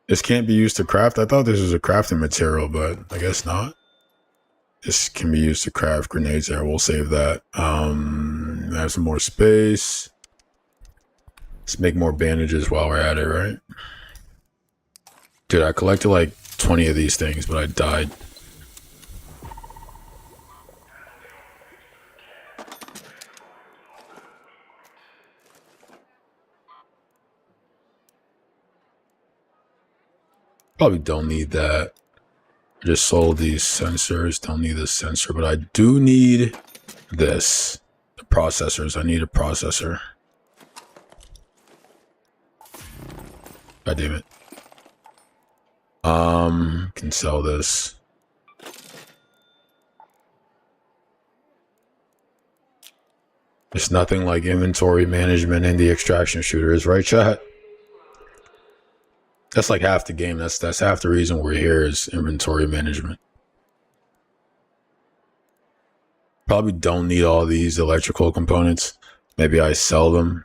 this can't be used to craft. I thought this was a crafting material, but I guess not. This can be used to craft grenades there. We'll save that. Have some more space. Let's make more bandages while we're at it, right? Dude, I collected like 20 of these things, but I died. Probably don't need that. I just sold these sensors. Don't need this sensor, but I do need this. The processors. I need a processor. God damn it. Can sell this. There's nothing like inventory management in the extraction shooters, right, chat? That's like half the game. That's half the reason we're here is inventory management. Probably don't need all these electrical components. Maybe I sell them.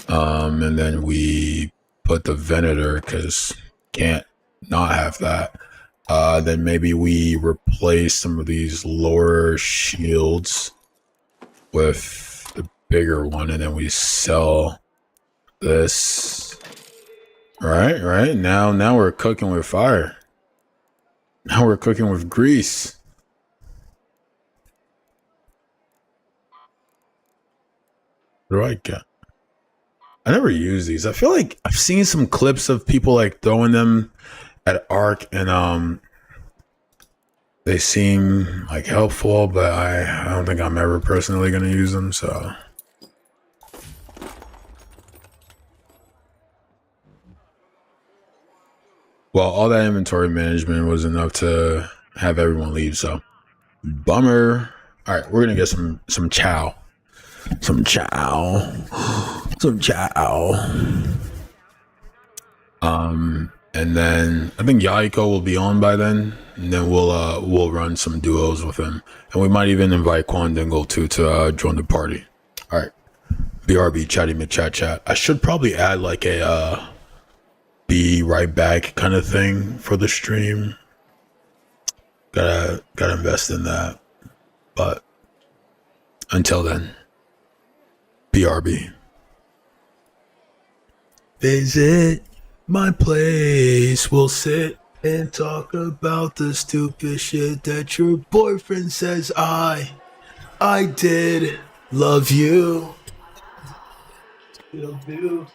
And then we put the Venator because can't not have that. Then maybe we replace some of these lower shields with the bigger one, and then we sell this. Right. Now we're cooking with fire. Now we're cooking with grease. What do I get? I never use these. I feel like I've seen some clips of people like throwing them at Ark, and they seem like helpful, but I don't think I'm ever personally gonna use them, so. Well, all that inventory management was enough to have everyone leave, so bummer. All right, we're gonna get some chow. Some chow. And then I think Yaiko will be on by then, and then we'll run some duos with him, and we might even invite Quan Dingle too to join the party. All right, BRB chatty chat. I should probably add like a be right back kind of thing for the stream. Gotta invest in that, but until then, BRB. Visit my place. We'll sit and talk about the stupid shit that your boyfriend says I did. Love you. Still do.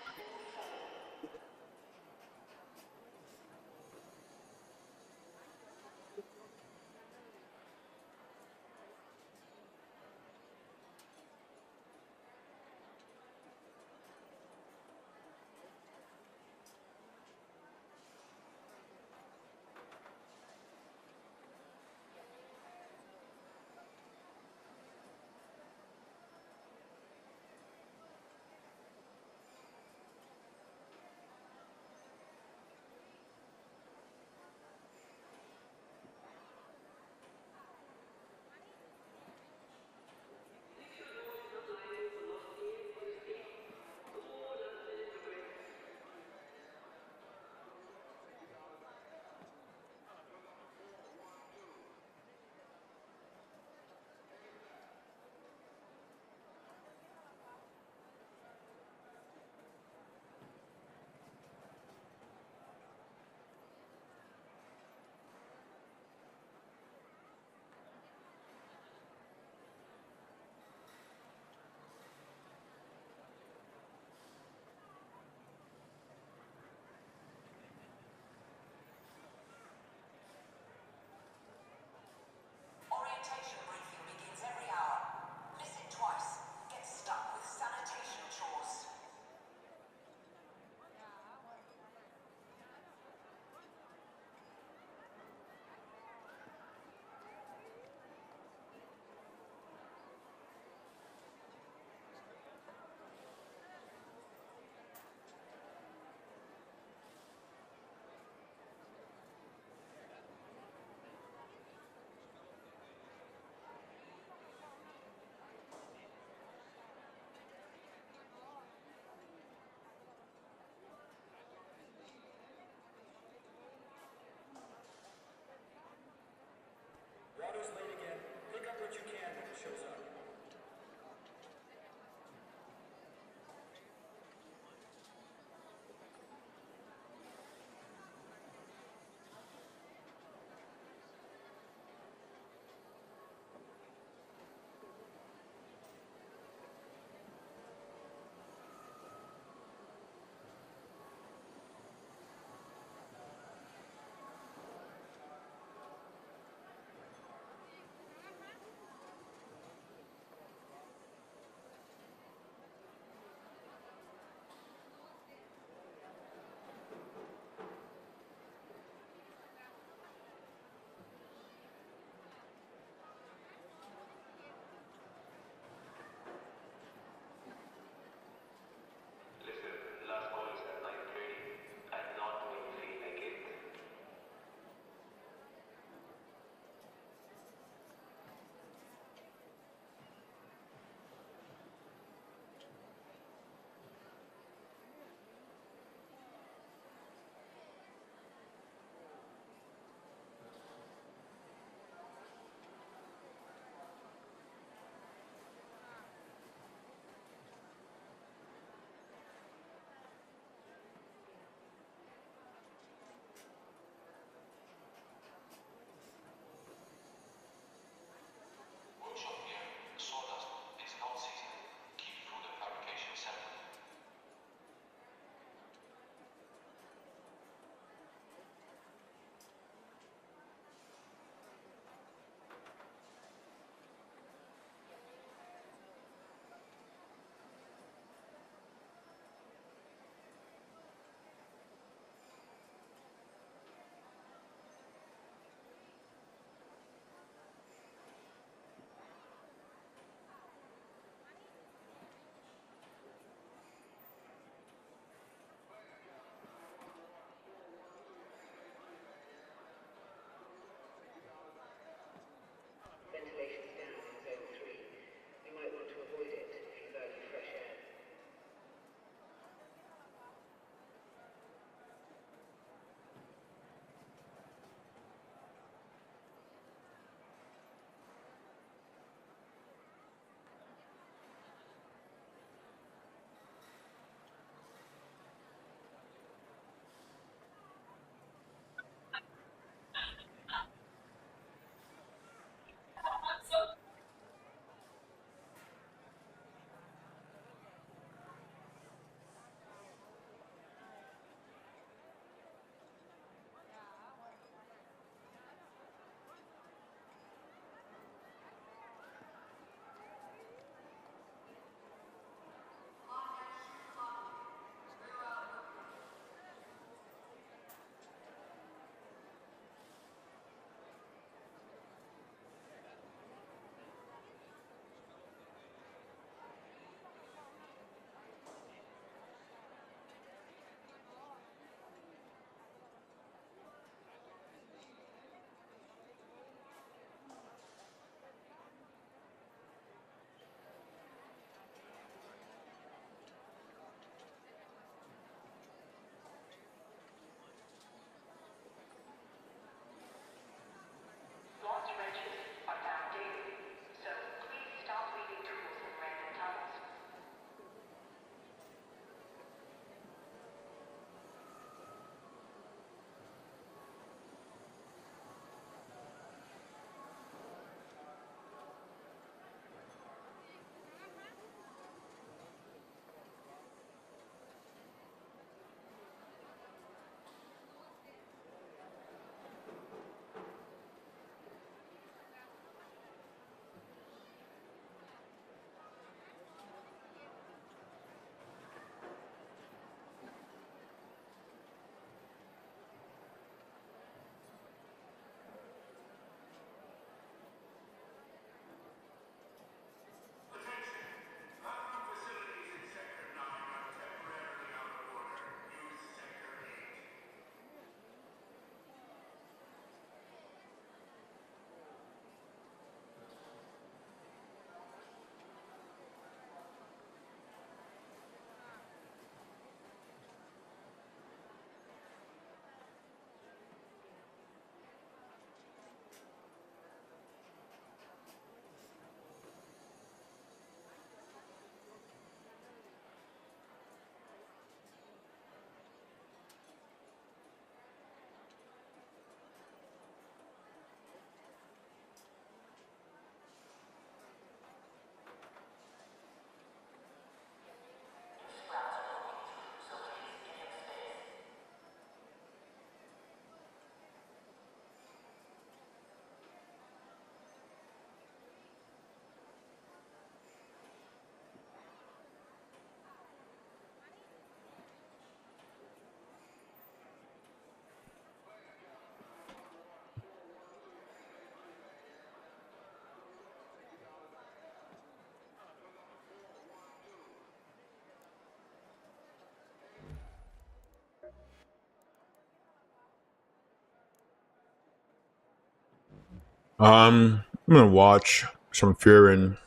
I'm gonna watch some Fearing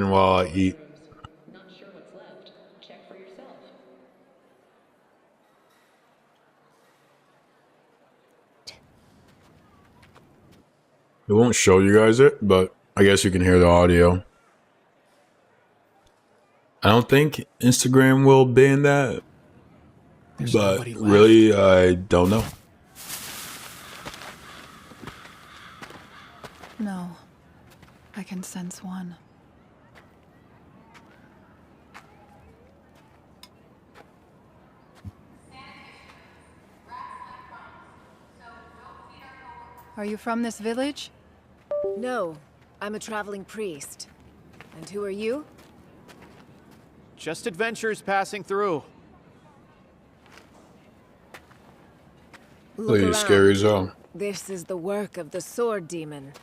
while I eat. Not sure what's left. Check for yourself. It won't show you guys it, but I guess you can hear the audio. I don't think Instagram will ban that, but really, I don't know. No, I can sense one. Are you from this village? No, I'm a traveling priest. And who are you? Just adventurers passing through. Look Please, around. scary zone. This is the work of the Sword Demon.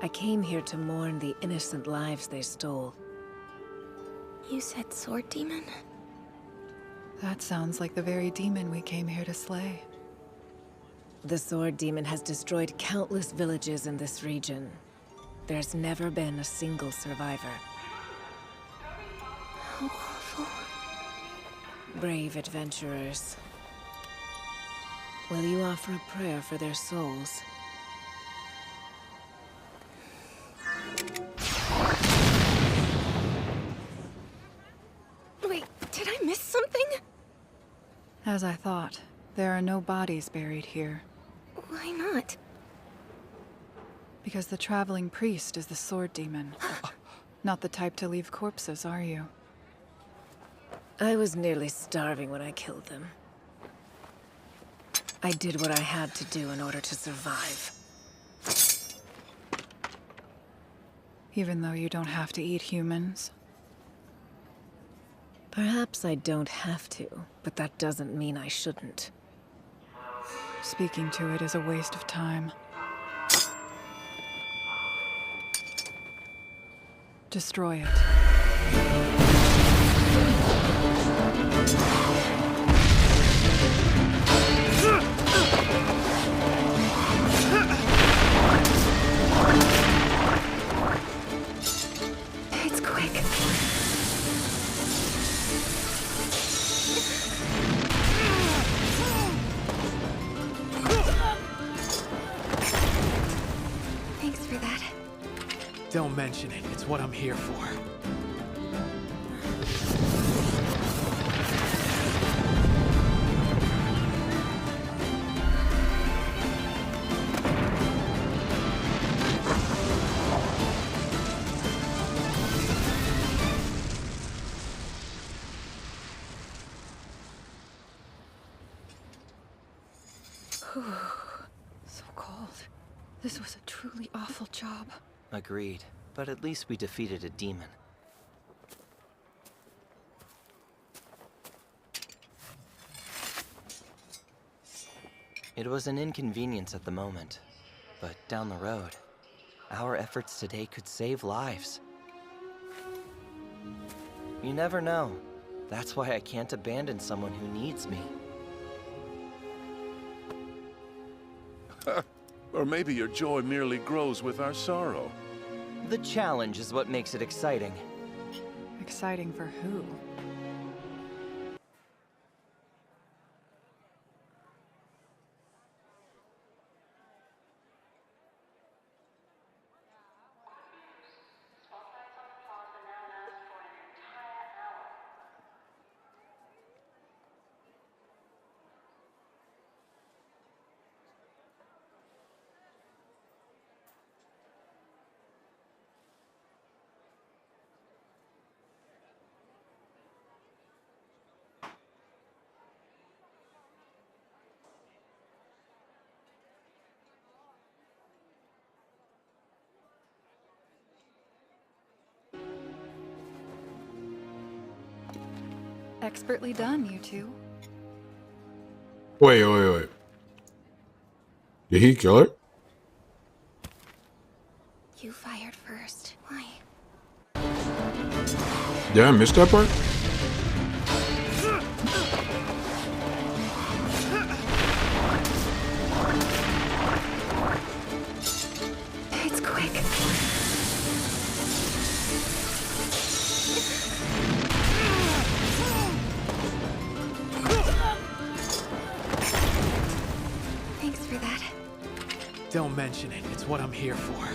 I came here to mourn the innocent lives they stole. You said Sword Demon? That sounds like the very demon we came here to slay. The Sword Demon has destroyed countless villages in this region. There's never been a single survivor. How awful. Brave adventurers. Will you offer a prayer for their souls? Wait, did I miss something? As I thought, there are no bodies buried here. Why not? Because the traveling priest is the Sword Demon. Not the type to leave corpses, are you? I was nearly starving when I killed them. I did what I had to do in order to survive. Even though you don't have to eat humans? Perhaps I don't have to, but that doesn't mean I shouldn't. Speaking to it is a waste of time. Destroy it. It's quick. Thanks for that. Don't mention it. It's what I'm here for. So cold. This was a truly awful job. Agreed, but at least we defeated a demon. It was an inconvenience at the moment, but down the road, our efforts today could save lives. You never know. That's why I can't abandon someone who needs me. Or maybe your joy merely grows with our sorrow. The challenge is what makes it exciting. Exciting for who? Expertly done, you two. Wait. Did he kill her? You fired first. Why? Did I miss that part? Don't mention it. It's what I'm here for.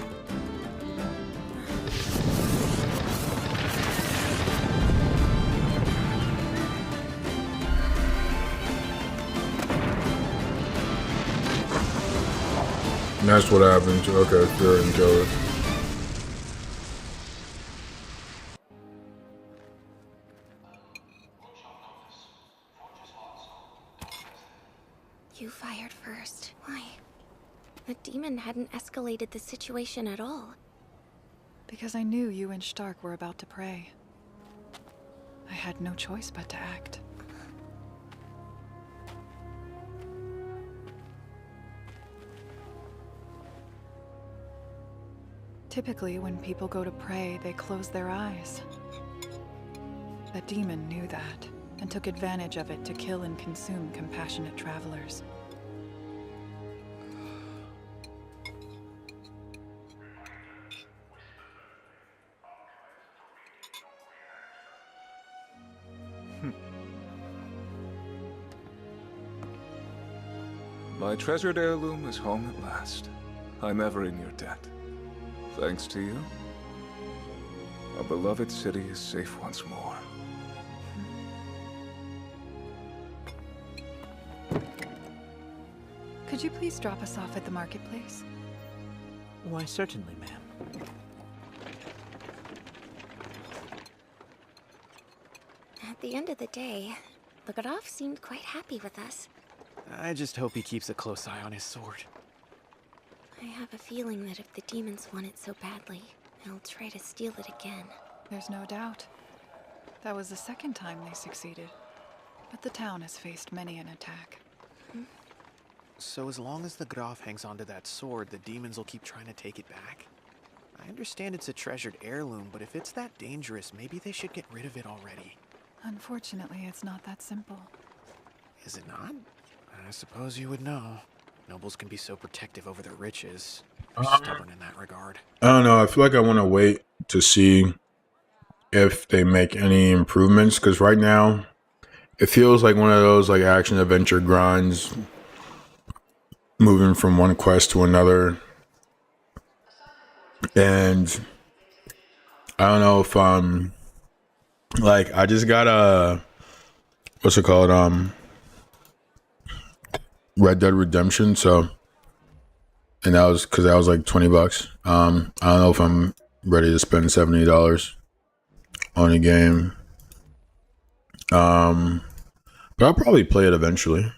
And that's what happened. Okay, Fury and Killer. You fired first. Why? The demon hadn't escalated the situation at all. Because I knew you and Stark were about to pray. I had no choice but to act. Typically, when people go to pray, they close their eyes. The demon knew that, and took advantage of it to kill and consume compassionate travelers. My treasured heirloom is home at last. I'm ever in your debt. Thanks to you, our beloved city is safe once more. Could you please drop us off at the marketplace? Why, certainly, ma'am. At the end of the day, the Graf seemed quite happy with us. I just hope he keeps a close eye on his sword. I have a feeling that if the demons want it so badly, they'll try to steal it again. There's no doubt. That was the second time they succeeded. But the town has faced many an attack. So as long as the Graf hangs onto that sword, the demons will keep trying to take it back? I understand it's a treasured heirloom, but if it's that dangerous, maybe they should get rid of it already. Unfortunately, it's not that simple. Is it not? I suppose you would know. Nobles can be so protective over their riches. Stubborn in that regard. I don't know. I feel like I want to wait to see if they make any improvements, because right now it feels like one of those like action adventure grinds, moving from one quest to another. And I don't know if like I just got a what's it called Red Dead Redemption, so, and that was because that was like $20. I don't know if I'm ready to spend $70 on a game. But I'll probably play it eventually.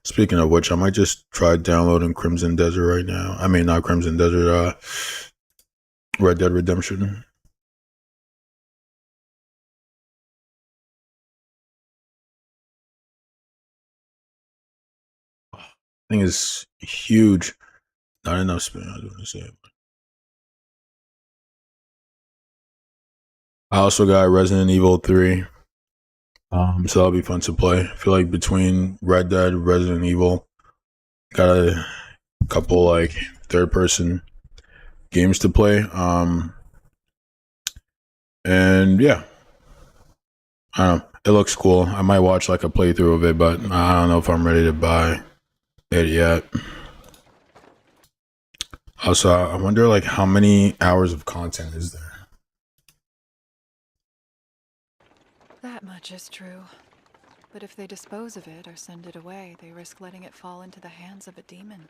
Speaking of which, I might just try downloading Crimson Desert right now. I mean, not Crimson Desert, Red Dead Redemption. Thing is huge. Not enough spin. I was going to say. I also got Resident Evil 3. So that'll be fun to play. I feel like between Red Dead, Resident Evil, got a couple like third-person games to play. And yeah, I don't know. It looks cool. I might watch like a playthrough of it, but I don't know if I'm ready to buy it yet. Also, I wonder like how many hours of content is there? That much is true. But if they dispose of it or send it away, they risk letting it fall into the hands of a demon.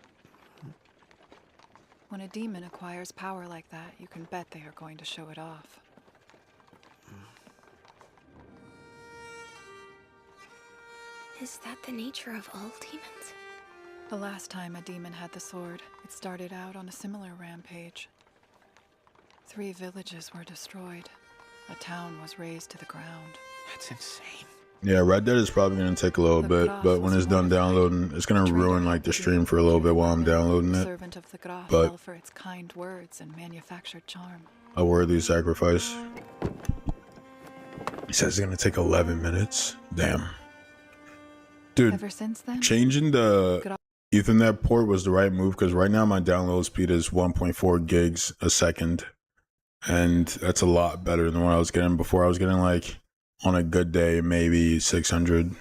When a demon acquires power like that, you can bet they are going to show it off. Is that the nature of all demons? The last time a demon had the sword, it started out on a similar rampage. 3 villages were destroyed. A town was razed to the ground. That's insane. Yeah, Red Dead is probably going to take a little bit, but when it's done downloading, it's going to ruin like the stream for a little bit while I'm downloading it. Servant of the Graf But fell for its kind words and manufactured charm. a worthy sacrifice. He says it's going to take 11 minutes. Damn. Dude, Ever since then, changing the Ethernet port was the right move, because right now my download speed is 1.4 gigs a second. And that's a lot better than what I was getting before. I was getting like, on a good day, maybe 600.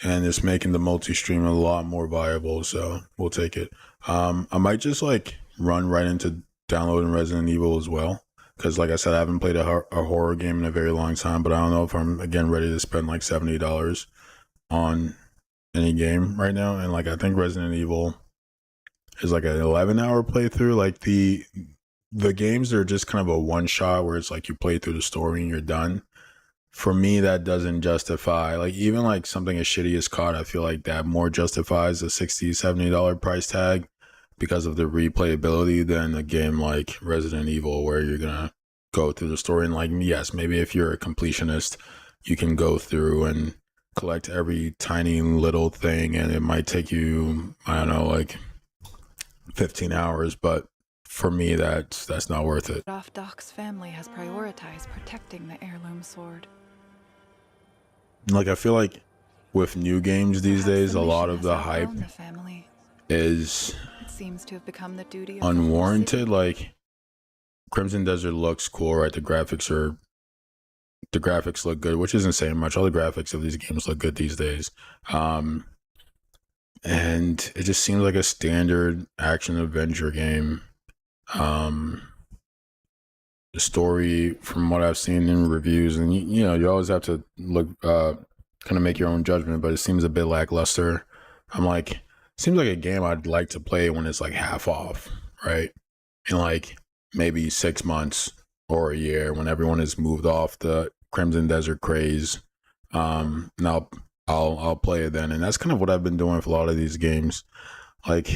and it's making the multi-stream a lot more viable, so we'll take it. I might just like run right into downloading Resident Evil as well, because like I said, I haven't played a horror game in a very long time, but I don't know if I'm again ready to spend like $70 on any game right now. And like I think Resident Evil is like an 11-hour playthrough. Like the games are just kind of a one shot where it's like you play through the story and you're done. For me, that doesn't justify, like, even like something as shitty as COD, I feel like that more justifies a $60, $70 price tag because of the replayability than a game like Resident Evil, where you're gonna go through the story. And like, yes, maybe if you're a completionist, you can go through and collect every tiny little thing, and it might take you, I don't know, like 15 hours, but for me, that's not worth it. Graf Doc's family has prioritized protecting the heirloom sword. Like, I feel like with new games these days, a lot of the hype is It seems to have become the duty of unwarranted. Like, Crimson Desert looks cool, right? The graphics look good, which isn't saying much. All the graphics of these games look good these days. And it just seems like a standard action adventure game. The story, from what I've seen in reviews, and you know, you always have to look, kind of make your own judgment, but it seems a bit lackluster. I'm like, it seems like a game I'd like to play when it's like half off, right? In like maybe 6 months or a year, when everyone has moved off the Crimson Desert craze. Now I'll play it then, and that's kind of what I've been doing for a lot of these games. Like,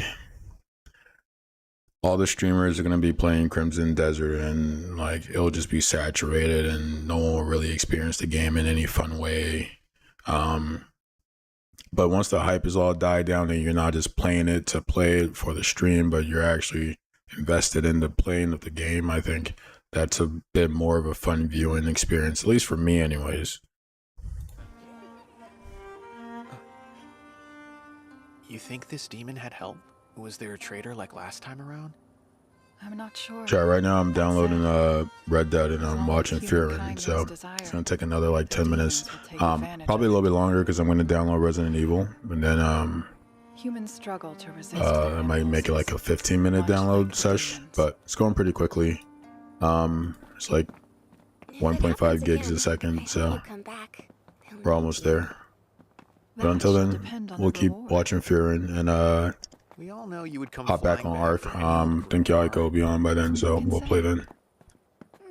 all the streamers are going to be playing Crimson Desert, and like it'll just be saturated and no one will really experience the game in any fun way. But once the hype is all died down and you're not just playing it to play it for the stream, but you're actually invested in the playing of the game, I think that's a bit more of a fun viewing experience, at least for me anyways. You think this demon had help? Was there a traitor like last time around? I'm not sure. Sure, right now I'm downloading Red Dead and I'm watching Fearing, so it's gonna take another like 10 minutes. Probably a little bit longer because I'm gonna download Resident Evil, and then Humans struggle to resist. I might make it like a 15-minute download sesh, but it's going pretty quickly. It's like 1.5 gigs a second, so we're almost there. But until then, we'll keep watching Fearing and We all know you would come hop back on Ark. Think Yaiko will be on by then, so we'll play then.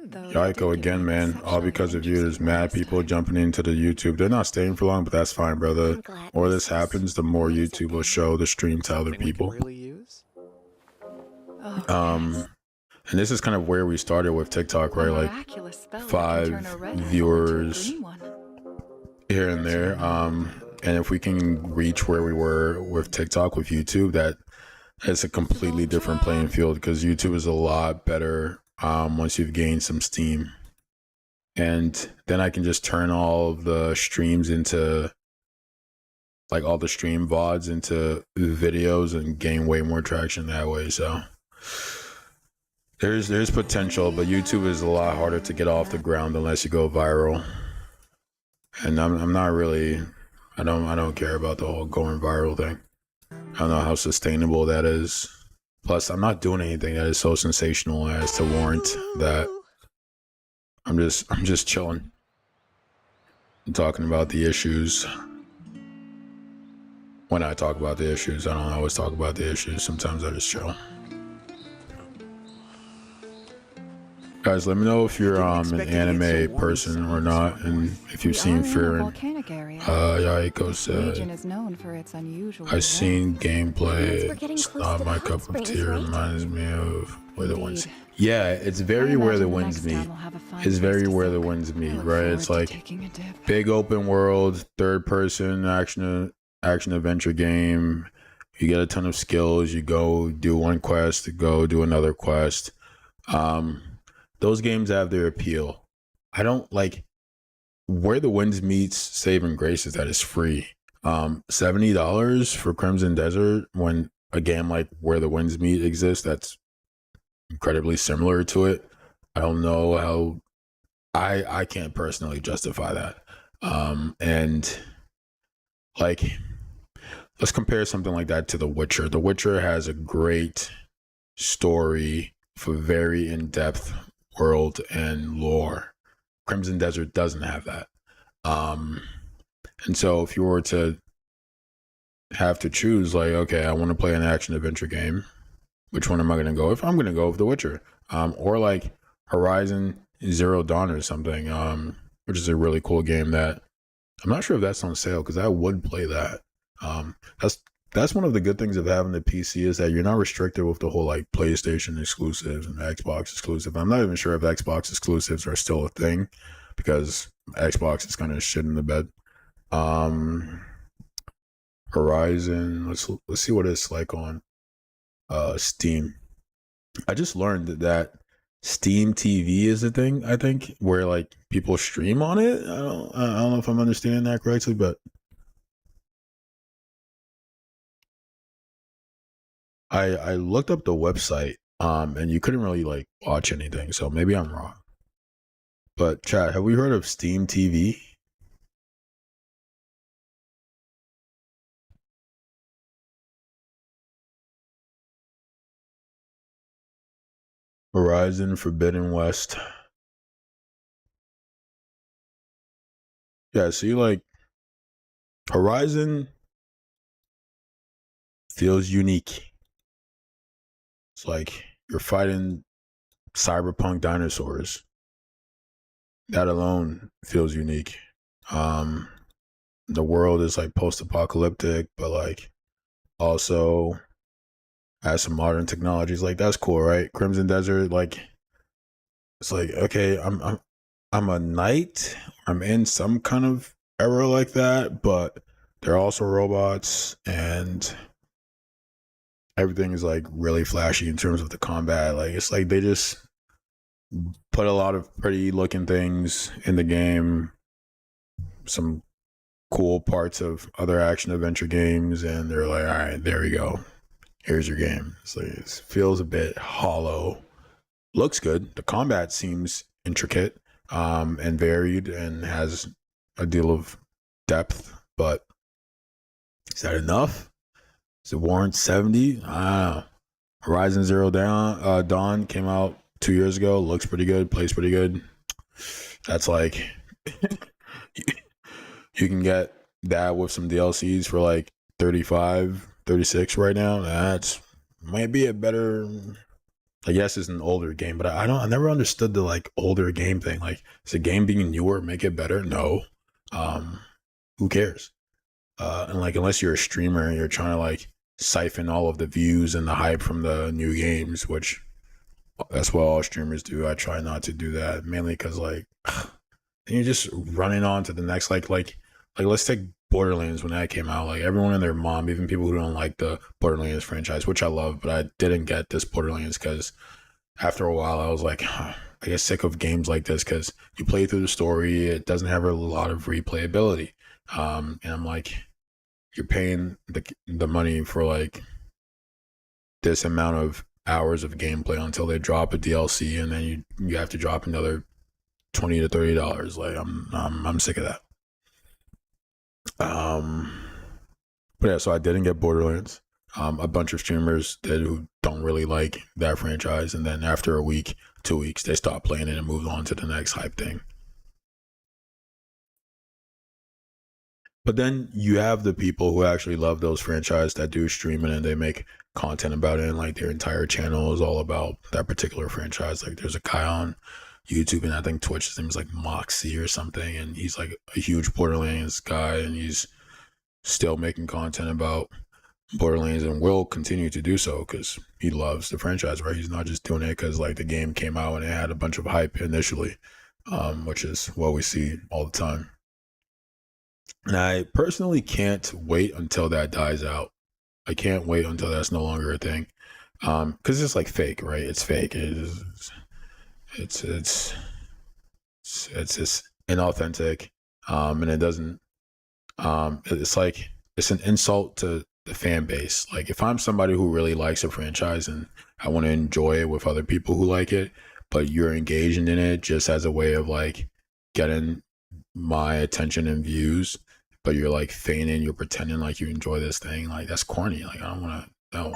Yaiko again, man. All because of you. There's mad people jumping into the YouTube. They're not staying for long, but that's fine, brother. The more this happens, the more YouTube will show the stream to other people. And this is kind of where we started with TikTok, right? Like 5 viewers here and there. And if we can reach where we were with TikTok, with YouTube, that's a completely different playing field, because YouTube is a lot better once you've gained some steam. And then I can just turn all of the streams into, like all the stream VODs into videos and gain way more traction that way. So there's potential, but YouTube is a lot harder to get off the ground unless you go viral. And I'm not really... I don't care about the whole going viral thing. I don't know how sustainable that is. Plus, I'm not doing anything that is so sensational as to warrant that. I'm just chilling. I'm talking about the issues. When I talk about the issues, I don't always talk about the issues. Sometimes I just chill. Guys, let me know if you're an anime person or not, and if you've seen Fearing. Yaiko said, I've seen gameplay. It's not my cup of tea. Reminds me of Where the Winds. Yeah, it's very Where the Winds meet. It's very Where the Winds meet, right? It's like big open world, third person action adventure game. You get a ton of skills. You go do one quest, go do another quest. Those games have their appeal. I don't like Where the Winds meets Saving Grace is that it's free. $70 for Crimson Desert when a game like Where the Winds Meet exists that's incredibly similar to it. I don't know how I can't personally justify that. And like, let's compare something like that to The Witcher. The Witcher has a great story for very in-depth world and lore. Crimson Desert doesn't have that. And so if you were to have to choose, like, okay, I want to play an action adventure game, which one am I going to go with? I'm going to go with The Witcher. Or like Horizon Zero Dawn or something, which is a really cool game that I'm not sure if that's on sale, because I would play that. That's one of the good things of having the PC, is that you're not restricted with the whole like PlayStation exclusives and Xbox exclusive. I'm not even sure if Xbox exclusives are still a thing, because Xbox is kind of shit in the bed. Horizon, let's see what it's like on Steam. I just learned that Steam TV is a thing, I think, where like people stream on it. I don't know if I'm understanding that correctly, but I looked up the website, and you couldn't really like watch anything, so maybe I'm wrong. But chat, have we heard of Steam TV? Horizon Forbidden West. Yeah, see, like, Horizon feels unique. It's like you're fighting cyberpunk dinosaurs. That alone feels unique. The world is like post-apocalyptic, but like also has some modern technologies. Like, that's cool, right? Crimson Desert, like, it's like, okay, I'm a knight. I'm in some kind of era like that, but they're also robots, and everything is like really flashy in terms of the combat. Like, it's like they just put a lot of pretty looking things in the game, some cool parts of other action adventure games, and they're like, all right, there we go. Here's your game. It's like, it feels a bit hollow. Looks good. The combat seems intricate, and varied, and has a deal of depth, but is that enough? Does it warrant 70? I don't know. Horizon Zero Dawn came out 2 years ago. Looks pretty good. Plays pretty good. That's like you can get that with some DLCs for like 35, 36 right now. That's might be a better. I guess it's an older game, but I never understood the like older game thing. Like, is a game being newer make it better? No. Who cares? And like, unless you're a streamer and you're trying to like siphon all of the views and the hype from the new games, which that's what all streamers do. I try not to do that, mainly because like you're just running on to the next like let's take Borderlands. When that came out, like, everyone and their mom, even people who don't like the Borderlands franchise, which I love, but I didn't get this Borderlands because after a while I was like, I get sick of games like this, because you play through the story, it doesn't have a lot of replayability, and I'm like, you're paying the money for like this amount of hours of gameplay until they drop a DLC, and then you have to drop another $20 to $30. Like, I'm sick of that. But yeah, so I didn't get Borderlands. A bunch of streamers did who don't really like that franchise, and then after a week, 2 weeks, they stopped playing it and moved on to the next hype thing. But then you have the people who actually love those franchises that do streaming, and they make content about it, and like their entire channel is all about that particular franchise. Like, there's a guy on YouTube and I think Twitch, his name is like Moxie or something, and he's like a huge Borderlands guy, and he's still making content about Borderlands and will continue to do so because he loves the franchise, right? He's not just doing it because like the game came out and it had a bunch of hype initially, which is what we see all the time. And I personally can't wait until that dies out. I can't wait until that's no longer a thing, because it's like fake, right? It's fake. It's just inauthentic, and it doesn't. It's like, it's an insult to the fan base. Like, if I'm somebody who really likes a franchise and I want to enjoy it with other people who like it, but you're engaging in it just as a way of like getting my attention and views, but you're like feigning, you're pretending like you enjoy this thing. Like that's corny. Like I don't want to. No.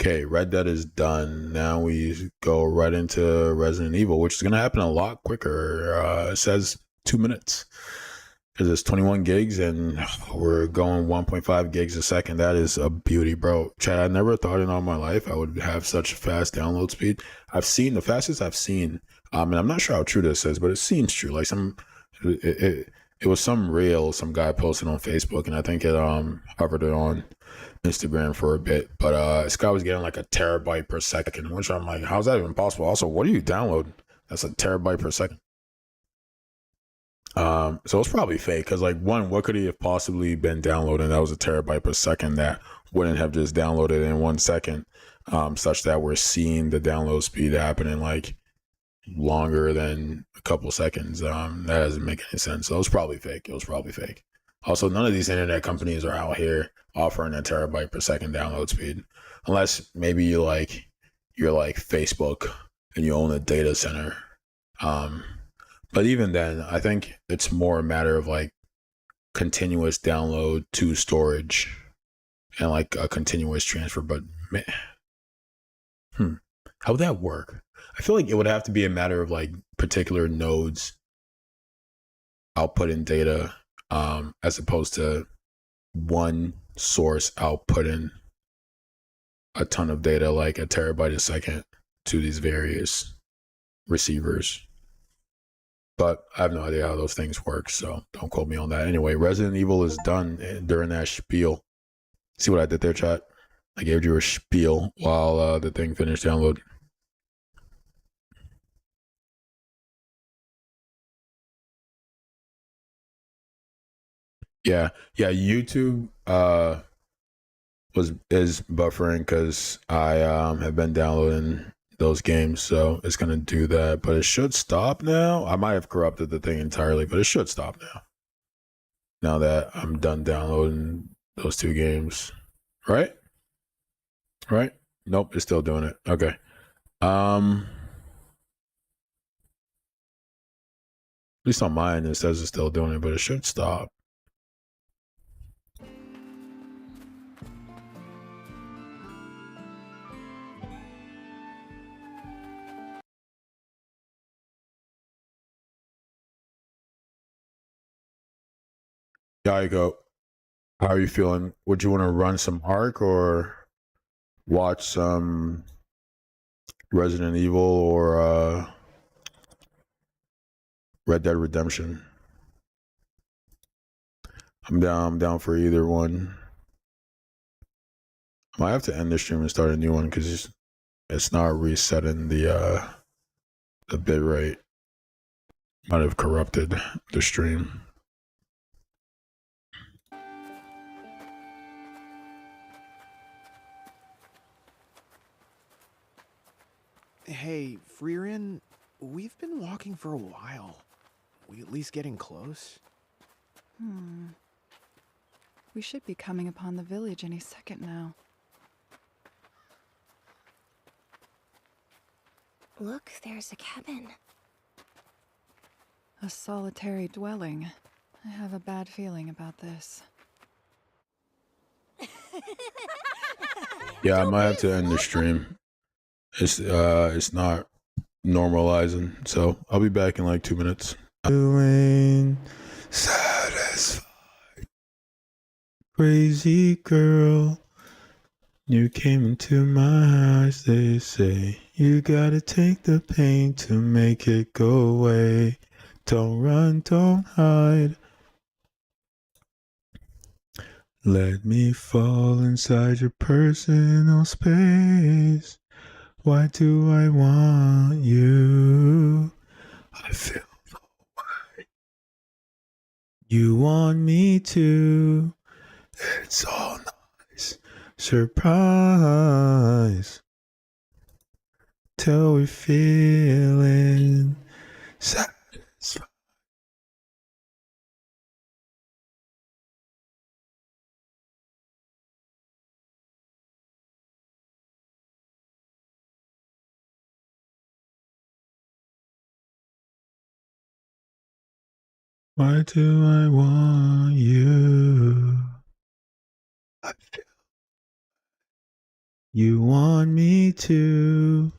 Okay, Red Dead is done. Now we go right into Resident Evil, which is gonna happen a lot quicker. It says 2 minutes because it's 21 gigs and we're going 1.5 gigs a second. That is a beauty, bro. Chad, I never thought in all my life I would have such fast download speed. I've seen the fastest I've seen. And I'm not sure how true this is, but it seems true. Like it was some guy posted on Facebook, and I think it hovered it on Instagram for a bit, but this guy was getting like a terabyte per second, which I'm like, how's that even possible? Also, what are you downloading? That's a terabyte per second. So it's probably fake, because like, one, what could he have possibly been downloading that was a terabyte per second that wouldn't have just downloaded in 1 second, such that we're seeing the download speed happening like longer than a couple seconds. That doesn't make any sense. So it was probably fake. Also, none of these internet companies are out here offering a terabyte per second download speed, unless maybe you're like Facebook and you own a data center. But even then, I think it's more a matter of like continuous download to storage and like a continuous transfer. But man, how would that work? I feel like it would have to be a matter of like particular nodes outputting data, as opposed to one source outputting a ton of data, like a terabyte a second, to these various receivers. But I have no idea how those things work, so don't quote me on that. Anyway, Resident Evil is done during that spiel. See what I did there, chat? I gave you a spiel while the thing finished download. Yeah, YouTube is buffering because I have been downloading those games, so it's gonna do that. But it should stop now. I might have corrupted the thing entirely, but it should stop now. Now that I'm done downloading those 2 games, right? Nope, it's still doing it. Okay. At least on mine it says it's still doing it, but it should stop. Yaiko, how are you feeling? Would you want to run some Ark or watch some Resident Evil or Red Dead Redemption? I'm down for either one. I might have to end the stream and start a new one because it's not resetting the bit rate. Might have corrupted the stream. Hey, Freerin, we've been walking for a while. We at least getting close? We should be coming upon the village any second now. Look, there's a cabin. A solitary dwelling. I have a bad feeling about this. Yeah, I might have to end the stream. It's not normalizing, so I'll be back in like 2 minutes. Doing satisfied, crazy girl. You came into my eyes, they say. You gotta take the pain to make it go away. Don't run, don't hide. Let me fall inside your personal space. Why do I want you? I feel the way you want me to. It's all nice. Surprise. Till we're feeling satisfied. Why do I want you? I feel you want me to.